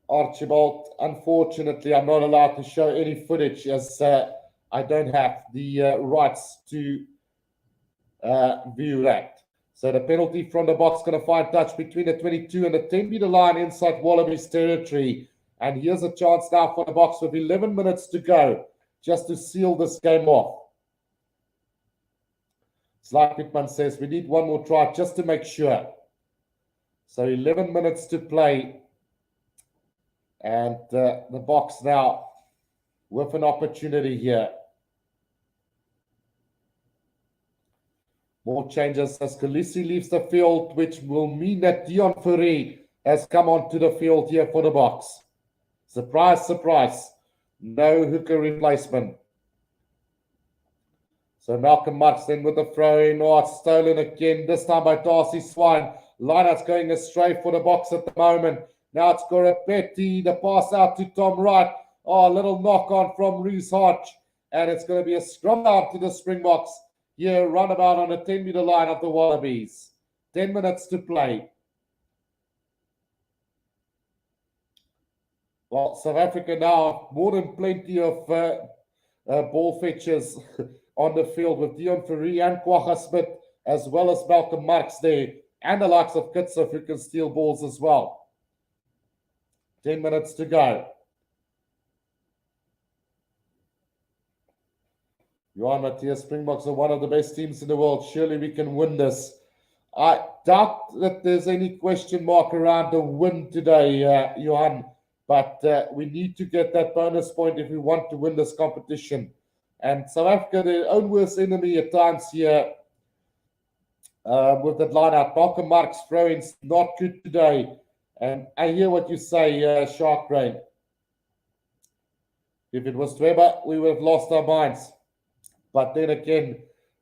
Archibald, unfortunately, I'm not allowed to show any footage as I don't have the rights to view that. So the penalty from the Boks going to find touch between the 22 and the 10-meter line inside Wallabies territory. And here's a chance now for the Boks with 11 minutes to go just to seal this game off. It's like Pittman says, we need one more try just to make sure. So 11 minutes to play. And the Boks now with an opportunity here. More changes as Khaleesi leaves the field, which will mean that Dion Fourie has come onto the field here for the Boks. Surprise, surprise. No hooker replacement. So Malcolm Marx then with the throw in. Oh, it's stolen again, this time by Darcy Swine. Lineout's going astray for the Boks at the moment. Now it's Goropetti, the pass out to Tom Wright. Oh, a little knock on from Reese Hodge. And it's going to be a scrum out to the Springboks. Here, roundabout on the 10-meter line of the Wallabies. 10 minutes to play. Well, South Africa now more than plenty of ball fetchers on the field with Dion Fourie and Kwagga Smith, as well as Malcolm Marx there, and the likes of Kitsov who can steal balls as well. 10 minutes to go. Johan Matthias, Springboks are one of the best teams in the world. Surely we can win this. I doubt that there's any question mark around the win today, Johan. But we need to get that bonus point if we want to win this competition. And South Africa, their own worst enemy at times here with that line out. Malcolm Marx throwing's not good today. And I hear what you say, Shark Rain. If it was Weber, we would have lost our minds. But then again,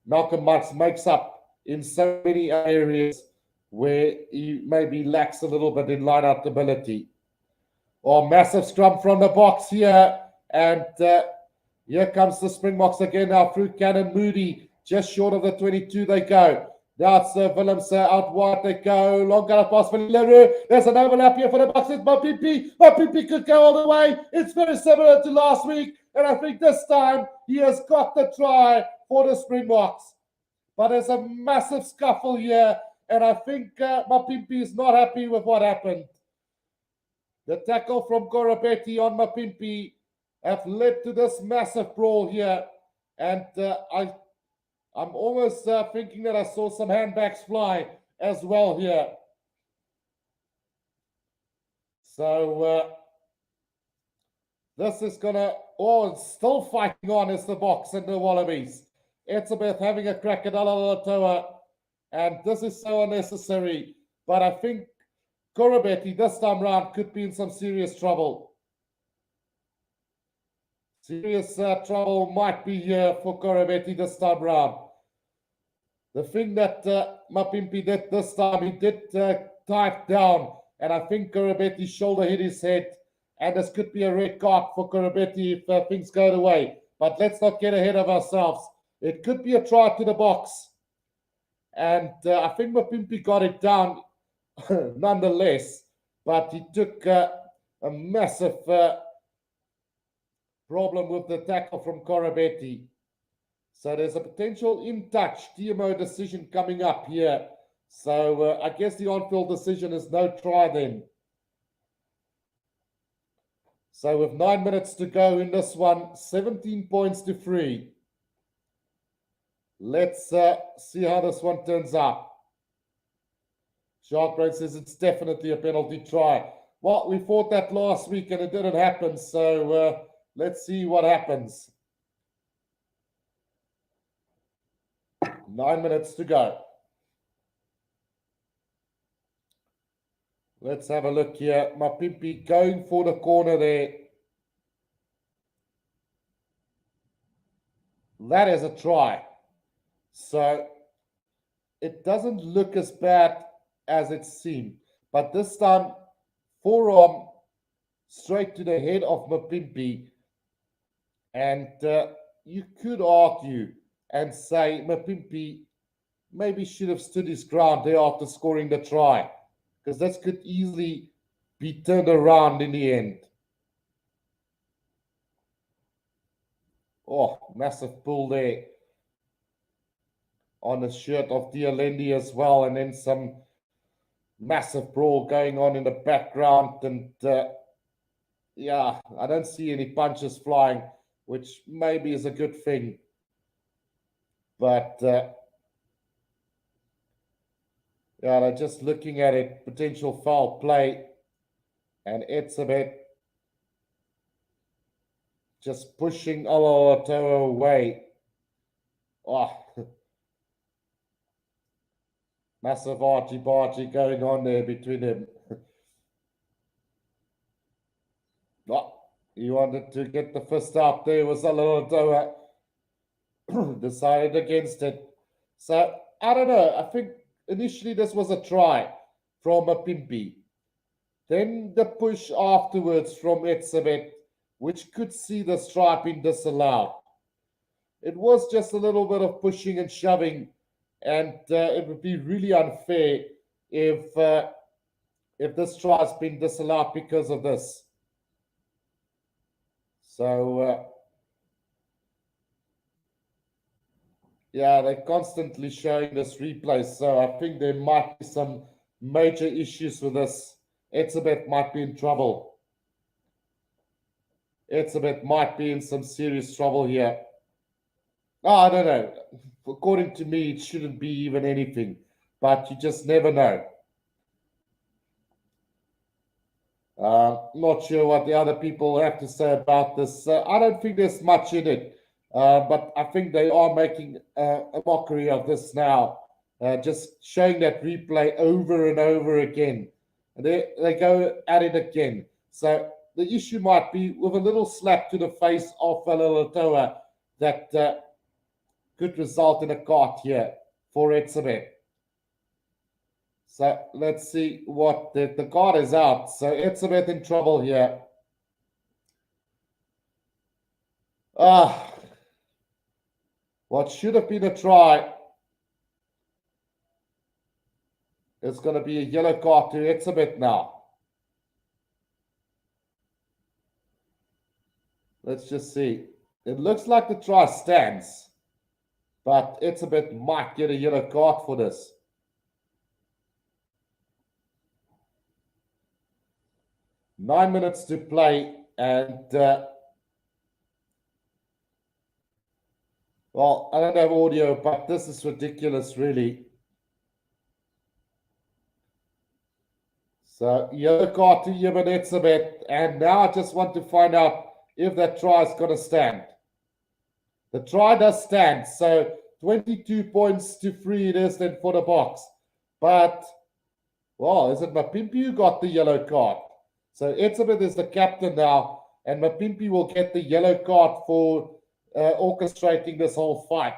Malcolm Marx makes up in so many areas where he maybe lacks a little bit in line-out ability. Oh, massive scrum from the Boks here. And here comes the Springboks again now through Cannon Moody. Just short of the 22 they go. Now it's Willems out wide they go. Long gun pass for Leroux. There's an overlap here for the Boks. It's Mapimpi. Mapimpi could go all the way. It's very similar to last week. And I think this time he has got the try for the Springboks. But there's a massive scuffle here. And I think Mapimpi is not happy with what happened. The tackle from Goropetti on Mapimpi have led to this massive brawl here. And I'm almost thinking that I saw some handbags fly as well here. So this is going to... Oh, it's still fighting on is the Boks and the Wallabies. Etzebeth having a crack at Alalatoa. And this is so unnecessary. But I think Goropetti this time round could be in some serious trouble. Serious trouble might be here for Goropetti this time round. The thing that Mapimpi did this time, he did dive down. And I think Gorobetti's shoulder hit his head. And this could be a red card for Goropetti if things go the way. But let's not get ahead of ourselves. It could be a try to the Boks. And I think Mapimpi got it down nonetheless. But he took a massive problem with the tackle from Corabetti. So there's a potential in-touch TMO decision coming up here. So I guess the on-field decision is no try then. So with 9 minutes to go in this one, 17 points to 3. Let's see how this one turns out. Sharkbrain says it's definitely a penalty try. Well, we fought that last week and it didn't happen. So let's see what happens. 9 minutes to go. Let's have a look here. Mapimpi going for the corner there. That is a try. So it doesn't look as bad as it seemed. But this time, forearm straight to the head of Mapimpi. And you could argue and say Mapimpi maybe should have stood his ground there after scoring the try, because that could easily be turned around in the end. Oh, massive pull there on the shirt of Dialendi as well, and then some massive brawl going on in the background. And yeah, I don't see any punches flying, which maybe is a good thing. But yeah, they're just looking at it, potential foul play, and it's a bit just pushing Alatoa away. Oh, massive archie-barchie going on there between them. Oh, he wanted to get the fist out there, was Alatoa. Decided against it. So, I don't know. I think initially this was a try from Mapimpi. Then the push afterwards from Etzebeth, which could see the striping disallowed. It was just a little bit of pushing and shoving, and it would be really unfair if this try has been disallowed because of this. So, yeah, they're constantly showing this replay, so I think there might be some major issues with this. Etzebeth might be in trouble. Etzebeth might be in some serious trouble here. Oh, I don't know. According to me, it shouldn't be even anything, but you just never know. Not sure what the other people have to say about this. I don't think there's much in it. But I think they are making a mockery of this now, just showing that replay over and over again. And they go at it again. So the issue might be with a little slap to the face of Alatoa that could result in a card here for Etzebeth. So let's see what the card is out. So Etzebeth in trouble here. What should have been a try is going to be a yellow card to Etzebeth now. Let's just see. It looks like the try stands, but Etzebeth might get a yellow card for this. Nine minutes to play, and well, I don't have audio, but this is ridiculous, really. So, yellow card to Yevon Etzebeth, and now I just want to find out if that try is going to stand. The try does stand, so 22 points to 3 it is then for the Boks. But, well, is it Mapimpi who got the yellow card? So, Etzebeth is the captain now, and Mapimpi will get the yellow card for orchestrating this whole fight.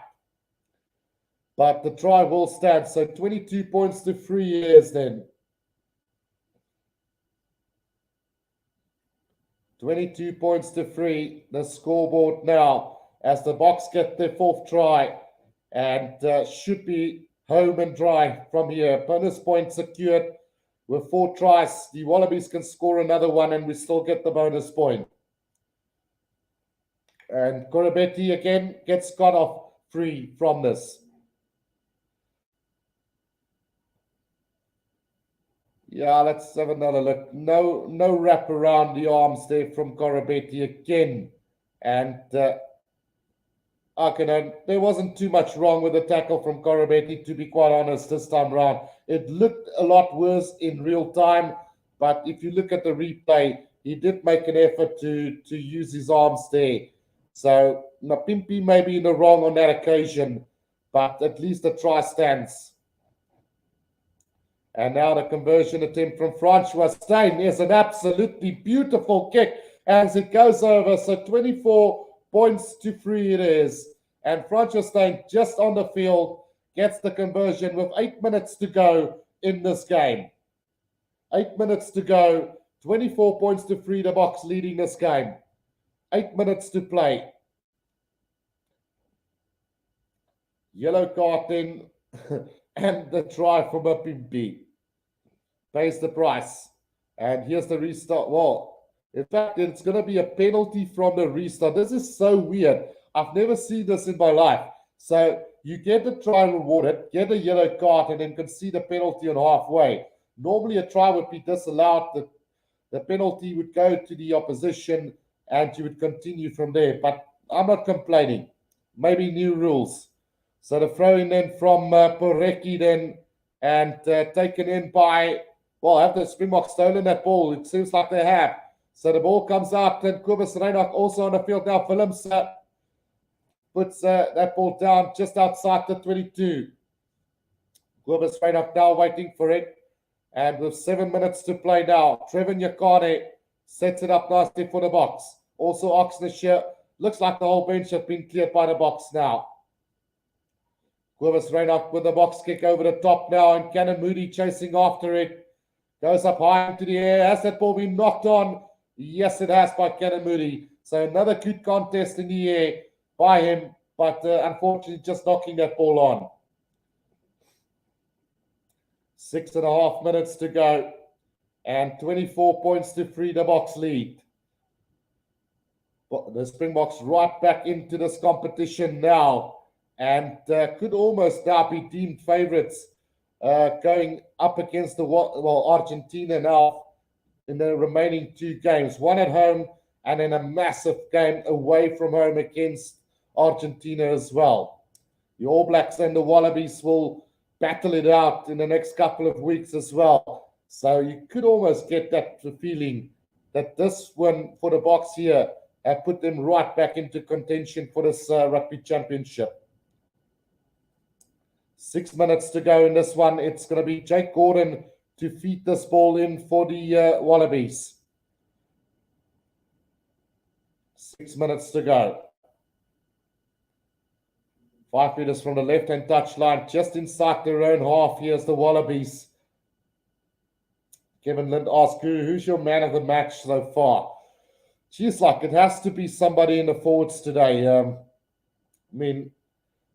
But the try will stand. So 22 points to 3 years then. 22 points to 3. The scoreboard now as the Boks get their fourth try and should be home and dry from here. Bonus point secured with 4 tries. The Wallabies can score another one and we still get the bonus point. And Koroibete again gets cut off free from this. Yeah, let's have another look. No wrap around the arms there from Koroibete again. And there wasn't too much wrong with the tackle from Koroibete, to be quite honest, this time around. It looked a lot worse in real time, but if you look at the replay, he did make an effort to use his arms there. So Napimpi may be in the wrong on that occasion, but at least the try stands. And now the conversion attempt from Francois Steyn is an absolutely beautiful kick as it goes over. So 24 points to 3 it is. And Francois Steyn just on the field gets the conversion with 8 minutes to go in this game. 8 minutes to go. 24 points to 3, the Boks leading this game. 8 minutes to play. Yellow card in and the try from Napimpi pays the price. And here's the restart. Well, in fact, it's going to be a penalty from the restart. This is so weird. I've never seen this in my life. So you get the try rewarded, get a yellow card, and then concede a penalty on halfway. Normally a try would be disallowed. The penalty would go to the opposition and you would continue from there. But I'm not complaining. Maybe new rules. So the throw in then from Poreki then and taken in by, well, have the Springboks stolen that ball? It seems like they have. So the ball comes out and Kobus Reinach also on the field now. Willems puts that ball down just outside the 22. Kobus Reinach now waiting for it. And with 7 minutes to play now, Trevor Nyakane sets it up nicely for the Boks. Also Oxnashire. Looks like the whole bench have been cleared by the Boks now. Kobus Reinach with the box kick over the top now, and Cannon Moody chasing after it. Goes up high into the air. Has that ball been knocked on? Yes, it has by Cannon Moody. So another good contest in the air by him, but unfortunately just knocking that ball on. 6.5 minutes to go, and 24 points to 3, the Boks lead. But the Springboks right back into this competition now, and could almost now be deemed favourites going up against the Argentina now in the remaining 2 games. One at home and then a massive game away from home against Argentina as well. The All Blacks and the Wallabies will battle it out in the next couple of weeks as well. So you could almost get that feeling that this one for the Boks here have put them right back into contention for this rugby championship. 6 minutes to go in this one. It's going to be Jake Gordon to feed this ball in for the Wallabies. 6 minutes to go. 5 meters from the left-hand touchline, just inside their own half. Here's the Wallabies. Kevin Lind asks, who's your man of the match so far? Geez, like, it has to be somebody in the forwards today.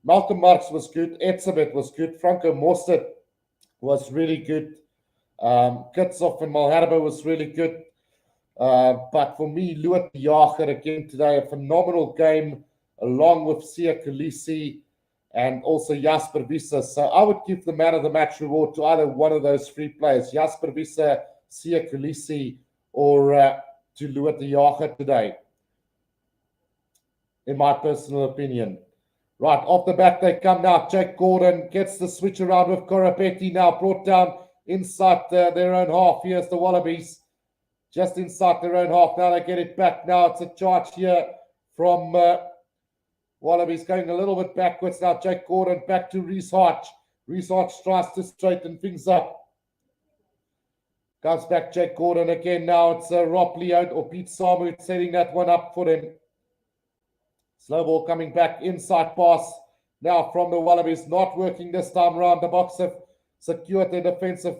Malcolm Marx was good. Etzebeth was good. Franco Mostert was really good. Kitshoff and Malherbe was really good. But for me, Louis Jager again today, a phenomenal game, along with Sia Khaleesi and also Jasper Wiese. So I would give the man of the match reward to either one of those 3 players, Jasper Wiese, Sia Khaleesi, or to Louis Jager today, in my personal opinion. Right, off the bat they come now. Jake Gordon gets the switch around with Koroibete now brought down inside their own half. Here's the Wallabies just inside their own half. Now they get it back. Now it's a charge here from Wallabies going a little bit backwards. Now Jake Gordon back to Reece Hart. Reece Hart tries to straighten things up. Comes back Jake Gordon again. Now it's Rob Leo or Pete Samu setting that one up for him. Slow ball coming back, inside pass now from the Wallabies, not working this time around. The Boks have secured their defensive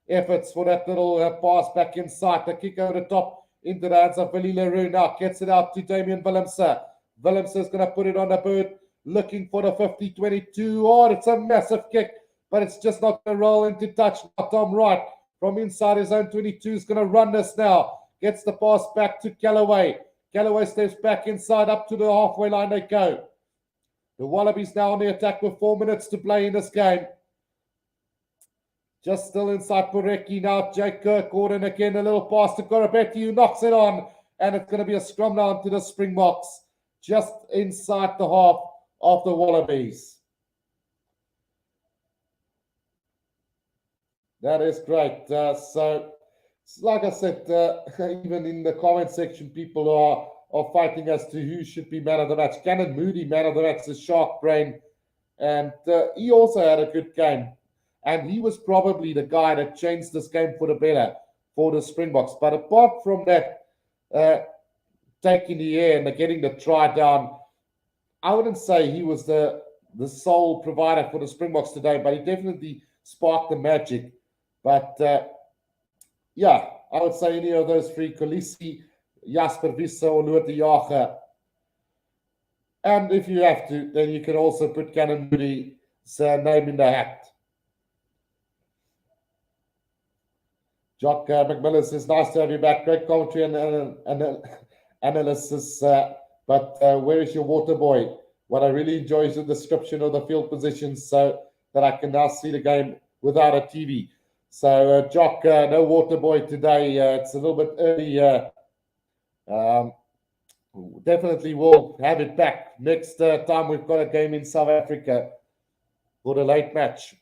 efforts for that little pass back inside. The kick over the top into the hands of Willie Leroux. Now gets it out to Damian Willems. Willems is going to put it on the bird, looking for the 50-22. Oh, it's a massive kick, but it's just not going to roll into touch. Now Tom Wright from inside his own 22 is going to run this now. Gets the pass back to Callaway. Galloway steps back inside, up to the halfway line they go. The Wallabies now on the attack with 4 minutes to play in this game. Just still inside Porecki now. Jake Gordon again, a little pass to Gorabeti, who knocks it on. And it's going to be a scrum down to the Springboks, just inside the half of the Wallabies. That is great. So, like I said, even in the comment section, people are fighting as to who should be man of the match. Cannon Moody, man of the match, is Shark Brain. And he also had a good game. And he was probably the guy that changed this game for the better for the Springboks. But apart from that, taking the air and getting the try down, I wouldn't say he was the sole provider for the Springboks today, but he definitely sparked the magic. But yeah, I would say any of those three, Kolisi, Jasper Wiese, or Lotte Jager. And if you have to, then you can also put Cannon Moody's name in the hat. Jock McMillan says, nice to have you back. Great commentary and analysis. But where is your water boy? What I really enjoy is the description of the field positions so that I can now see the game without a TV. So, Jock, no water boy today. It's a little bit early. Definitely will have it back next time we've got a game in South Africa for the late match.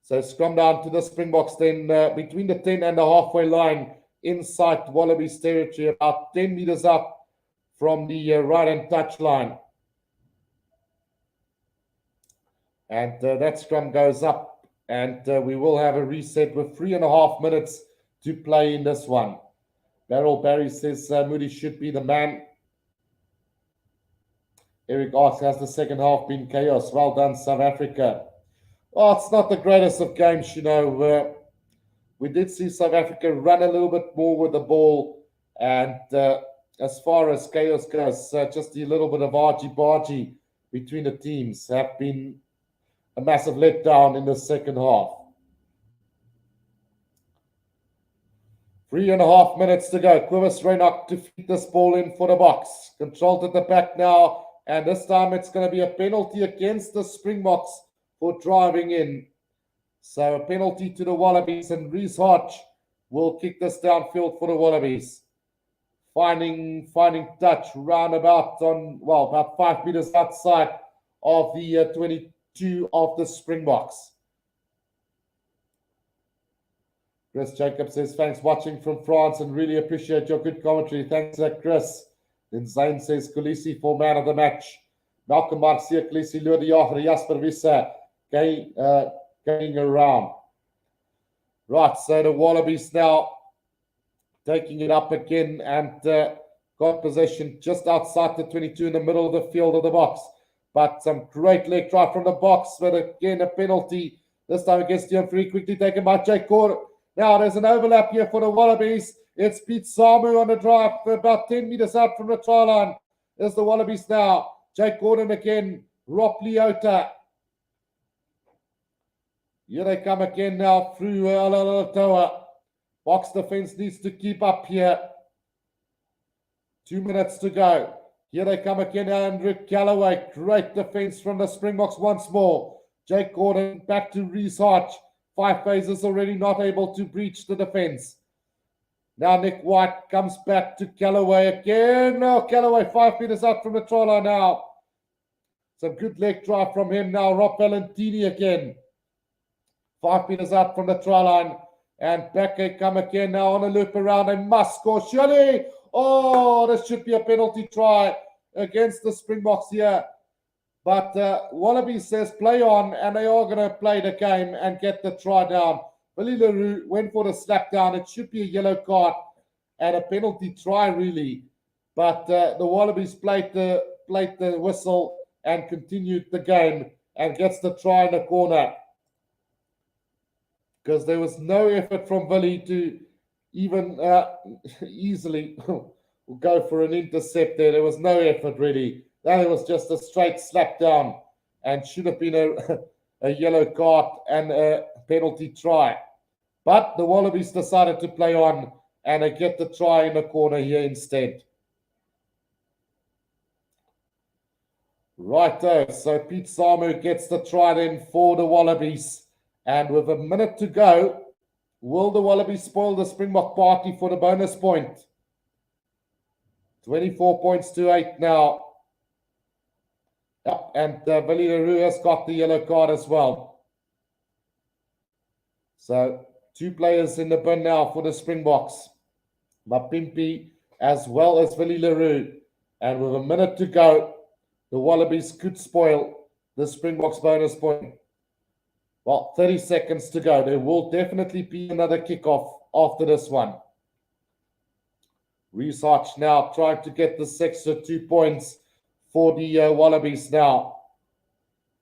So scrum down to the Springboks then between the 10 and the halfway line inside Wallabies territory, about 10 meters up from the right-hand touch line. And that scrum goes up, and we will have a reset with 3.5 minutes to play in this one. Beryl Barry says Moody should be the man. Eric asks, has the second half been chaos? Well done, South Africa. Oh, it's not the greatest of games, you know. We did see South Africa run a little bit more with the ball. And as far as chaos goes, just a little bit of argy-bargy between the teams have been a massive letdown in the second half. 3.5 minutes to go. Quivers Reinach to feed this ball in for the box. Controlled at the back now. And this time it's going to be a penalty against the Springboks for driving in. So a penalty to the Wallabies, and Reece Hodge will kick this downfield for the Wallabies. Finding touch round about about 5 meters outside of the 22 of the Springboks. Chris Jacob says, thanks watching from France and really appreciate your good commentary. Thanks, Chris. Then Zayn says, Kolisi for man of the match. Malcolm Marcia, Kolisi, Lotte Jager, Jasper Wiese going around. Right, so the Wallabies now taking it up again and got possession just outside the 22 in the middle of the field of the box. But some great leg drive from the box, but again a penalty. This time against Dion Free, quickly taken by Jake Gordon. Now there's an overlap here for the Wallabies. It's Pete Samu on the drive, about 10 meters out from the try line. There's the Wallabies now. Jake Gordon again. Rob Leota. Here they come again now through Alatoa. Box defense needs to keep up here. 2 minutes to go. Here they come again, Andrew Galloway. Great defense from the Springboks once more. Jake Gordon back to Reece Hodge. 5 phases already not able to breach the defense. Now Nick White comes back to Galloway again. Now Galloway 5 meters out from the try line now. Some good leg drive from him now. Rob Valentini again. 5 meters out from the try line. And back they come again now on a loop around. They must score. Surely. Oh, this should be a penalty try against the Springboks here. But Wallabies says play on, and they are going to play the game and get the try down. Billy LaRue went for the slap down. It should be a yellow card and a penalty try, really. But the Wallabies played the whistle and continued the game and gets the try in the corner. Because there was no effort from Billy to even easily go for an intercept there. There was no effort, really. That was just a straight slap down and should have been a yellow card and a penalty try. But the Wallabies decided to play on and they get the try in the corner here instead. Righto, so Pete Samu gets the try in for the Wallabies. And with a minute to go, will the Wallabies spoil the Springbok party for the bonus point? 24 points to 8 now. Yep, and Billy LaRue has got the yellow card as well. So 2 players in the bin now for the Springboks. Mapimpi as well as Billy LaRue. And with a minute to go, the Wallabies could spoil the Springboks bonus point. Well, 30 seconds to go. There will definitely be another kickoff after this one. Research now trying to get this extra 2 points for the Wallabies now.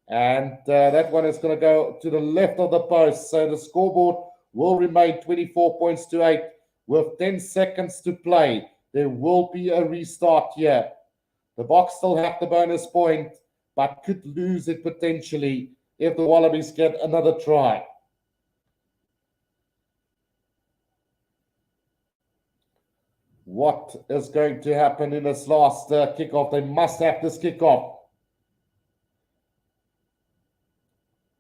And that one is going to go to the left of the post. So the scoreboard will remain 24 points to 8 with 10 seconds to play. There will be a restart here. The Boks still have the bonus point, but could lose it potentially if the Wallabies get another try. What is going to happen in this last kickoff? They must have this kickoff.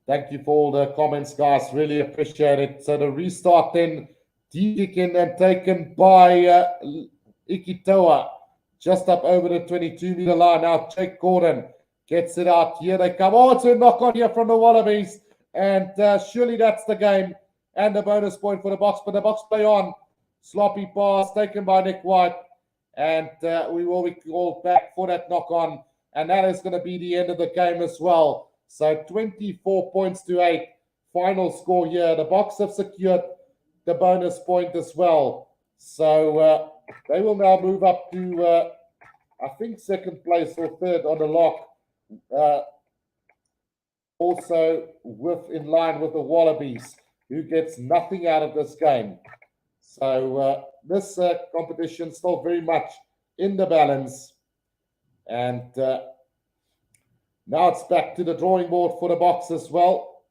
Thank you for all the comments, guys. Really appreciate it. So the restart then, taken and taken by Ikitoa. Just up over the 22-meter line. Now Jake Gordon gets it out. Here they come. Oh, it's a knock on here from the Wallabies. And surely that's the game. And the bonus point for the Boks. But the Boks play on. Sloppy pass taken by Nick White. And we will be called back for that knock on. And that is going to be the end of the game as well. So 24 points to 8. Final score here. The Boks have secured the bonus point as well. So they will now move up to, I think, second place or third on the lock. Also in line with the Wallabies, who gets nothing out of this game. So this competition still very much in the balance. And now it's back to the drawing board for the Boks as well.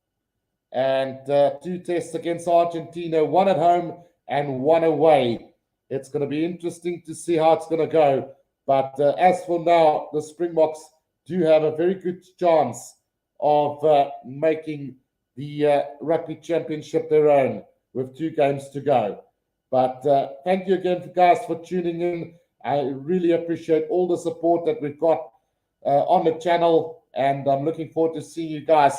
And 2 tests against Argentina, 1 at home and 1 away. It's going to be interesting to see how it's going to go. But as for now, the Springboks do have a very good chance of making the Rugby Championship their own with 2 games to go. But thank you again, guys, for tuning in. I really appreciate all the support that we've got on the channel. And I'm looking forward to seeing you guys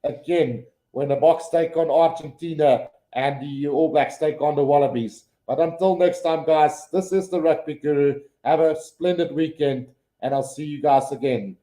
again when the Boks take on Argentina and the All Blacks take on the Wallabies. But until next time, guys, this is the Rugby Guru. Have a splendid weekend, and I'll see you guys again.